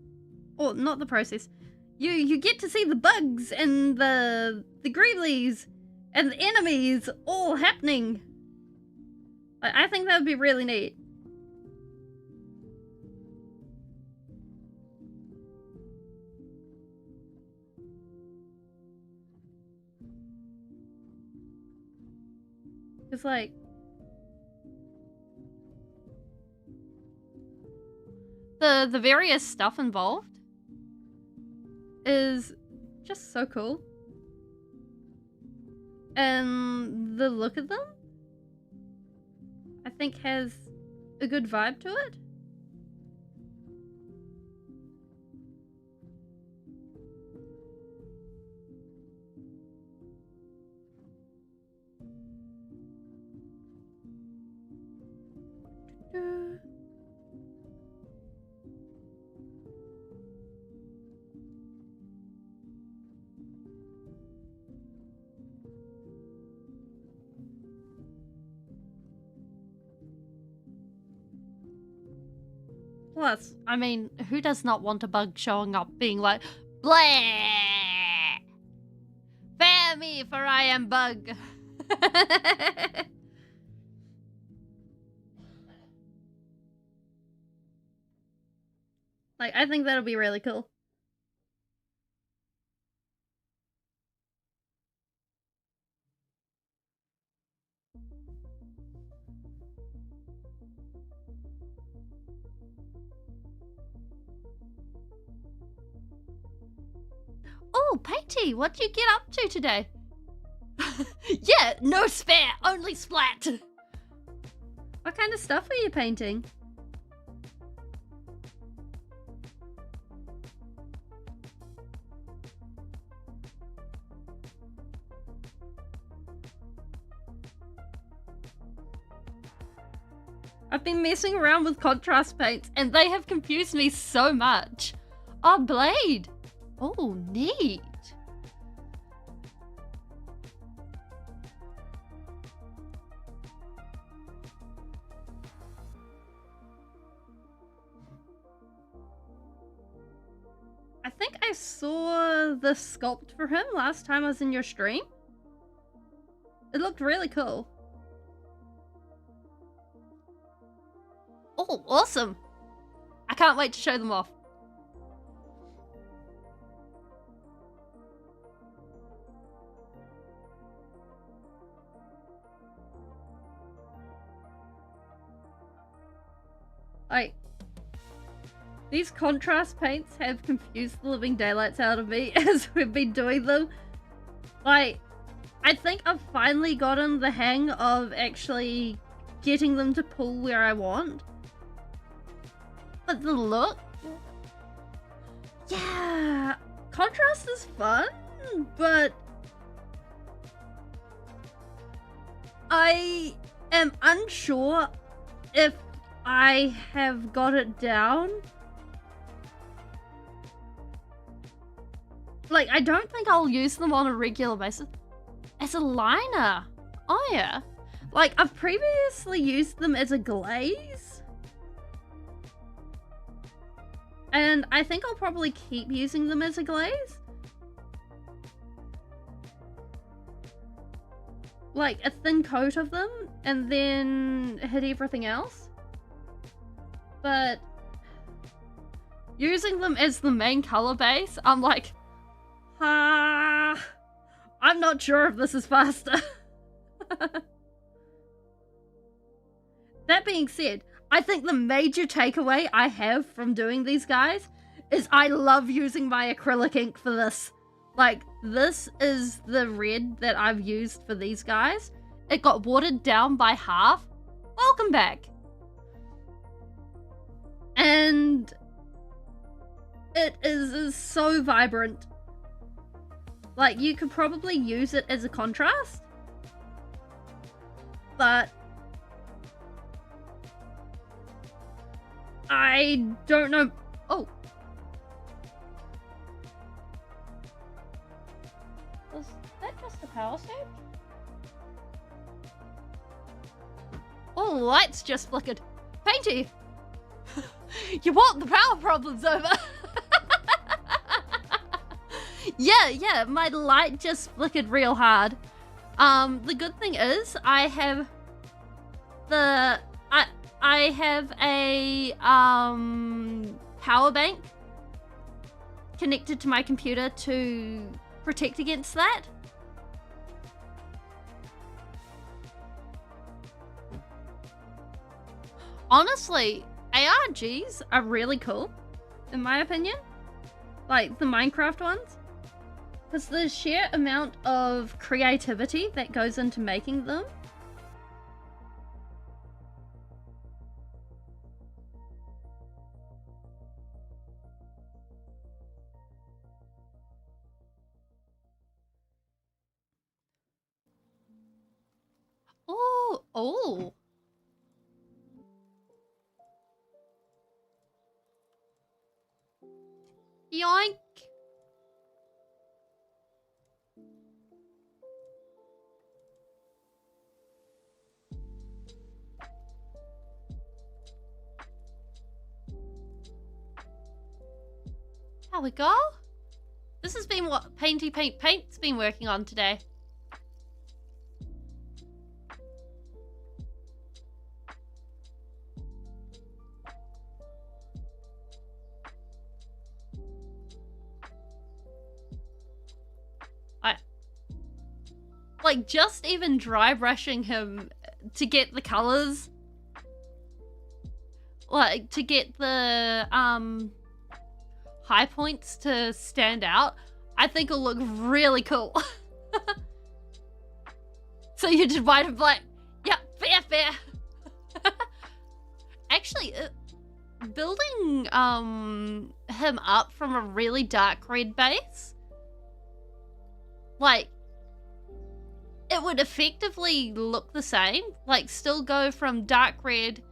or not the process. You get to see the bugs and the greeblies and the enemies all happening. I think that would be really neat. It's like, the various stuff involved is just so cool. And the look of them, I think, has a good vibe to it. Plus, I mean, who does not want a bug showing up being like, blah! Bear me, for I am bug! Like, I think that'll be really cool. Oh, Painty, what'd you get up to today? Yeah, no spare, only splat. What kind of stuff are you painting? I've been messing around with contrast paints and they have confused me so much. Oh, Blade. Oh, neat. I think I saw the sculpt for him last time I was in your stream. It looked really cool. Oh, awesome. I can't wait to show them off. Like, these contrast paints have confused the living daylights out of me as we've been doing them. Like, I think I've finally gotten the hang of actually getting them to pull where I want. But the look... Yeah, contrast is fun, but I am unsure if I have got it down. Like, I don't think I'll use them on a regular basis. As a liner. Oh yeah. Like, I've previously used them as a glaze. And I think I'll probably keep using them as a glaze. Like, a thin coat of them, and then hit everything else. But using them as the main color base, I'm like, I'm not sure if this is faster. That being said, I think the major takeaway I have from doing these guys is I love using my acrylic ink for this. Like, this is the red that I've used for these guys. It got watered down by half. Welcome back. And it is so vibrant. Like, you could probably use it as a contrast. But I don't know. Oh. Was that just a power surge? Oh, lights just flickered. Painty! You want the power problems over? Yeah, my light just flickered real hard. The good thing is I have I have a power bank connected to my computer to protect against that. Honestly, ARGs are really cool, in my opinion. Like the Minecraft ones. Because the sheer amount of creativity that goes into making them. Oh. Yoink. There we go. This has been what Paint's been working on today. Like, just even dry brushing him to get the colors, like, to get the high points to stand out, I think it'll look really cool. So you did white and black. Yeah, fair. Actually, building him up from a really dark red base, like, it would effectively look the same. Like, still go from dark red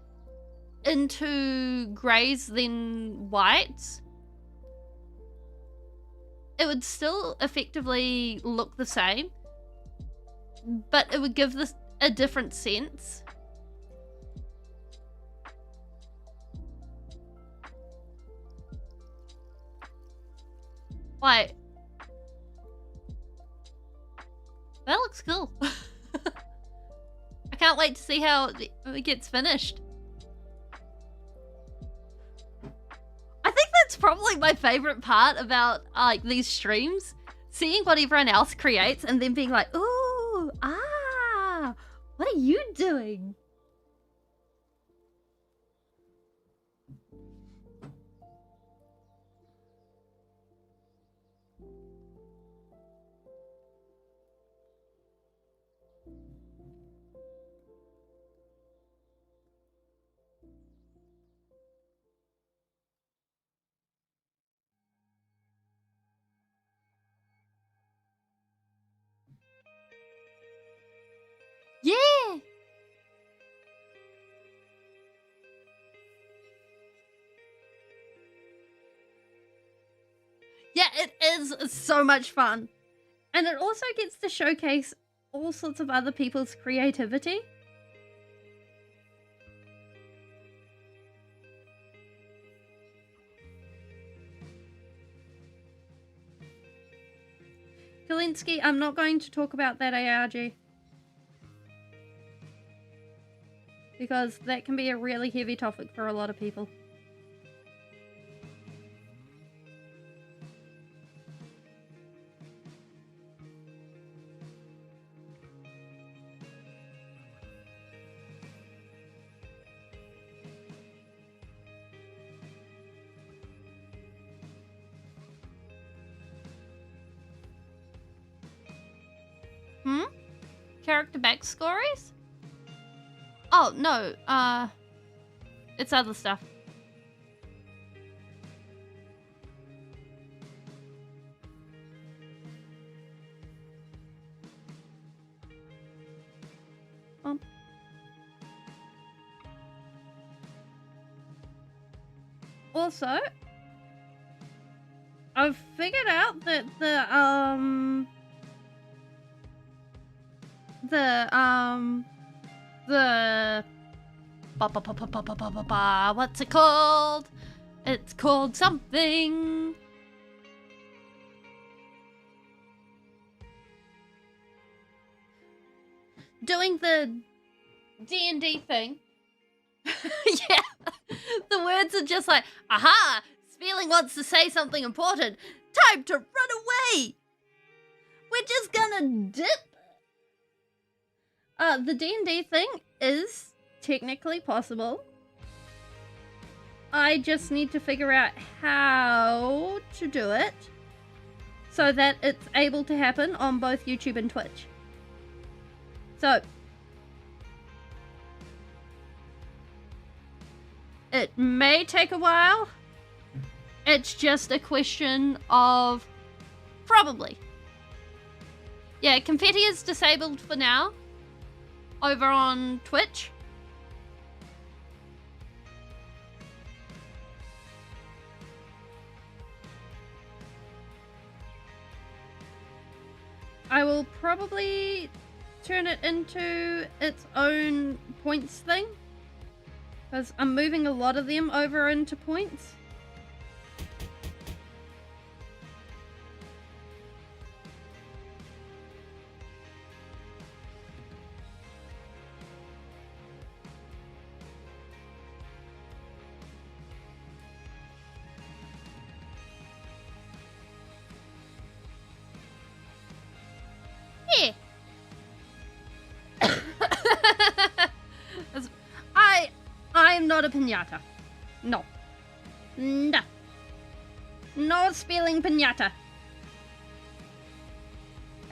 into greys, then whites. It would still effectively look the same, but it would give this a different sense. Like, that looks cool. I can't wait to see how it gets finished. I think that's probably my favorite part about like these streams. Seeing what everyone else creates and then being like, ooh, what are you doing? Yeah! Yeah, it is so much fun. And it also gets to showcase all sorts of other people's creativity. Kalinsky, I'm not going to talk about that ARG. Because that can be a really heavy topic for a lot of people. Character backstories? Oh, no, it's other stuff. Also, I've figured out that what's it called? It's called something. Doing the D&D thing. Yeah. The words are just like, aha! Speeling wants to say something important. Time to run away! We're just gonna dip. The D&D thing is technically possible. I just need to figure out how to do it so that it's able to happen on both YouTube and Twitch. So, it may take a while. It's just a question of probably. Yeah, confetti is disabled for now over on Twitch. I will probably turn it into its own points thing, because I'm moving a lot of them over into points. Yeah. I'm not a piñata. No. No. No spilling piñata.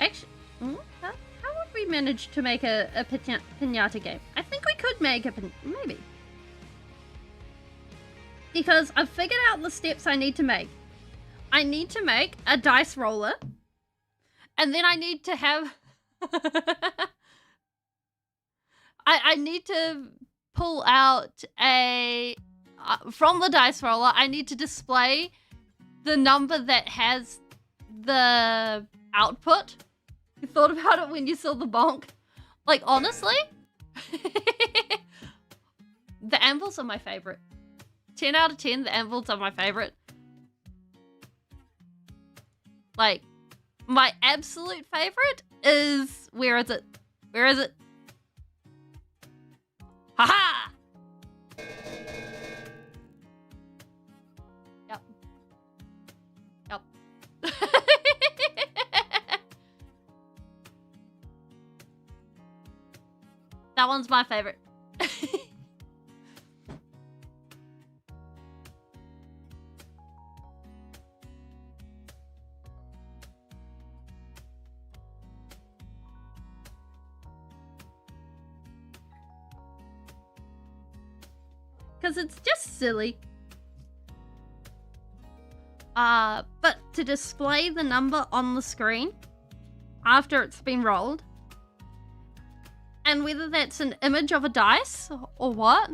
Actually, how would we manage to make a pinata game? I think we could make a maybe. Because I've figured out the steps I need to make. I need to make a dice roller. And then I need to have... I need to pull out a... from the dice roller, I need to display the number that has the output. You thought about it when you saw the bonk? Like, honestly? The anvils are my favorite. 10 out of 10, the anvils are my favorite. Like, my absolute favorite is... Where is it? Where is it? Haha! Yep. Yep. That one's my favorite. Because it's just silly. But to display the number on the screen after it's been rolled, and whether that's an image of a dice or what?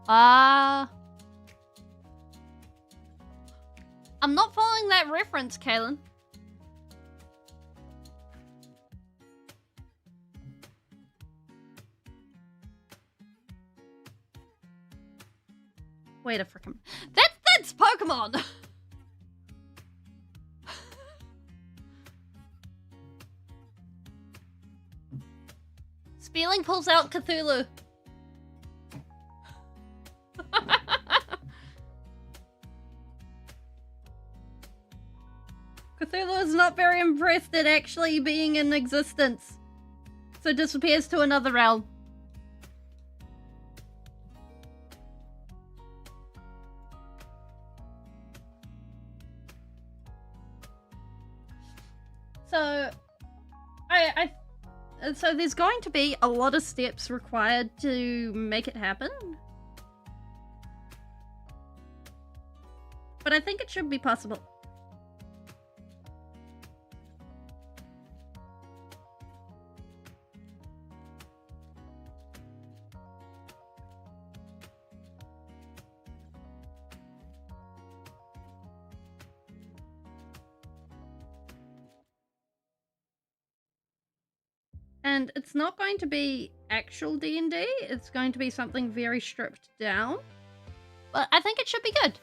I'm not following that reference, Kaylin. Wait a frickin'. That's Pokemon! Speeling pulls out Cthulhu. Cthulhu is not very impressed at actually being in existence, so disappears to another realm. So, so there's going to be a lot of steps required to make it happen. But I think it should be possible. And it's not going to be actual D&D, it's going to be something very stripped down. But I think it should be good.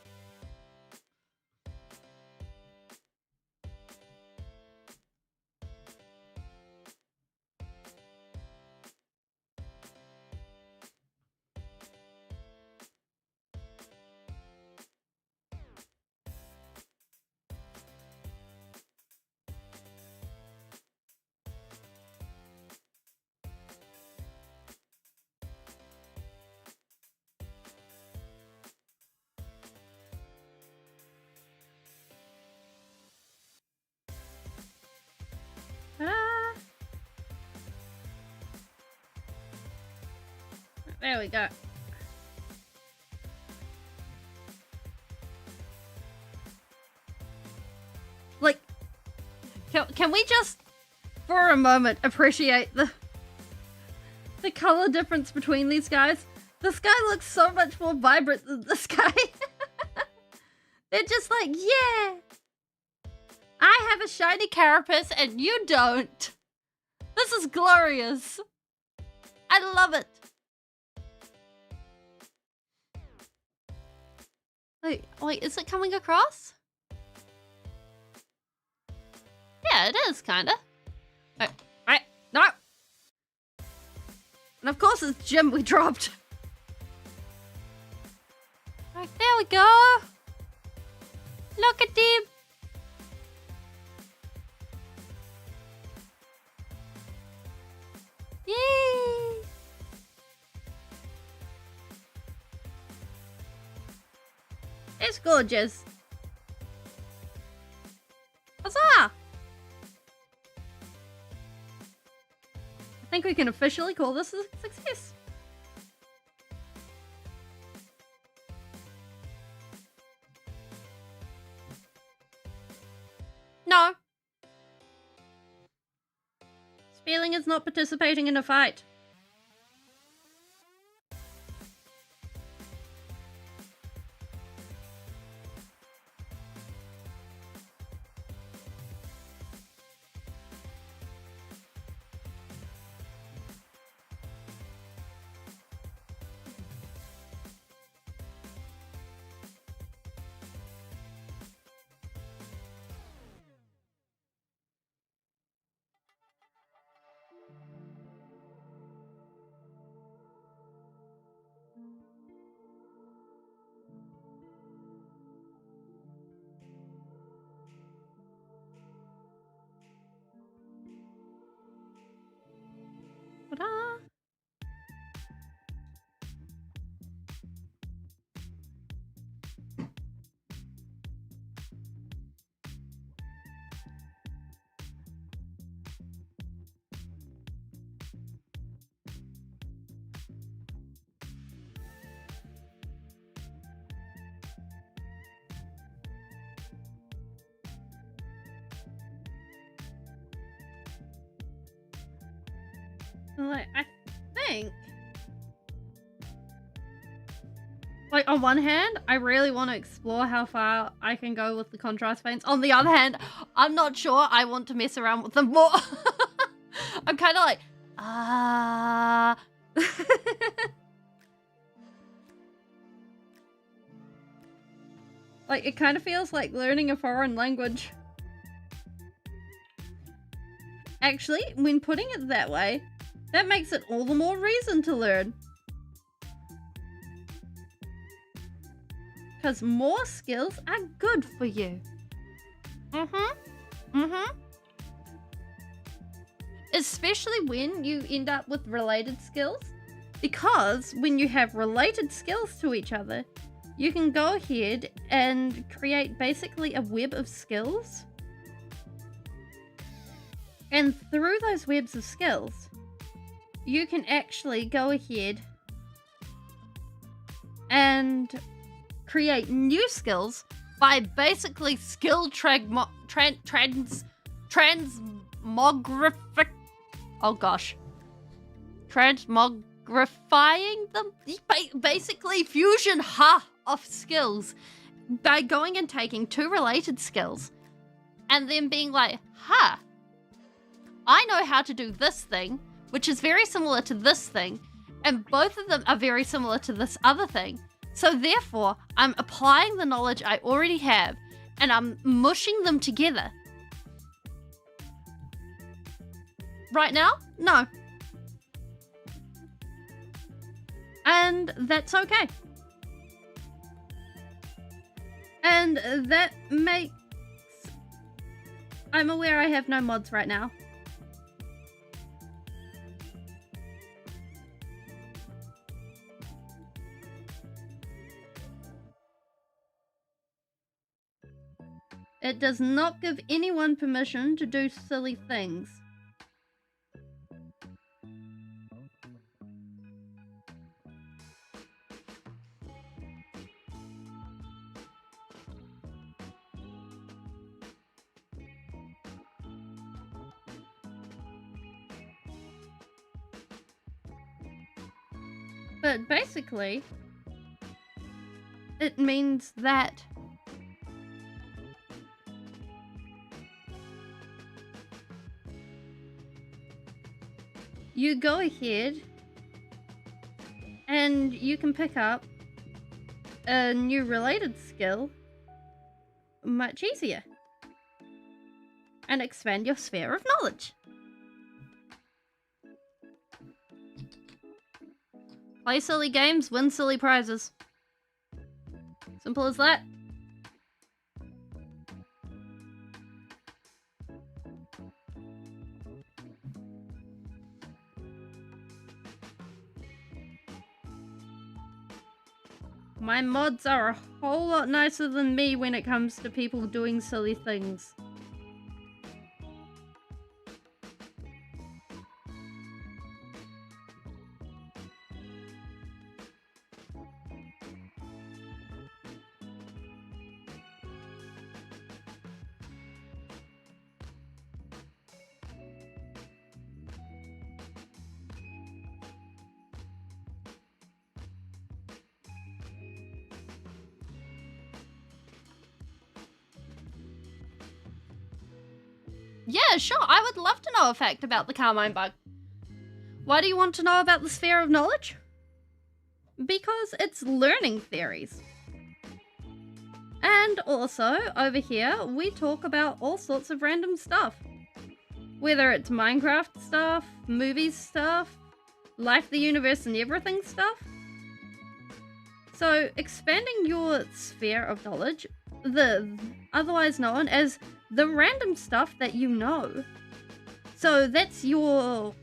There we go. Like, can we just, for a moment, appreciate the color difference between these guys? This guy looks so much more vibrant than this guy. They're just like, yeah, I have a shiny carapace and you don't. This is glorious. I love it. Wait, is it coming across? Yeah, it is, kinda. Right, no! And of course it's Jim we dropped. Right, there we go! Look at him! Yay! That's gorgeous. Huzzah! I think we can officially call this a success. No. Speeling is not participating in a fight. Ta-da! Like, I think, like, on one hand, I really want to explore how far I can go with the contrast paints. On the other hand, I'm not sure I want to mess around with them more. I'm kind of like, like, it kind of feels like learning a foreign language. Actually, when putting it that way, that makes it all the more reason to learn. Because more skills are good for you. Especially when you end up with related skills. Because when you have related skills to each other, you can go ahead and create basically a web of skills. And through those webs of skills, you can actually go ahead and create new skills by basically skill transmogrifying them. Basically fusion of skills by going and taking two related skills and then being like, I know how to do this thing, which is very similar to this thing, and both of them are very similar to this other thing. So therefore, I'm applying the knowledge I already have, and I'm mushing them together. Right now? No. And that's okay. And that makes... I'm aware I have no mods right now. It does not give anyone permission to do silly things. But basically, it means that you go ahead and you can pick up a new related skill much easier and expand your sphere of knowledge. Play silly games, win silly prizes. Simple as that. My mods are a whole lot nicer than me when it comes to people doing silly things. Yeah, sure, I would love to know a fact about the Carmine bug. Why do you want to know about the sphere of knowledge? Because it's learning theories. And also, over here, we talk about all sorts of random stuff. Whether it's Minecraft stuff, movies stuff, life, the universe, and everything stuff. So, expanding your sphere of knowledge, otherwise known as the random stuff that you know. So that's the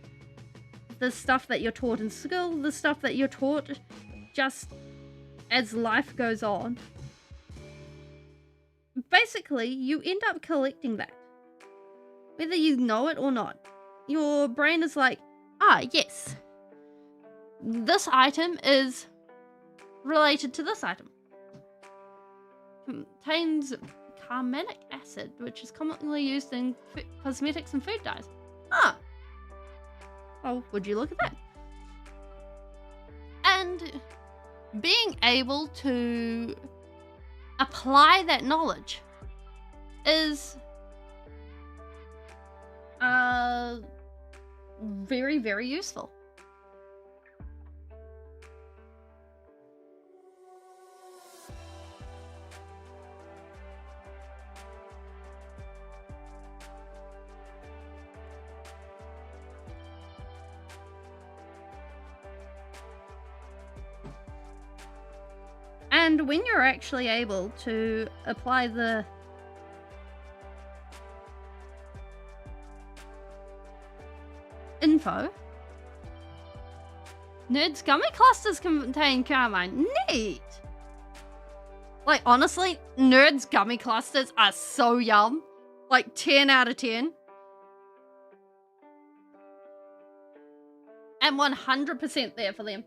stuff that you're taught in school, the stuff that you're taught just as life goes on. Basically, you end up collecting that. Whether you know it or not. Your brain is like, ah, yes. This item is related to this item. Contains carminic acid, which is commonly used in cosmetics and food dyes. Ah. Oh, would you look at that? And being able to apply that knowledge is very, very useful. And when you're actually able to apply the info, Nerds gummy clusters contain carmine. Neat! Like, honestly, Nerds gummy clusters are so yum. Like, 10 out of 10. And 100% there for them.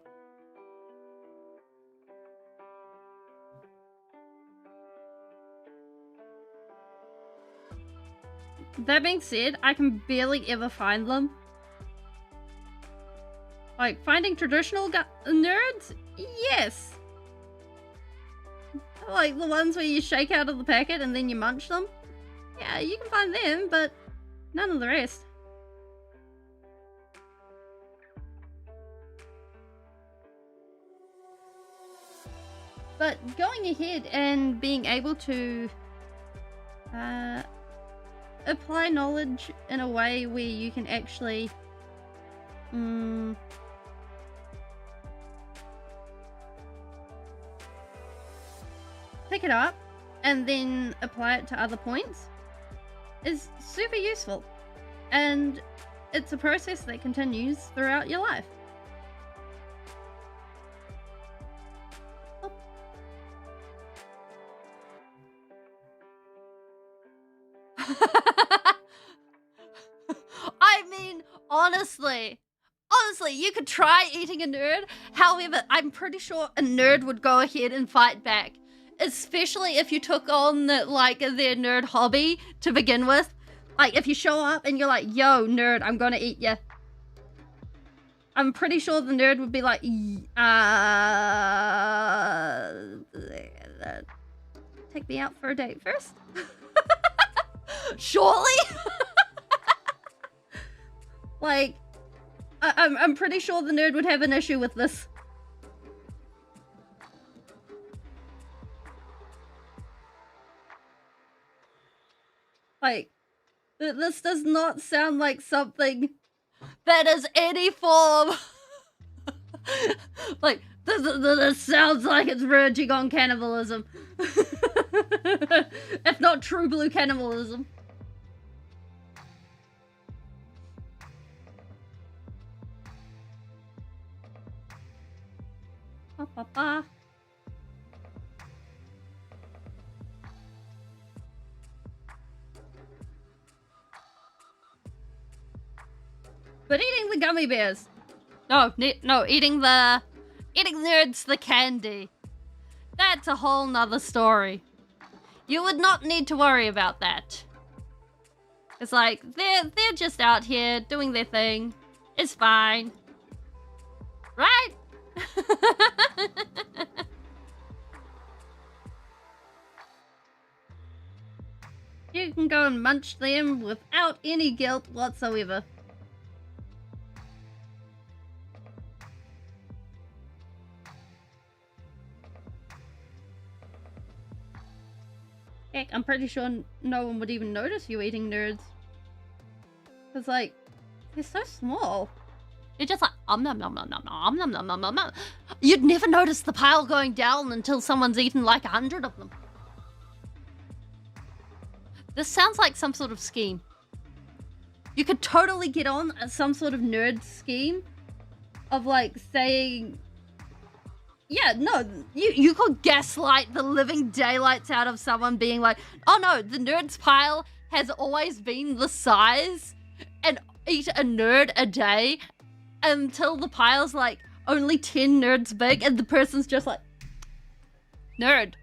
That being said, I can barely ever find them. Like, finding traditional nerds? Yes! Like, the ones where you shake out of the packet and then you munch them? Yeah, you can find them, but none of the rest. But going ahead and being able to apply knowledge in a way where you can actually pick it up and then apply it to other points is super useful, and it's a process that continues throughout your life. I mean, honestly, you could try eating a nerd. However, I'm pretty sure a nerd would go ahead and fight back. Especially if you took on their nerd hobby to begin with. Like, if you show up and you're like, yo, nerd, I'm gonna eat ya. I'm pretty sure the nerd would be like, take me out for a date first? Surely? Like, I'm pretty sure the nerd would have an issue with this. Like, this does not sound like something that is any form. Like, this sounds like it's verging on cannibalism. If not true blue cannibalism. the gummy bears. No, eating nerds the candy. That's a whole nother story. You would not need to worry about that. It's like, they're just out here doing their thing. It's fine. Right? You can go and munch them without any guilt whatsoever. Heck, I'm pretty sure no one would even notice you eating nerds. Cause like, they're so small. You're just like, nom nom nom nom nom nom nom nom nom nom. You'd never notice the pile going down until someone's eaten like 100 of them. This sounds like some sort of scheme. You could totally get on some sort of nerd scheme of like saying, yeah, no, you could gaslight the living daylights out of someone being like, oh no, the nerd's pile has always been the size and eat a nerd a day until the pile's like only 10 nerds big and the person's just like, nerd.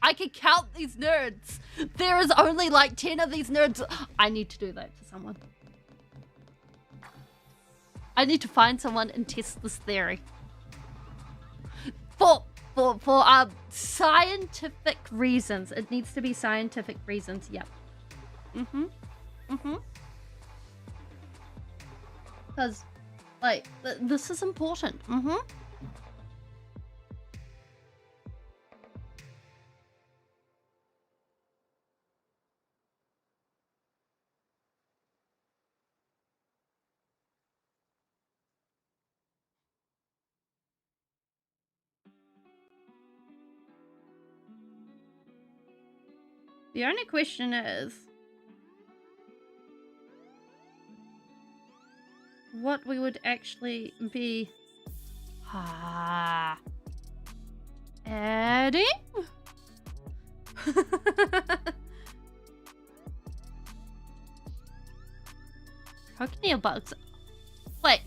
I can count these nerds. There is only like 10 of these nerds. I need to do that to someone. I need to find someone and test this theory. For scientific reasons. It needs to be scientific reasons, yep. Because, like, this is important. The only question is what we would actually be adding? Cochineal bugs. Wait,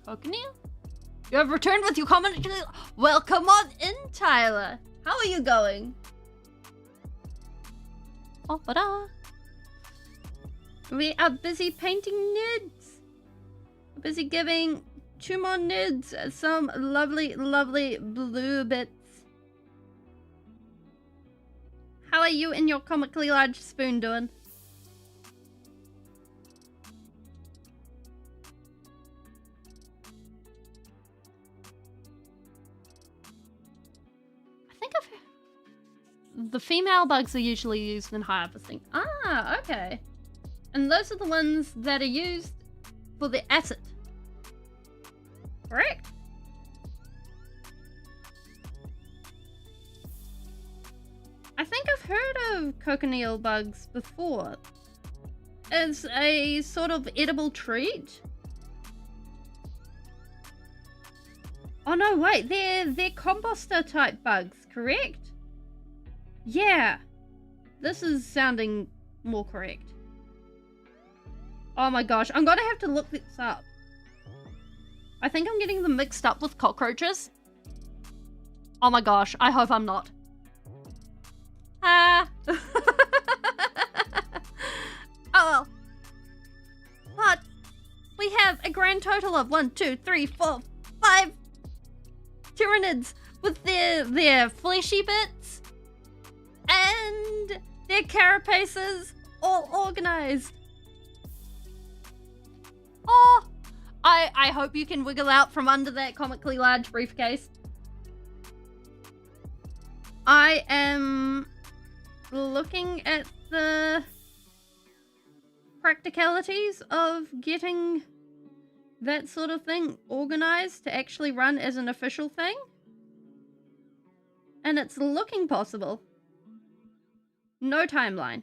cochineal? You have returned with your comment. Welcome on in, Tyler. How are you going? Oh, we are busy painting nids. We're busy giving 2 more nids some lovely, lovely blue bits. How are you and your comically large spoon doing? The female bugs are usually used in harvesting. Ah, okay. And those are the ones that are used for the acid. Correct? I think I've heard of cochineal bugs before. As a sort of edible treat. Oh no, wait, they're composter type bugs, correct? Yeah, this is sounding more correct. Oh my gosh, I'm gonna have to look this up. I think I'm getting them mixed up with cockroaches. Oh my gosh, I hope I'm not. Oh well. But we have a grand total of 1, 2, 3, 4, 5 Tyranids with their fleshy bits and their carapaces all organized. Oh, I hope you can wiggle out from under that comically large briefcase. I am looking at the practicalities of getting that sort of thing organized to actually run as an official thing. And it's looking possible. No timeline.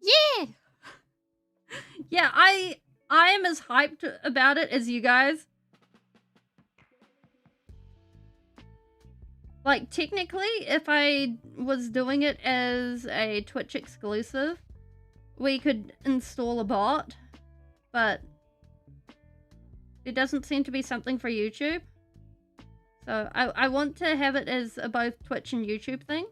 Yeah! Yeah, I am as hyped about it as you guys. Like, technically, if I was doing it as a Twitch exclusive, we could install a bot, but there doesn't seem to be something for YouTube. So I want to have it as a both Twitch and YouTube thing.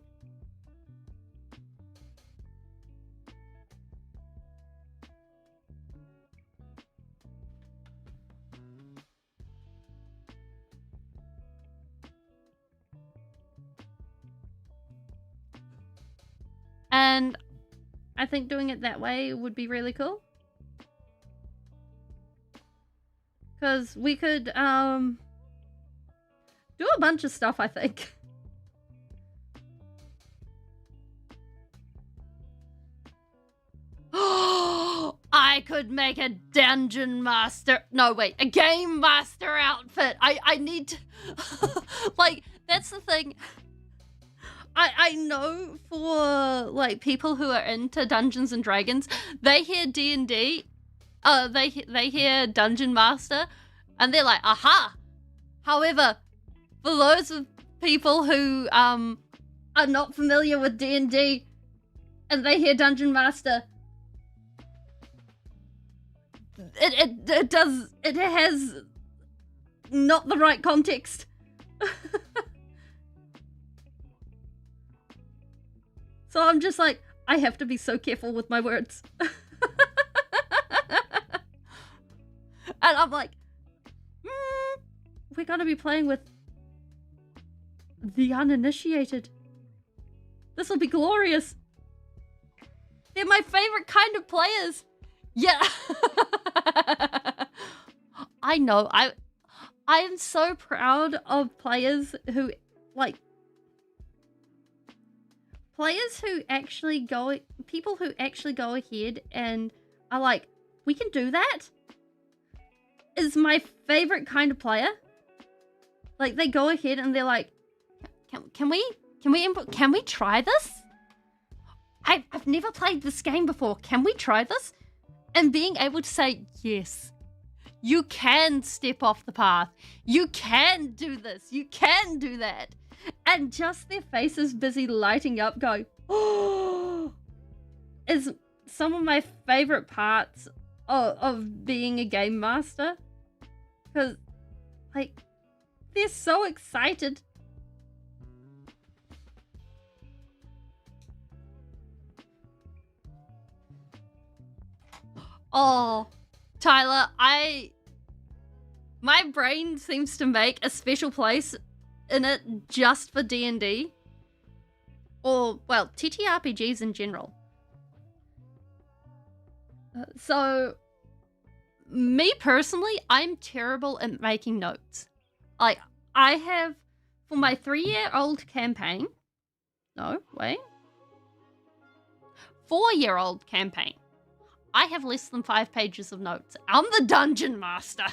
And I think doing it that way would be really cool. Because we could do a bunch of stuff, I think. I could make a dungeon master. No, wait, a game master outfit. I need to. Like, that's the thing. I know for, like, people who are into Dungeons and Dragons, they hear D&D, they hear Dungeon Master, and they're like, aha! However, for those of people who are not familiar with D&D, and they hear Dungeon Master, it has not the right context. So I'm just like, I have to be so careful with my words. And I'm like, we're gonna be playing with the uninitiated. This will be glorious. They're my favorite kind of players. Yeah. I know. I am so proud of players who, like, people who actually go ahead and are like, we can do that, is my favorite kind of player. Like, they go ahead and they're like, can we try this? I've never played this game before. Can we try this? And being able to say, yes, you can step off the path. You can do this. You can do that. And just their faces busy lighting up going, oh, is some of my favorite parts of being a game master. Because, like, they're so excited. Oh, Tyler, my brain seems to make a special place in it just for D&D. Or, well, TTRPGs in general. So, me personally, I'm terrible at making notes. Like, I have, for my 3-year-old campaign, no, wait, 4-year-old campaign, I have less than 5 pages of notes. I'm the dungeon master.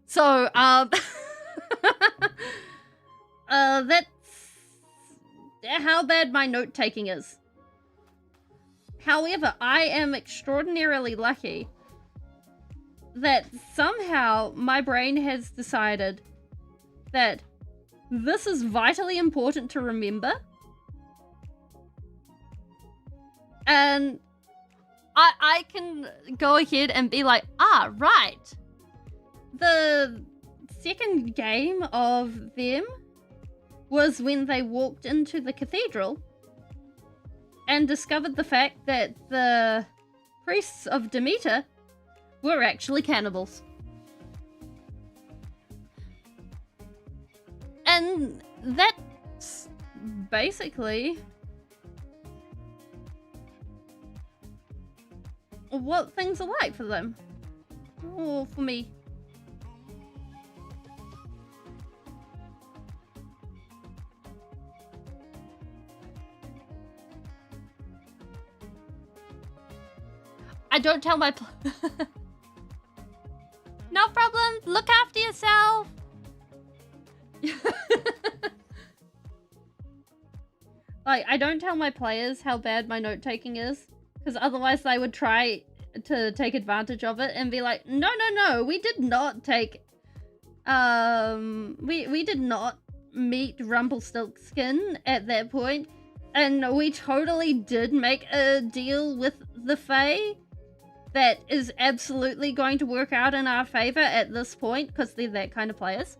So, that's how bad my note-taking is. However, I am extraordinarily lucky that somehow my brain has decided that this is vitally important to remember. And I can go ahead and be like, right. The second game of them was when they walked into the cathedral and discovered the fact that the priests of Demeter were actually cannibals. And that's basically what things are like for them. Or for me. I don't tell my no problem. Look after yourself. Like, I don't tell my players how bad my note-taking is, because otherwise they would try to take advantage of it and be like, no, we did not take, we did not meet Rumpelstiltskin at that point, and we totally did make a deal with the Fae that is absolutely going to work out in our favor at this point, because they're that kind of players.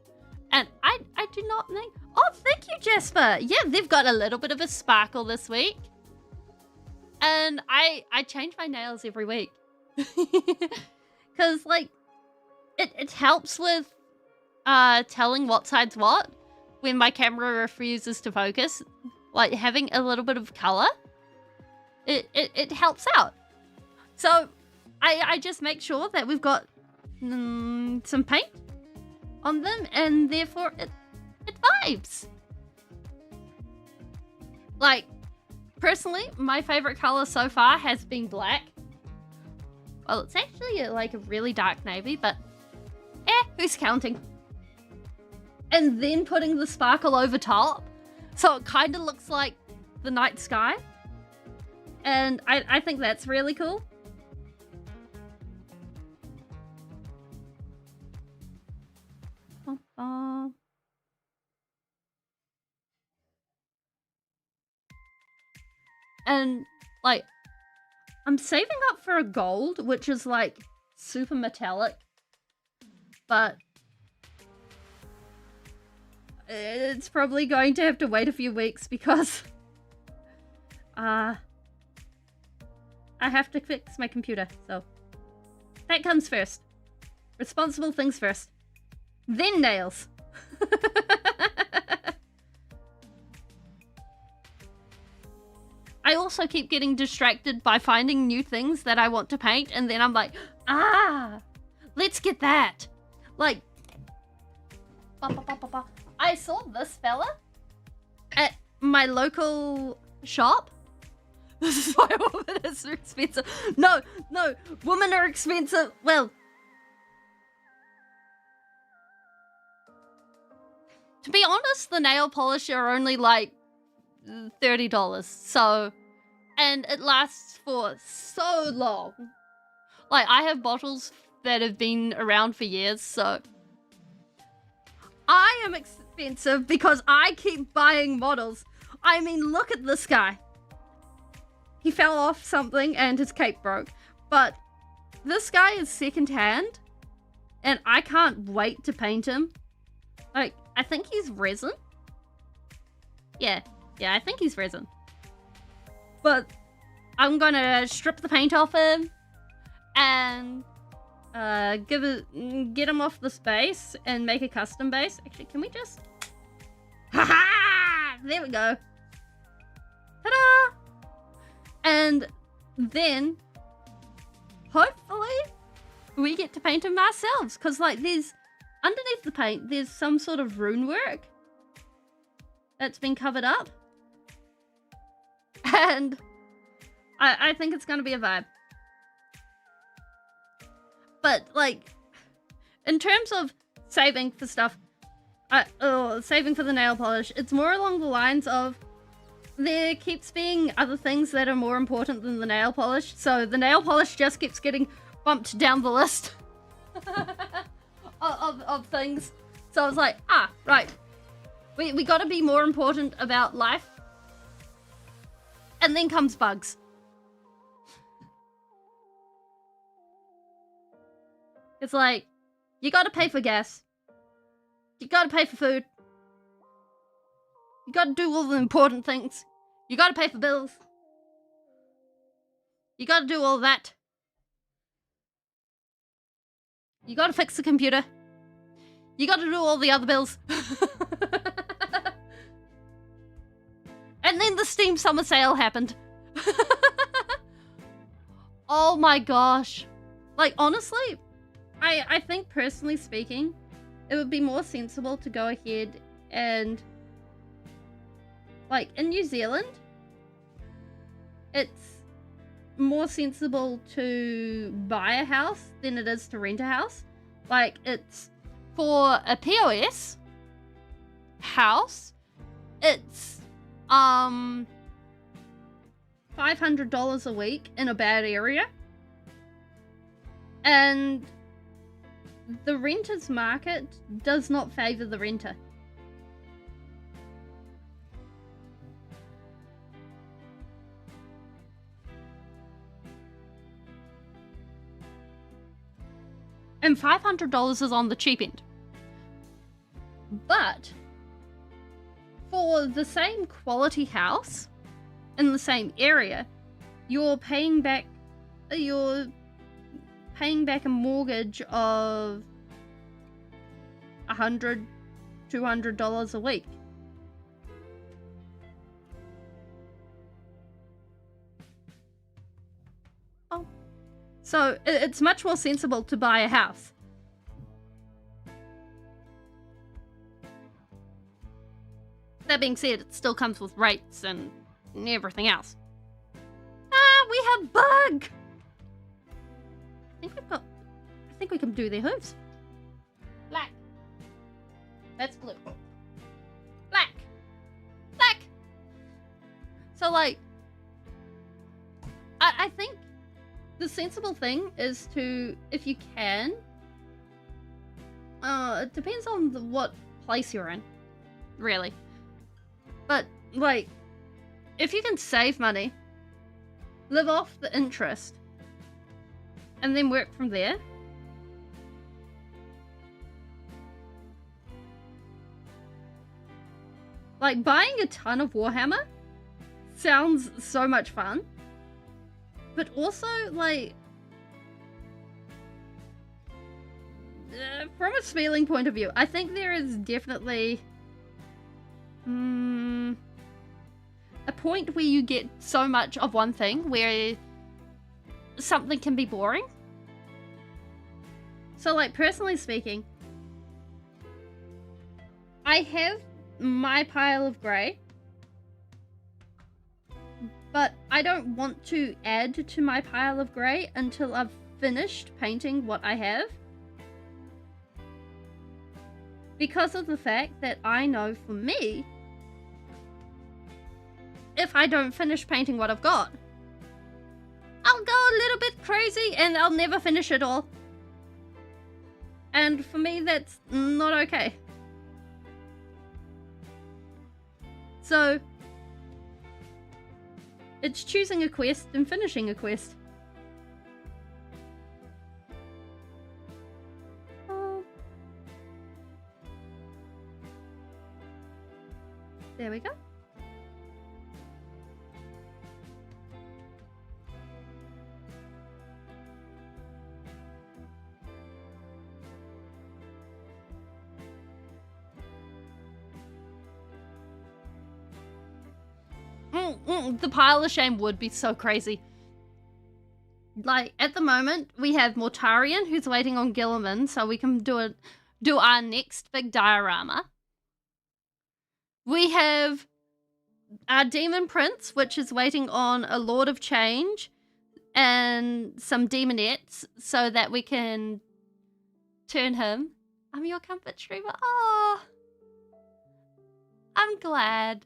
And I do not think... Oh, thank you, Jasper! Yeah, they've got a little bit of a sparkle this week. And I change my nails every week. Because, like, it helps with telling what side's what when my camera refuses to focus. Like, having a little bit of color, it helps out. So I just make sure that we've got some paint on them, and therefore it vibes. Like, personally, my favorite color so far has been black. Well, it's actually like a really dark navy, but who's counting? And then putting the sparkle over top, so it kind of looks like the night sky. And I think that's really cool. And, like, I'm saving up for a gold, which is, like, super metallic. But it's probably going to have to wait a few weeks because I have to fix my computer, so that comes first. Responsible things first. Then nails. I also keep getting distracted by finding new things that I want to paint, and then I'm like, let's get that. Like, I saw this fella at my local shop. This is why women are so expensive. No, women are expensive. Well, to be honest, the nail polish are only like $30. So, and it lasts for so long. Like, I have bottles that have been around for years, so I am expensive because I keep buying models. I mean, look at this guy. He fell off something and his cape broke. But this guy is secondhand, and I can't wait to paint him. Like, I think he's resin. Yeah, I think he's resin. But I'm gonna strip the paint off him and get him off this base and make a custom base. Actually, can we just... Ha-ha! There we go. Ta-da! And then, hopefully, we get to paint him ourselves. Because, like, there's... Underneath the paint, there's some sort of rune work that's been covered up. And I think it's going to be a vibe. But, like, in terms of saving for stuff, saving for the nail polish, it's more along the lines of there keeps being other things that are more important than the nail polish. So the nail polish just keeps getting bumped down the list of things. So I was like, right. We got to be more important about life. And then comes bugs. It's like, you got to pay for gas. You got to pay for food. You got to do all the important things. You got to pay for bills. You got to do all that. You got to fix the computer. You got to do all the other bills. And then the Steam Summer Sale happened. Oh my gosh. Like, honestly, I think personally speaking, it would be more sensible to go ahead and, like, in New Zealand, it's more sensible to buy a house than it is to rent a house. Like, it's for a POS house, it's $500 a week in a bad area, and the renter's market does not favor the renter. And $500 is on the cheap end. But for the same quality house in the same area, you're paying back a mortgage of $100, $200 a week. Oh. So it's much more sensible to buy a house. That being said, it still comes with rates and everything else. Ah, we have bug! I think we can do their hooves. Black. That's blue. Black. Black! So, like, I think the sensible thing is to, if you can, it depends on what place you're in, really. But, like, if you can save money, live off the interest, and then work from there, like, buying a ton of Warhammer sounds so much fun, but also, like, from a Speeling point of view, I think there is definitely a point where you get so much of one thing where something can be boring. So, like, personally speaking, I have my pile of grey, but I don't want to add to my pile of grey until I've finished painting what I have. Because of the fact that I know for me, if I don't finish painting what I've got, I'll go a little bit crazy and I'll never finish it all. And for me, that's not okay. So, it's choosing a quest and finishing a quest. There we go. The pile of shame would be so crazy. Like, at the moment, we have Mortarion, who's waiting on Gilliman, so we can do our next big diorama. We have our Demon Prince, which is waiting on a Lord of Change and some Demonettes, so that we can turn him. I'm your comfort streamer. Oh, I'm glad.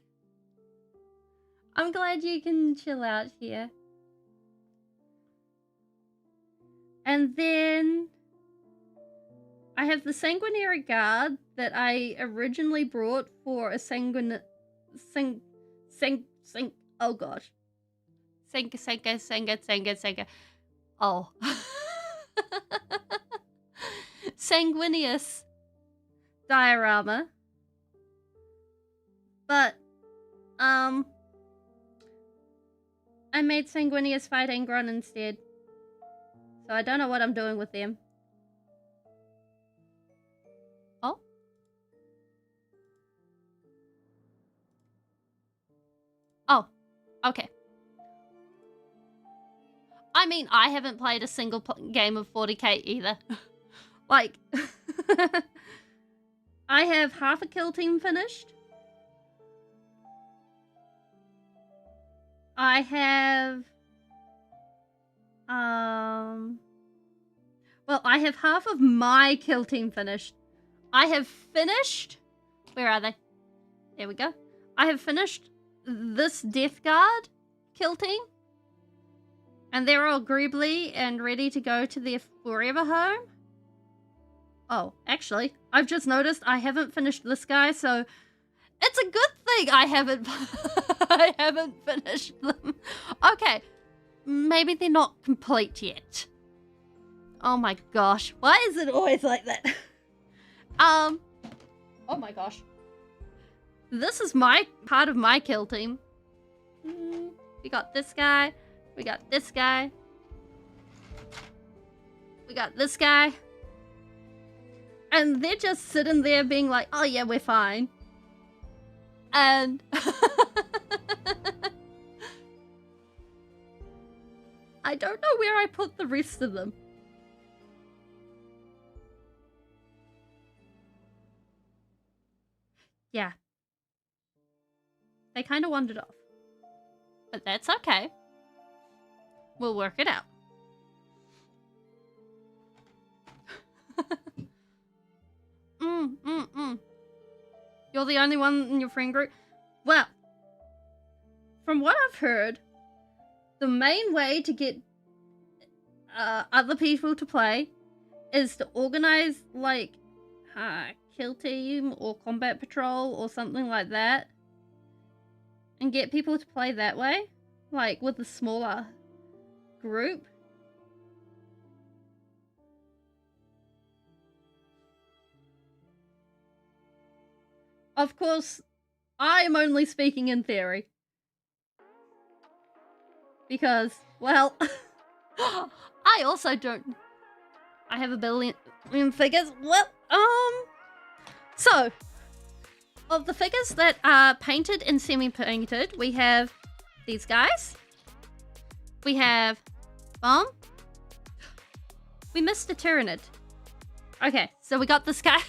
I'm glad you can chill out here. And then I have the Sanguinary Guard that I originally brought for a oh gosh. Oh. Sanguinius diorama. But, I made Sanguinius fight Angron instead. So I don't know what I'm doing with them. Oh? Oh, okay. I mean, I haven't played a single game of 40k either. Like, I have half a kill team finished. I have, well, I have half of my kill team finished. I have finished, where are they? There we go. I have finished this Death Guard kill team. And they're all greebly and ready to go to their forever home. Oh, actually, I've just noticed I haven't finished this guy, so it's a good thing I haven't I haven't finished them. Okay, maybe they're not complete yet. Oh my gosh. Why is it always like that? Oh my gosh. This is my part of my kill team. We got this guy. We got this guy. We got this guy. And they're just sitting there being like, oh yeah, we're fine. And I don't know where I put the rest of them. Yeah. They kind of wandered off. But that's okay. We'll work it out. You're the only one in your friend group? Well, from what I've heard, the main way to get other people to play is to organize, like, kill team or combat patrol or something like that. And get people to play that way, like, with a smaller group. Of course, I am only speaking in theory. Because, well, I also don't... I have a billion figures. Well, so, of the figures that are painted and semi-painted, we have these guys. We have Bomb. We missed a Tyranid. Okay, so we got this guy.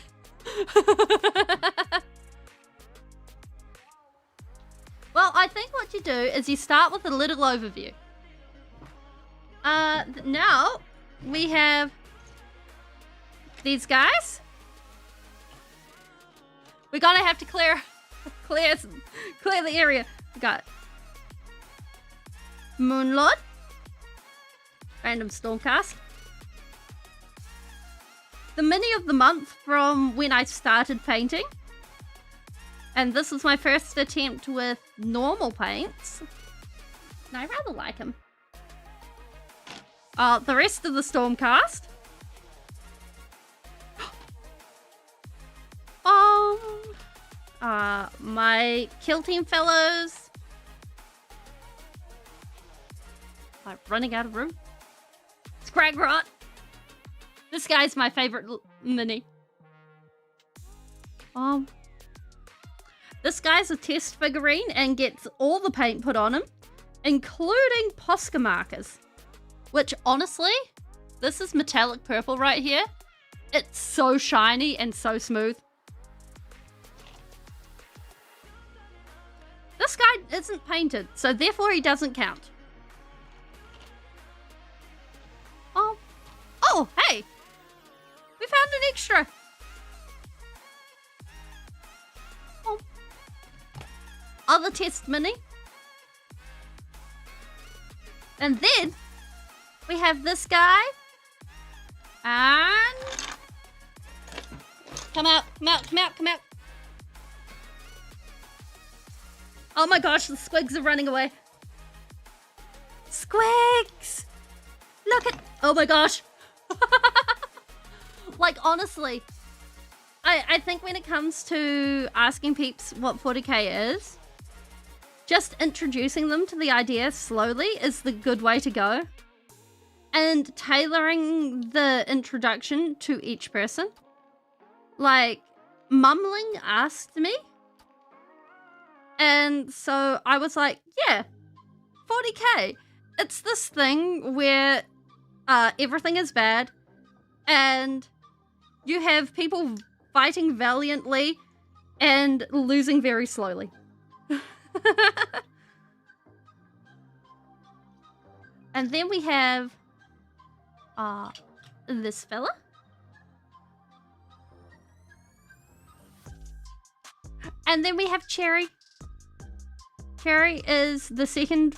Well, I think what you do is you start with a little overview. Now we have these guys. We're gonna have to clear the area. We got Moonlord, random Stormcast, the mini of the month from when I started painting. And this is my first attempt with normal paints. And I rather like him. The rest of the Stormcast. My kill team fellows. I'm running out of room. Scragrot. This guy's my favorite mini. This guy's a test figurine and gets all the paint put on him, including Posca markers. Which, honestly, this is metallic purple right here. It's so shiny and so smooth. This guy isn't painted, so therefore he doesn't count. Oh, hey! We found an extra! Other test mini. And then we have this guy. And come out. Oh my gosh, the squigs are running away. Squigs! Look at... Oh my gosh. Like, honestly, I think when it comes to asking peeps what 40k is, just introducing them to the idea slowly is the good way to go. And tailoring the introduction to each person. Like, Mumbling asked me. And so I was like, yeah, 40k. It's this thing where everything is bad. And you have people fighting valiantly and losing very slowly. And then we have this fella. And then we have Cherry. Cherry is the second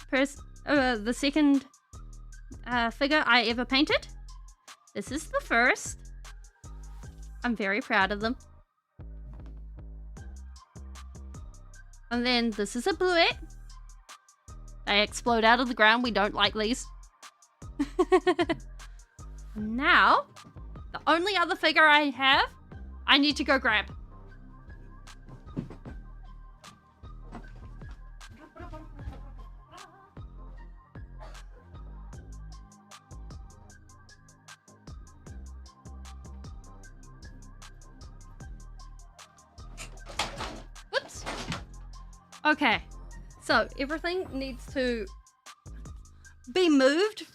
figure I ever painted. This is the first. I'm very proud of them. And then this is a bluette. They explode out of the ground. We don't like these. Now, the only other figure I have, I need to go grab. Whoops. Okay, so everything needs to be moved.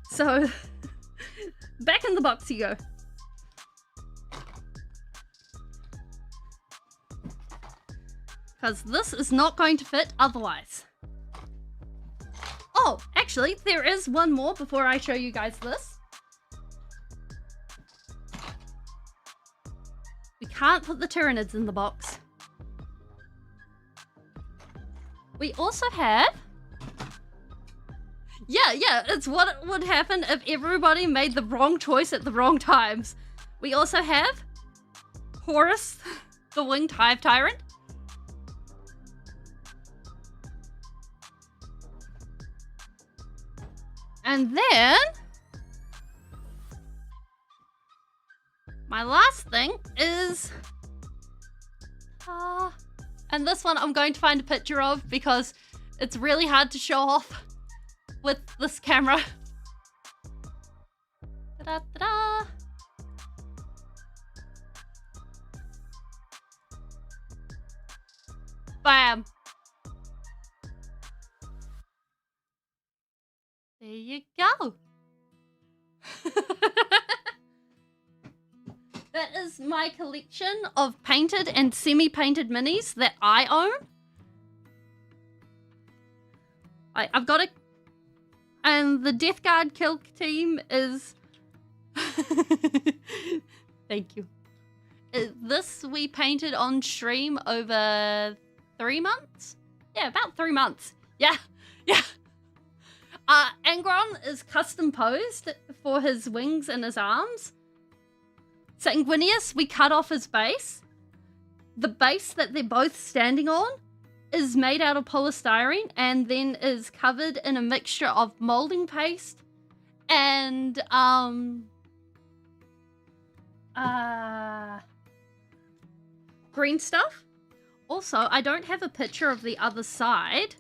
So back in the box you go. Because this is not going to fit otherwise. Oh, actually, there is one more before I show you guys this. We can't put the Tyranids in the box. We also have... Yeah, it's what would happen if everybody made the wrong choice at the wrong times. We also have Horus, the winged hive tyrant. And then my last thing is and this one I'm going to find a picture of because it's really hard to show off with this camera. Ta-da-ta-da. Bam. There you go. That is my collection of painted and semi-painted minis that I own. I've got a... And the Death Guard kill team is... Thank you. This we painted on stream over 3 months? Yeah, about 3 months. Yeah. Angron is custom posed for his wings and his arms. Sanguinius, we cut off his base. The base that they're both standing on is made out of polystyrene and then is covered in a mixture of molding paste and green stuff. Also, I don't have a picture of the other side,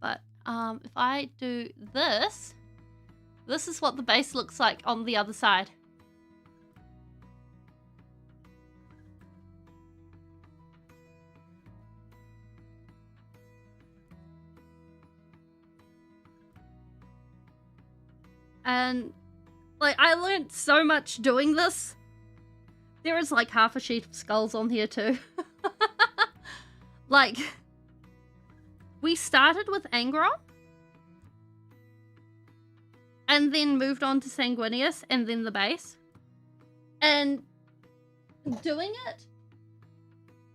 but if I do this, this is what the base looks like on the other side. And like I learned so much doing this. There is like half a sheet of skulls on here too. Like we started with Angron and then moved on to Sanguinius and then the base. And doing it,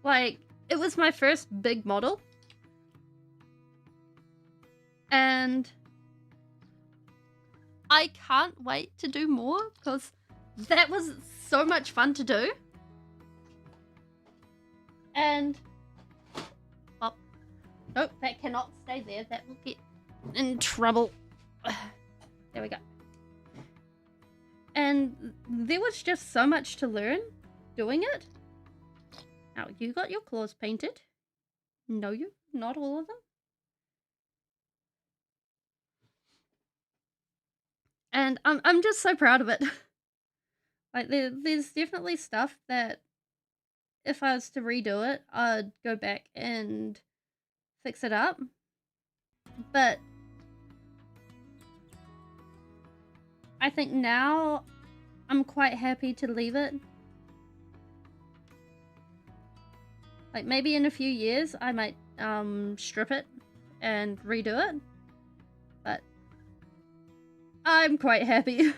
like it was my first big model. And I can't wait to do more because that was so much fun to do. And, oh, nope, that cannot stay there. That will get in trouble. There we go. And there was just so much to learn doing it. Now, you got your claws painted. No, you, not all of them. And I'm just so proud of it. Like there's definitely stuff that if I was to redo it, I'd go back and fix it up. But I think now I'm quite happy to leave it. Like maybe in a few years I might strip it and redo it. But I'm quite happy.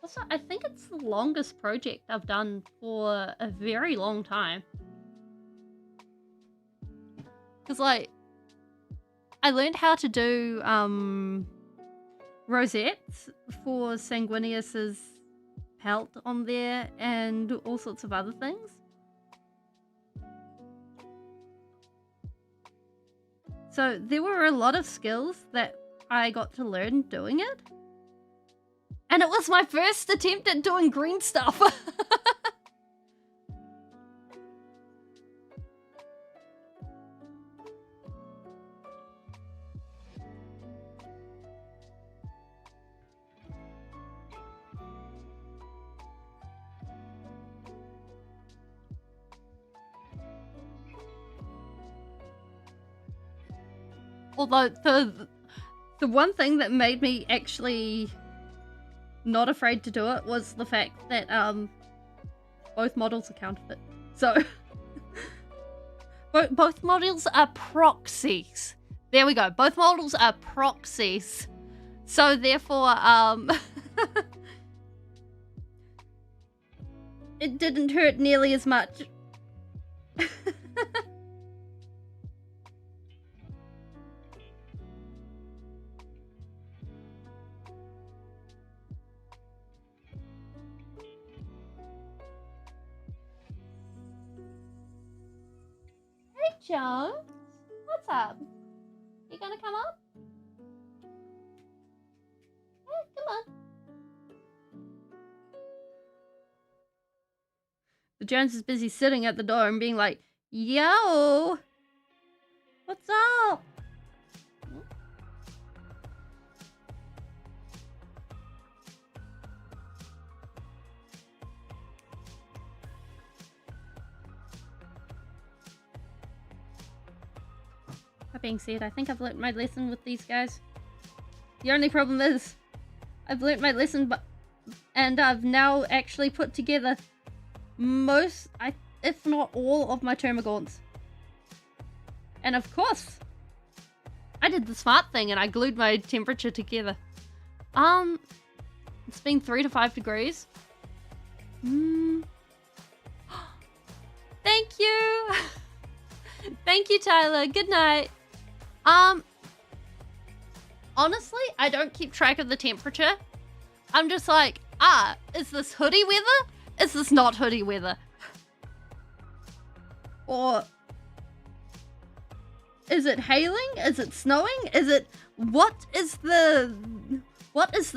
Also, I think it's the longest project I've done for a very long time. Because, like, I learned how to do rosettes for Sanguinius's pelt on there and all sorts of other things. So there were a lot of skills that I got to learn doing it. And it was my first attempt at doing green stuff. Although the one thing that made me actually not afraid to do it was the fact that both models are counterfeit. So both models are proxies. There we go. Both models are proxies. So therefore it didn't hurt nearly as much. Jones, what's up? You gonna come up? Yeah, come on. The Jones is busy sitting at the door and being like, yo, what's up? That being said, I think I've learnt my lesson with these guys. The only problem is, I've learnt my lesson, and I've now actually put together most, if not all, of my termagants. And of course, I did the smart thing and I glued my temperature together. It's been 3 to 5 degrees. Thank you! Thank you, Tyler. Good night. Honestly, I don't keep track of the temperature. I'm just like, is this hoodie weather? Is this not hoodie weather? Or is it hailing? Is it snowing? Is it, what is the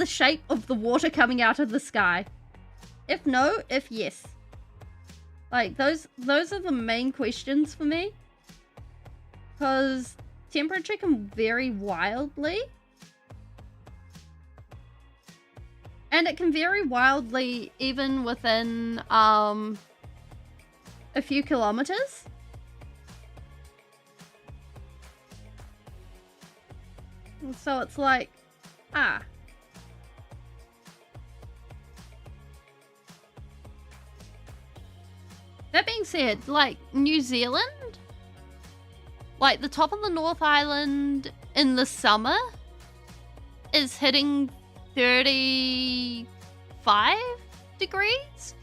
shape of the water coming out of the sky? If no, if yes. Like, those are the main questions for me. Because temperature can vary wildly. And it can vary wildly even within a few kilometers. And so it's like, That being said, like, New Zealand, like, the top of the North Island in the summer is hitting 35 degrees,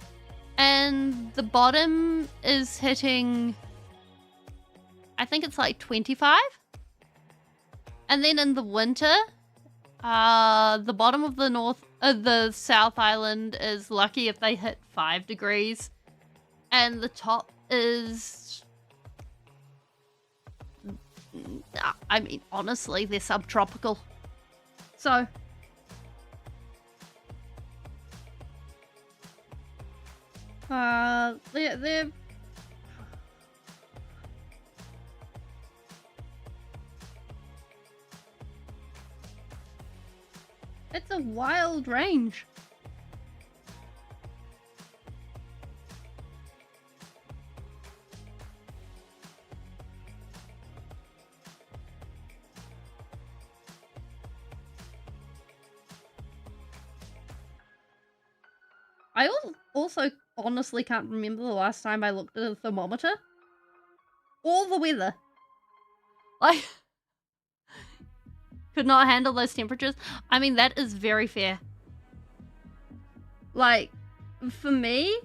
and the bottom is hitting, I think it's like 25. And then in the winter, the bottom of the South Island is lucky if they hit 5 degrees. And the top is, I mean, honestly, they're subtropical. So, they're it's a wild range. I also honestly can't remember the last time I looked at a thermometer. Or the weather. Like, could not handle those temperatures. I mean, that is very fair. Like, for me,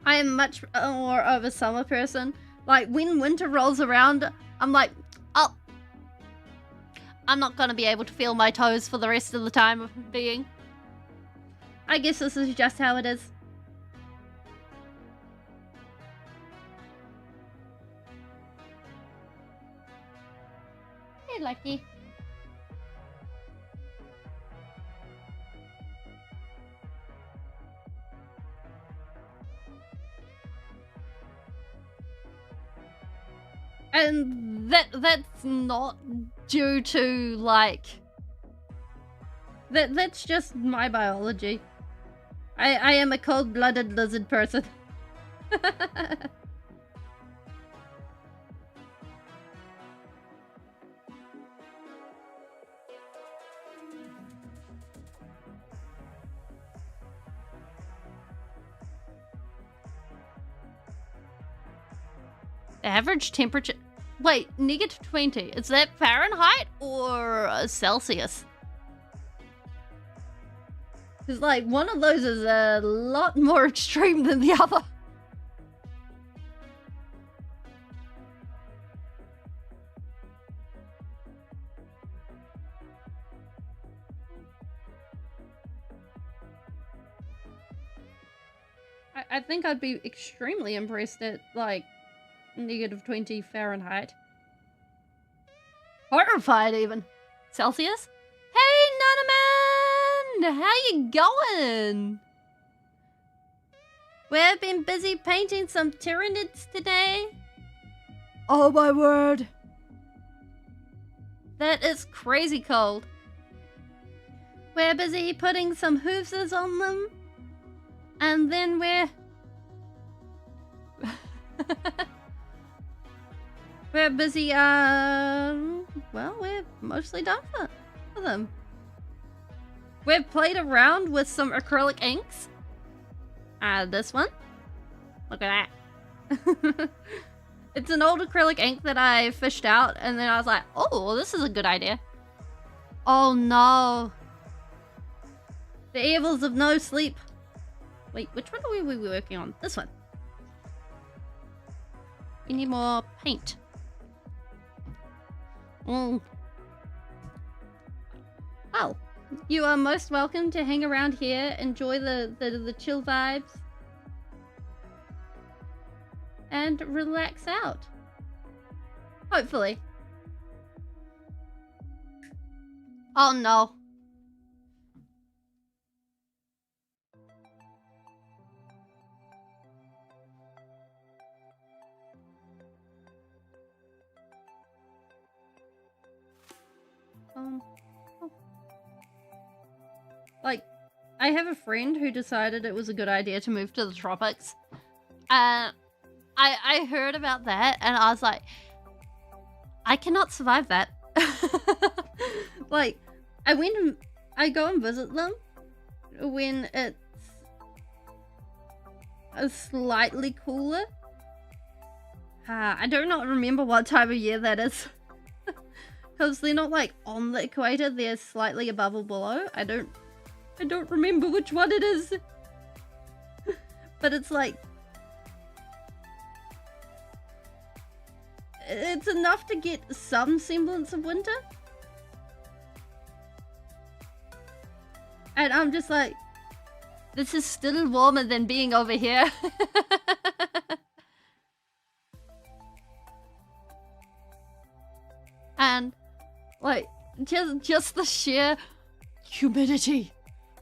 I am much more of a summer person. Like, when winter rolls around, I'm like, oh, I'm not gonna be able to feel my toes for the rest of the time being. I guess this is just how it is. Hey, Lucky. And that's not due to, like... That's just my biology. I am a cold-blooded lizard person. Average temperature... Wait, -20. Is that Fahrenheit or Celsius? Because, like, one of those is a lot more extreme than the other. I think I'd be extremely impressed at, like, -20 Fahrenheit. Horrified, even. Celsius? Hey, Nunaman! How you going? We've been busy painting some Tyranids today. Oh my word. That is crazy cold. We're busy putting some hoofses on them. And then we're... We're busy, well, we're mostly done for them. We've played around with some acrylic inks. This one. Look at that. It's an old acrylic ink that I fished out, and then I was like, oh, this is a good idea. Oh no. The evils of no sleep. Wait, which one are we working on? This one. We need more paint. Oh, you are most welcome to hang around here, enjoy the chill vibes, and relax out. Hopefully. Oh no. Like, I have a friend who decided it was a good idea to move to the tropics. I heard about that and I was like, I cannot survive that. Like, I go and visit them when it's slightly cooler. I do not remember what time of year that is. Because they're not like on the equator, they're slightly above or below. I don't remember which one it is. But it's like... It's enough to get some semblance of winter. And I'm just like... This is still warmer than being over here. And... like, just the sheer humidity.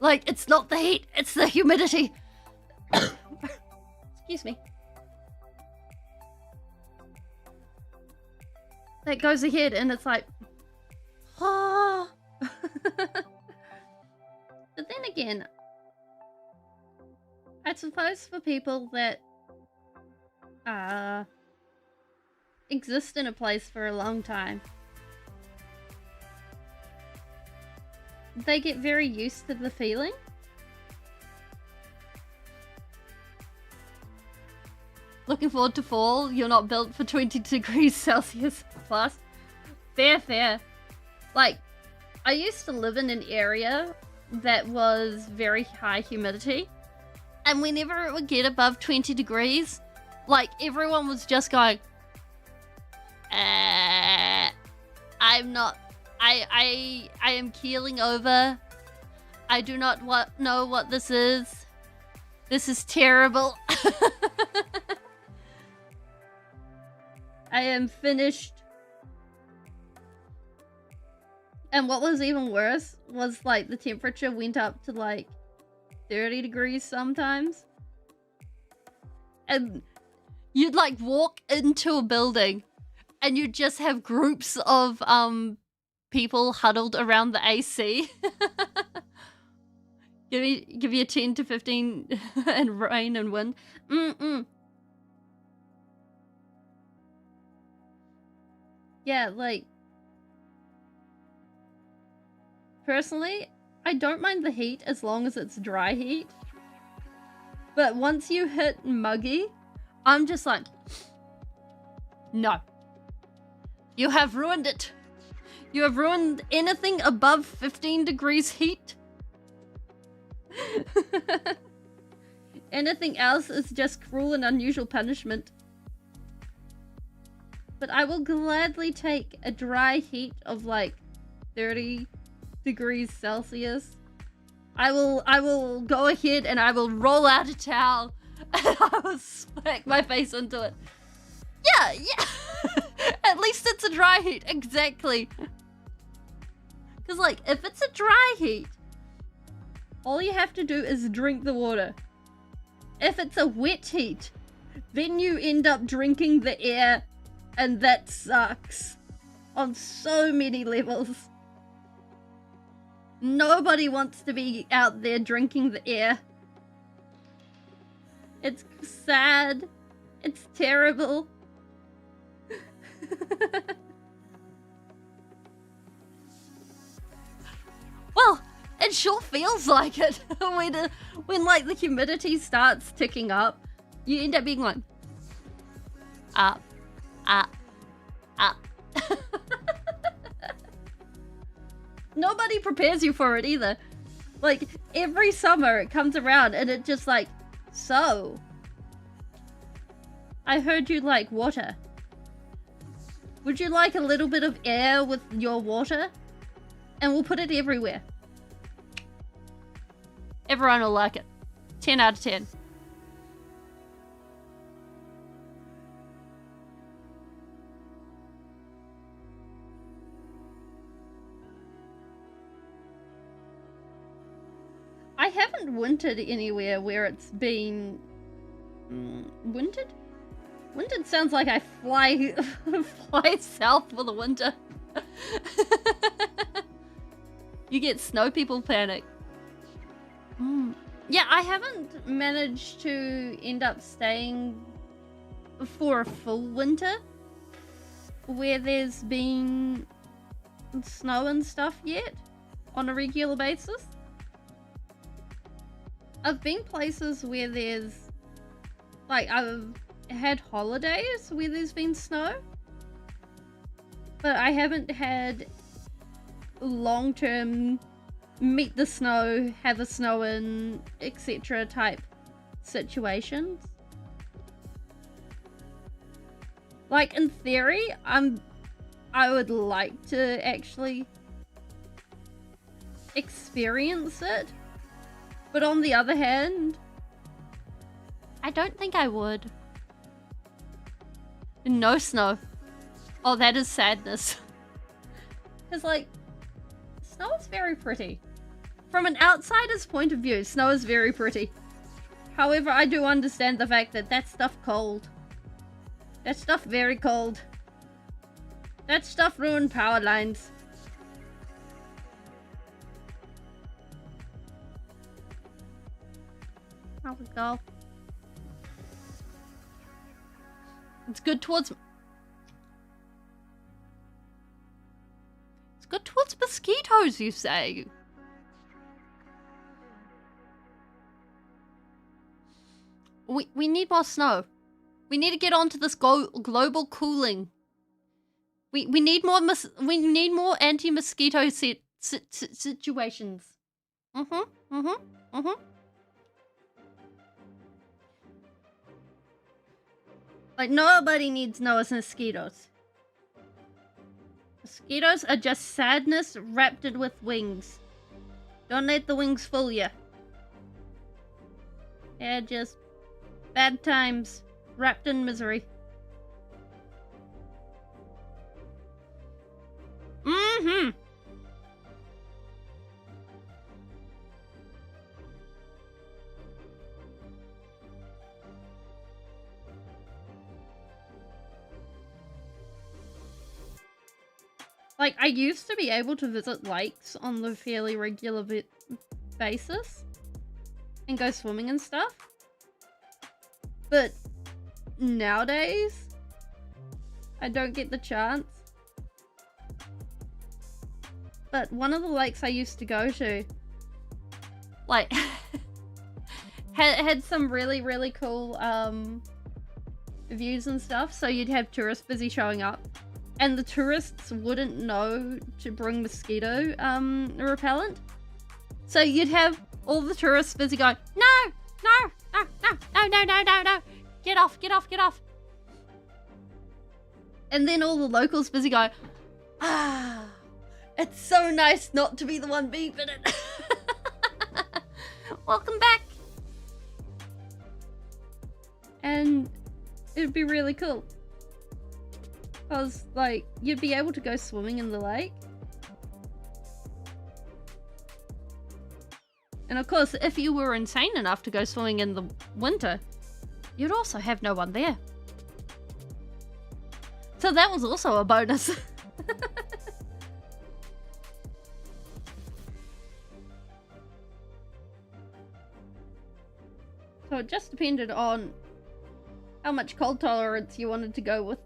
Like, it's not the heat, it's the humidity. Excuse me. That goes ahead and it's like, oh. But then again, I suppose for people that exist in a place for a long time, they get very used to the feeling. Looking forward to fall. You're not built for 20 degrees Celsius plus. Fair. Like, I used to live in an area that was very high humidity. And whenever it would get above 20 degrees, like, everyone was just going, I'm not I am keeling over. I do not know what this is. This is terrible. I am finished. And what was even worse was like the temperature went up to like 30 degrees sometimes. And you'd like walk into a building and you'd just have groups of people huddled around the AC. give you a 10 to 15 and rain and wind. Yeah, like personally, I don't mind the heat as long as it's dry heat. But once you hit muggy, I'm just like, no. You have ruined it. You have ruined anything above 15 degrees heat. Anything else is just cruel and unusual punishment. But I will gladly take a dry heat of like 30 degrees Celsius. I will go ahead and I will roll out a towel and I will smack my face into it. Yeah. At least it's a dry heat, exactly. Because like, if it's a dry heat, all you have to do is drink the water. If it's a wet heat, then you end up drinking the air, and that sucks on so many levels. Nobody wants to be out there drinking the air. It's sad. It's terrible. Well, it sure feels like it. When like the humidity starts ticking up, you end up being like, up. Nobody prepares you for it either. Like, every summer it comes around and it just like, so, I heard you like water. Would you like a little bit of air with your water? And we'll put it everywhere. Everyone will like it. 10 out of 10. I haven't wintered anywhere where it's been... wintered? Wintered sounds like I fly south for the winter. You get snow people panic. Yeah, I haven't managed to end up staying for a full winter where there's been snow and stuff yet on a regular basis. I've been places where there's like, I've had holidays where there's been snow, but I haven't had long-term meet the snow, have a snow in, etc. type situations. Like, in theory, I would like to actually experience it, but on the other hand, I don't think I would. No snow. Oh, that is sadness. Because, like, snow is very pretty. From an outsider's point of view, snow is very pretty. However, I do understand the fact that that stuff cold. That stuff very cold. That stuff ruined power lines. How we go? It's good towards... It's good towards mosquitoes, you say? We need more snow. We need to get onto this global cooling. We need more anti-mosquito situations. Like, nobody needs no mosquitoes. Mosquitoes are just sadness wrapped in with wings. Don't let the wings fool you. They're just bad times wrapped in misery. Mm-hmm. Like, I used to be able to visit lakes on the fairly regular basis and go swimming and stuff. But nowadays, I don't get the chance. But one of the lakes I used to go to, like, had some really, really cool views and stuff. So you'd have tourists busy showing up. And the tourists wouldn't know to bring mosquito repellent. So you'd have all the tourists busy going, no, no, no, no, no, no, no, no, no. Get off, get off, get off. And then all the locals busy going, ah, it's so nice not to be the one beeping it. Welcome back. And it'd be really cool. Because, like, you'd be able to go swimming in the lake. And of course, if you were insane enough to go swimming in the winter, you'd also have no one there. So that was also a bonus. So it just depended on how much cold tolerance you wanted to go with.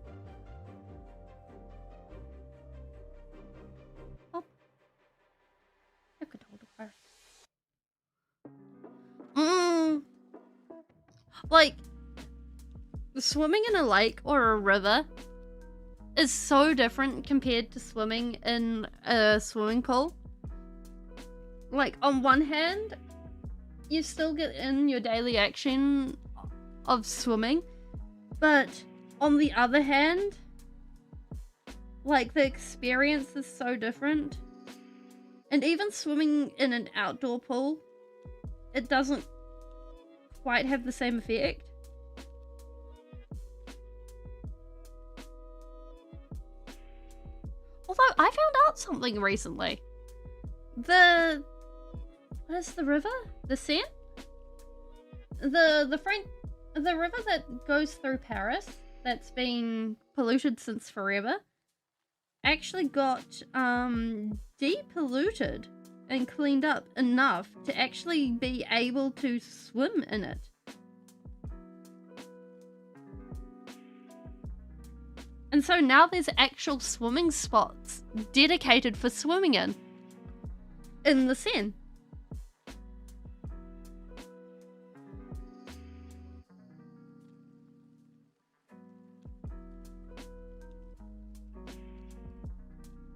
Like, swimming in a lake or a river is so different compared to swimming in a swimming pool. Like, on one hand, you still get in your daily action of swimming, but on the other hand, like, the experience is so different. And even swimming in an outdoor pool, it doesn't quite have the same effect. Although I found out something recently. What is the river? The Seine? The river that goes through Paris, that's been polluted since forever, actually got depolluted and cleaned up enough to actually be able to swim in it. And so now there's actual swimming spots dedicated for swimming in the Seine.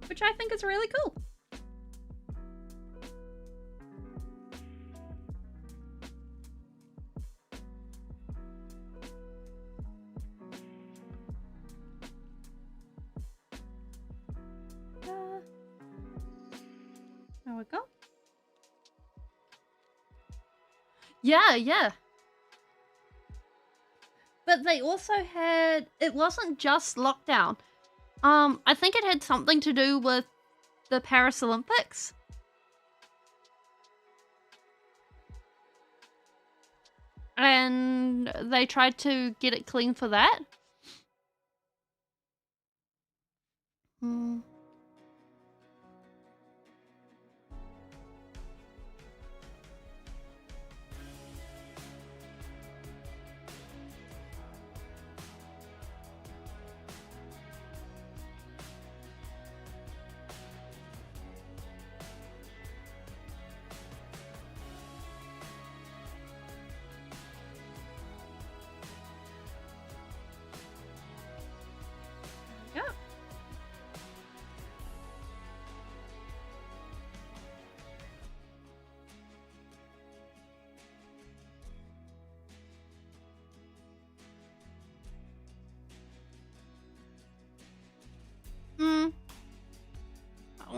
Which I think is really cool. There we go. Yeah. But they also had, it wasn't just lockdown. I think it had something to do with the Paris Olympics. And they tried to get it clean for that.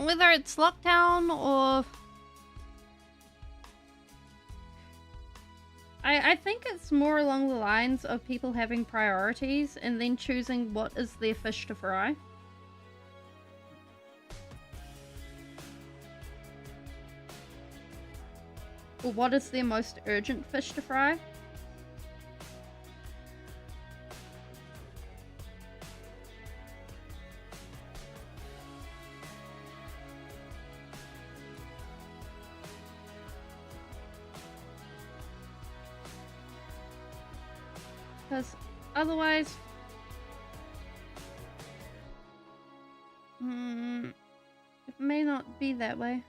whether it's lockdown or... I think it's more along the lines of people having priorities and then choosing what is their fish to fry. Or what is their most urgent fish to fry? Because otherwise... it may not be that way.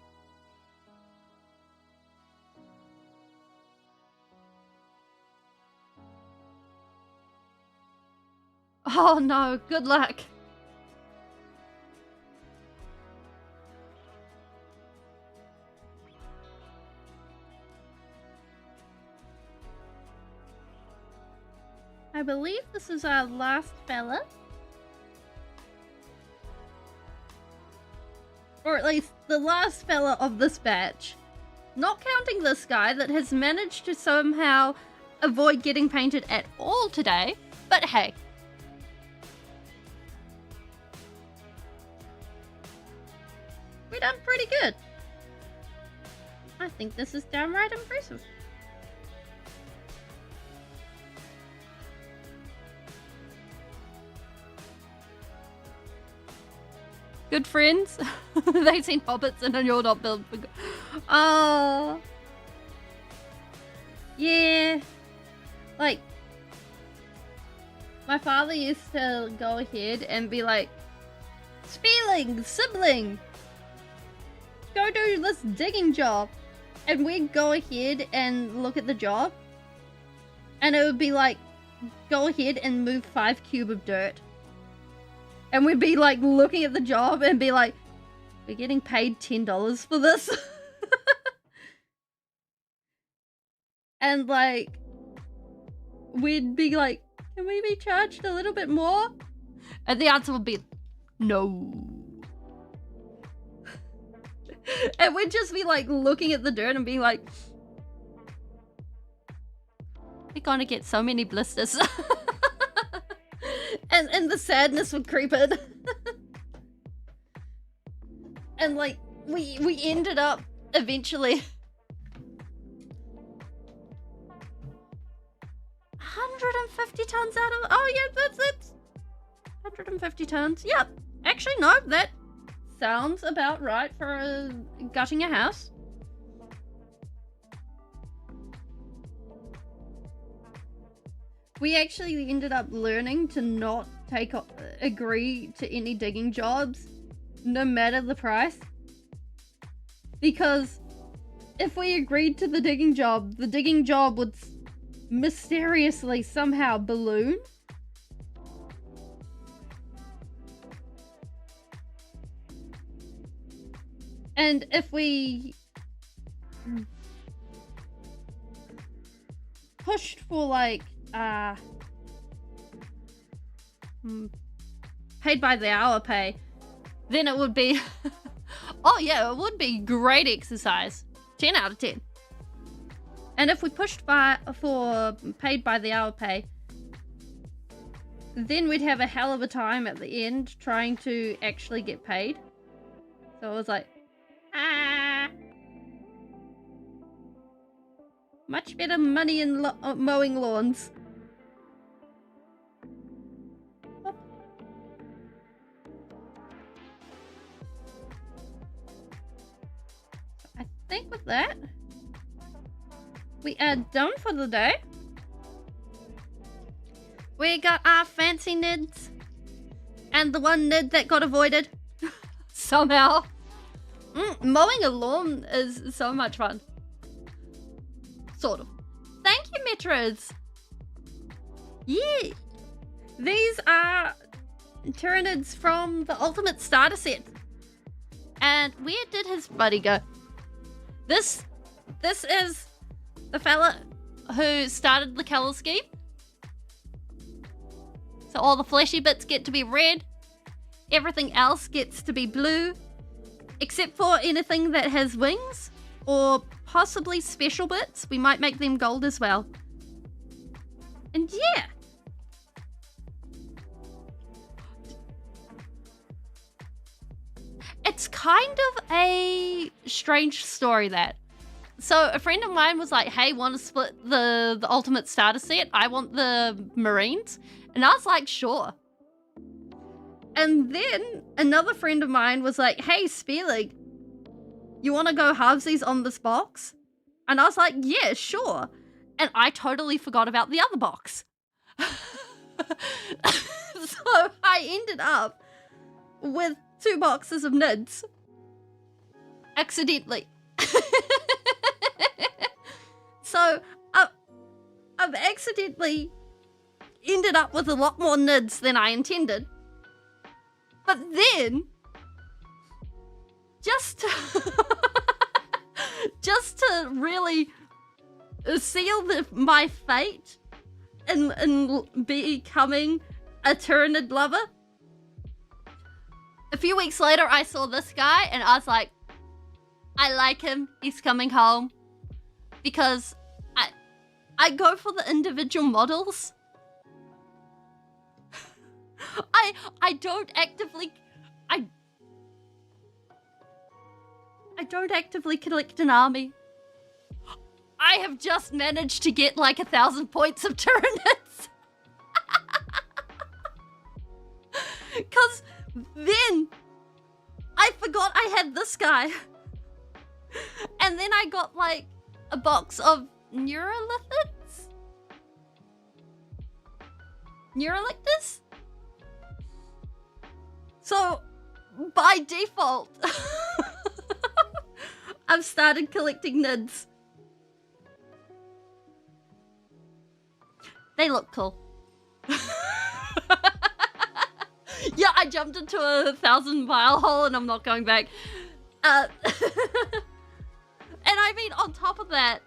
Oh no, good luck. I believe this is our last fella. Or at least the last fella of this batch. Not counting this guy that has managed to somehow avoid getting painted at all today. But hey. We've done pretty good. I think this is downright impressive. Good friends. They've seen hobbits and you're not built for... Oh. Yeah. Like, my father used to go ahead and be like, Speeling, sibling, go do this digging job. And we'd go ahead and look at the job. And it would be like, go ahead and move 5 cube of dirt. And we'd be like looking at the job and be like, we're getting paid $10 for this. And like, we'd be like, can we be charged a little bit more? And the answer would be, no. And we'd just be like looking at the dirt and being like, we're gonna get so many blisters. And the sadness would creep in. And like, we ended up eventually 150 tons out of... Oh yeah, that's 150 tons. Yep. Actually, no, that sounds about right for gutting a house. We actually ended up learning to not agree to any digging jobs, no matter the price. Because if we agreed to the digging job would mysteriously somehow balloon. And if we pushed for like paid by the hour pay, then it would be oh yeah, it would be great exercise. 10 out of 10. And if we pushed for paid by the hour pay, then we'd have a hell of a time at the end trying to actually get paid. So it was like, much better money in mowing lawns. Oh. I think with that, we are done for the day. We got our fancy nids and the one nid that got avoided somehow. Mowing a lawn is so much fun. Sort of. Thank you, Metros. Yeah. These are Tyranids from the Ultimate Starter Set. And where did his buddy go? This is the fella who started the color scheme. So all the fleshy bits get to be red. Everything else gets to be blue. Except for anything that has wings or possibly special bits. We might make them gold as well. And yeah. It's kind of a strange story, that. So a friend of mine was like, hey, want to split the ultimate starter set? I want the Marines. And I was like, sure. And then another friend of mine was like, hey, Speeling, you want to go halvesies on this box? And I was like, yeah, sure. And I totally forgot about the other box. So I ended up with 2 boxes of nids. Accidentally. So I've accidentally ended up with a lot more nids than I intended. But then, just to really seal my fate in becoming a Tyranid lover, a few weeks later I saw this guy and I was like, I like him, he's coming home. Because I go for the individual models. I don't actively collect an army. I have just managed to get like 1,000 points of Tyranids. Cause then I forgot I had this guy. And then I got like a box of Neurolithids? Neurolictors? So, by default, I've started collecting nids. They look cool. Yeah, I jumped into a 1,000-mile hole and I'm not going back. And I mean, on top of that,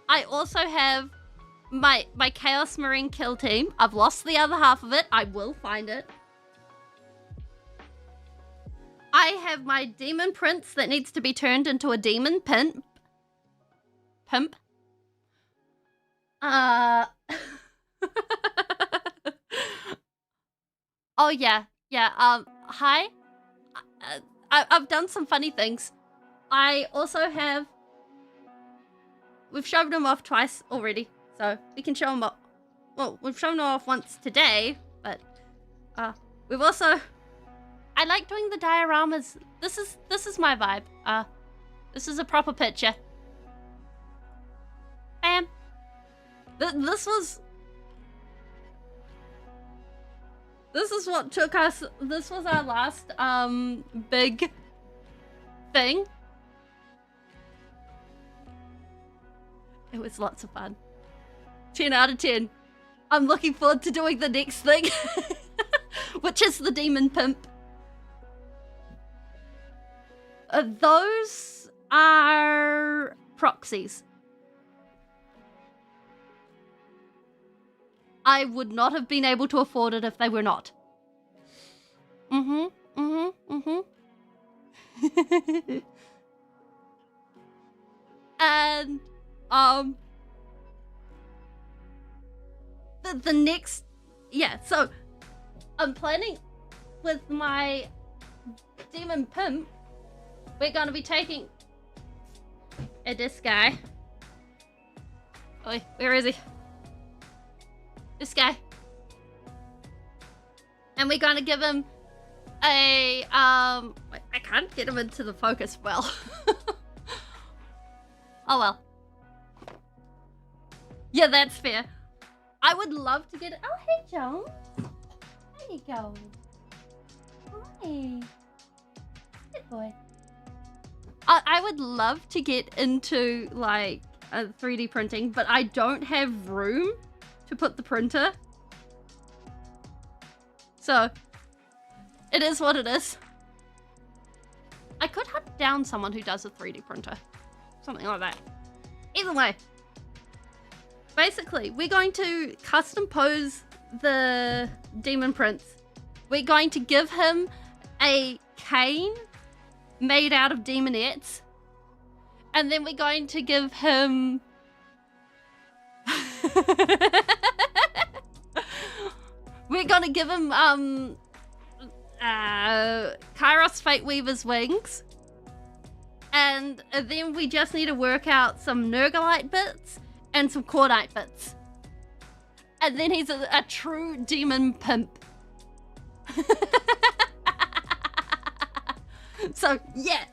I also have my Chaos Marine kill team. I've lost the other half of it. I will find it. I have my Demon Prince that needs to be turned into a Demon Pimp. Oh, yeah. Hi. I've done some funny things. I also have... We've shown them off twice already, so we can show them off. Well, we've shown them off once today, but we've also... I like doing the dioramas. This is my vibe. This is a proper picture. Bam. This is what took us. This was our last big thing. It was lots of fun. 10 out of 10. I'm looking forward to doing the next thing, which is the Demon Pimp. Those are proxies. I would not have been able to afford it if they were not. And the next, yeah, so I'm planning with my Demon Pimp, we're gonna be taking this guy. Oi, where is he? This guy. And we're gonna give him a, I can't get him into the focus well. Oh well. Yeah, that's fair. I would love to get it. Oh, hey, Jones. There you go. Hi. Good boy. I would love to get into, like, 3D printing, but I don't have room to put the printer. So, it is what it is. I could hunt down someone who does a 3D printer. Something like that. Either way. Basically, we're going to custom pose the Demon Prince. We're going to give him a cane made out of demonettes. And then we're going to give him... we're going to give him Kairos Fate Weaver's wings. And then we just need to work out some Nergalite bits and some Cordite bits. And then he's a true demon pimp. So, yeah.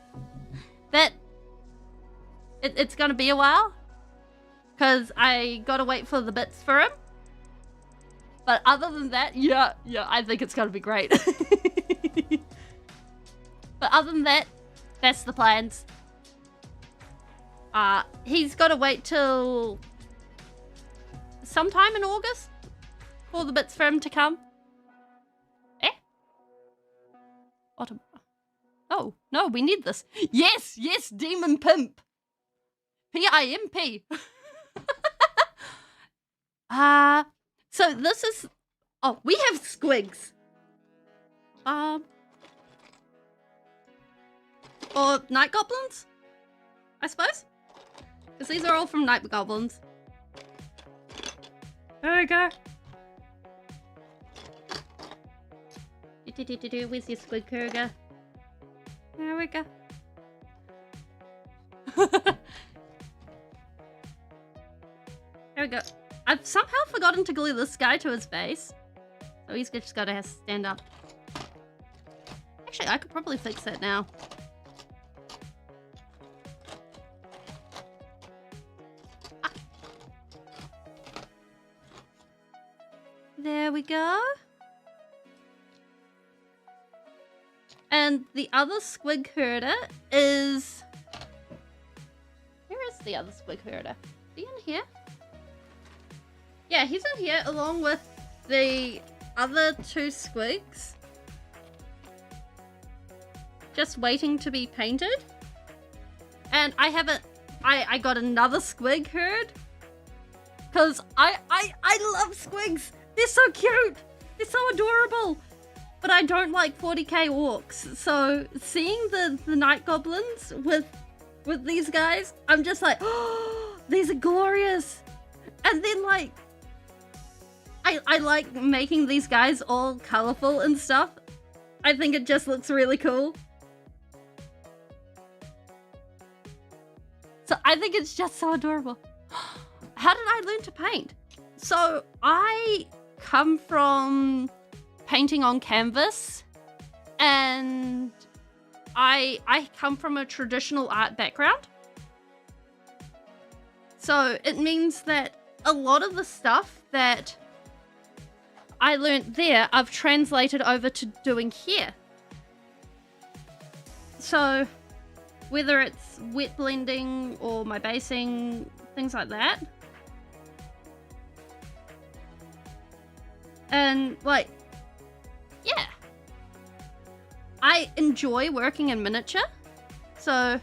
It's gonna be a while. Because I gotta wait for the bits for him. But other than that, yeah, I think it's gonna be great. But other than that, that's the plans. He's gotta wait till sometime in August for the bits for him to come. Autumn. Oh, no, we need this. Yes, Demon Pimp. P-I-M-P. So this is... Oh, we have squigs. Or night goblins, I suppose. Because these are all from night goblins. There we go. Where's your squid, Kurga? There we go. There we go. I've somehow forgotten to glue this guy to his base. So he's just gotta have to stand up. Actually, I could probably fix that now. There we go. And the other squig herder is... Where is the other squig herder? Is he in here? Yeah, he's in here along with the other two squigs. Just waiting to be painted. And I haven't... I got another squig herd. Because I love squigs. They're so cute. They're so adorable. But I don't like 40k orcs. So seeing the night goblins with these guys, I'm just like, oh, these are glorious. And then like, I like making these guys all colorful and stuff. I think it just looks really cool. So I think it's just so adorable. How did I learn to paint? So I come from painting on canvas, and I come from a traditional art background. So it means that a lot of the stuff that I learnt there, I've translated over to doing here. So whether it's wet blending or my basing, things like that. And like, yeah, I enjoy working in miniature, so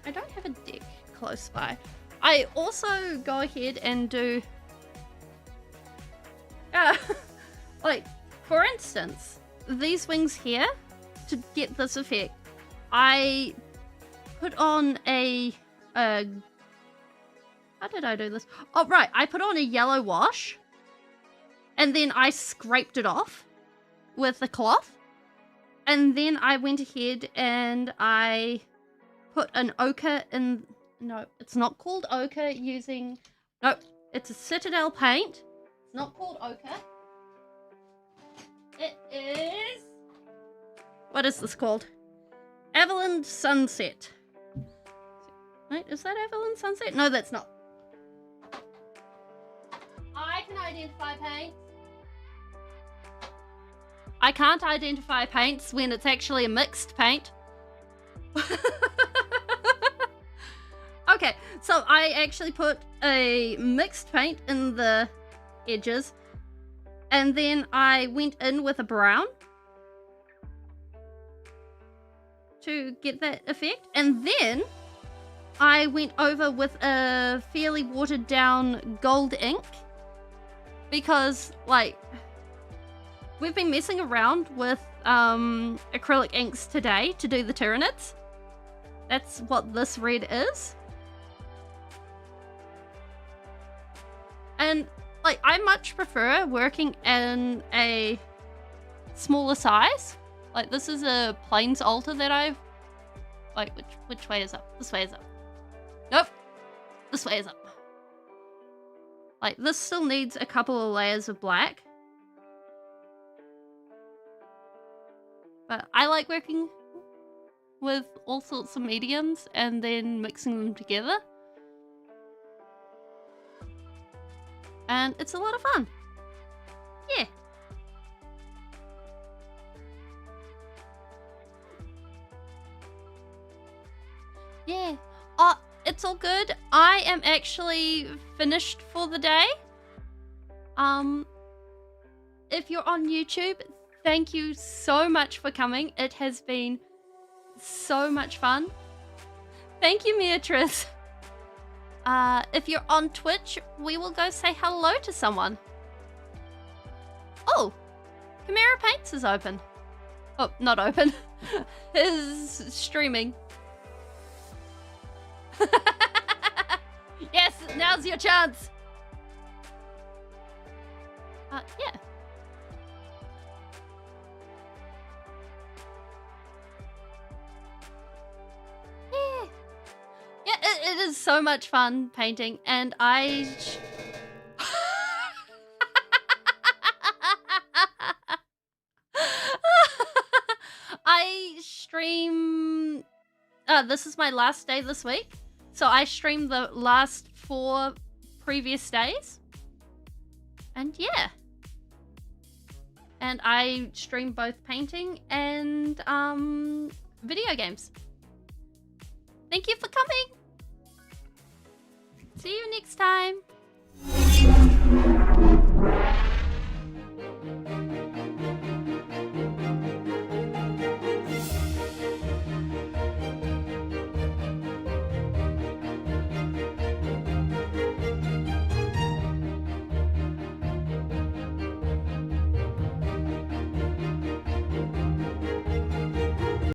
I don't have a deck close by. I also go ahead and do, like, for instance, these wings here, to get this effect, I put on a, how did I do this? Oh, right, I put on a yellow wash. And then I scraped it off with a cloth. And then I went ahead and I put an ochre in... No, it's not called ochre using... No, it's a Citadel paint. It's not called ochre. It is... What is this called? Avalon Sunset. Wait, is that Avalon Sunset? No, that's not. I can identify paints. I can't identify paints when it's actually a mixed paint. Okay, so I actually put a mixed paint in the edges, and then I went in with a brown to get that effect, and then I went over with a fairly watered down gold ink, because like we've been messing around with acrylic inks today to do the Tyranids. That's what this red is. And like, I much prefer working in a smaller size. Like, this is a plains altar that I've... Like, which way is up? This way is up. Nope. This way is up. Like, this still needs a couple of layers of black. But I like working with all sorts of mediums and then mixing them together. And it's a lot of fun. Yeah. Yeah. Oh, it's all good. I am actually finished for the day. If you're on YouTube, thank you so much for coming. It has been so much fun. Thank you, Beatrice. If you're on Twitch, we will go say hello to someone. Oh, Chimera Paints is open. Oh, not open. Is streaming. Yes, now's your chance. Yeah. Yeah, it is so much fun painting, and I stream... this is my last day this week, so I streamed the last 4 previous days, and yeah. And I stream both painting and video games. Thank you for coming. See you next time.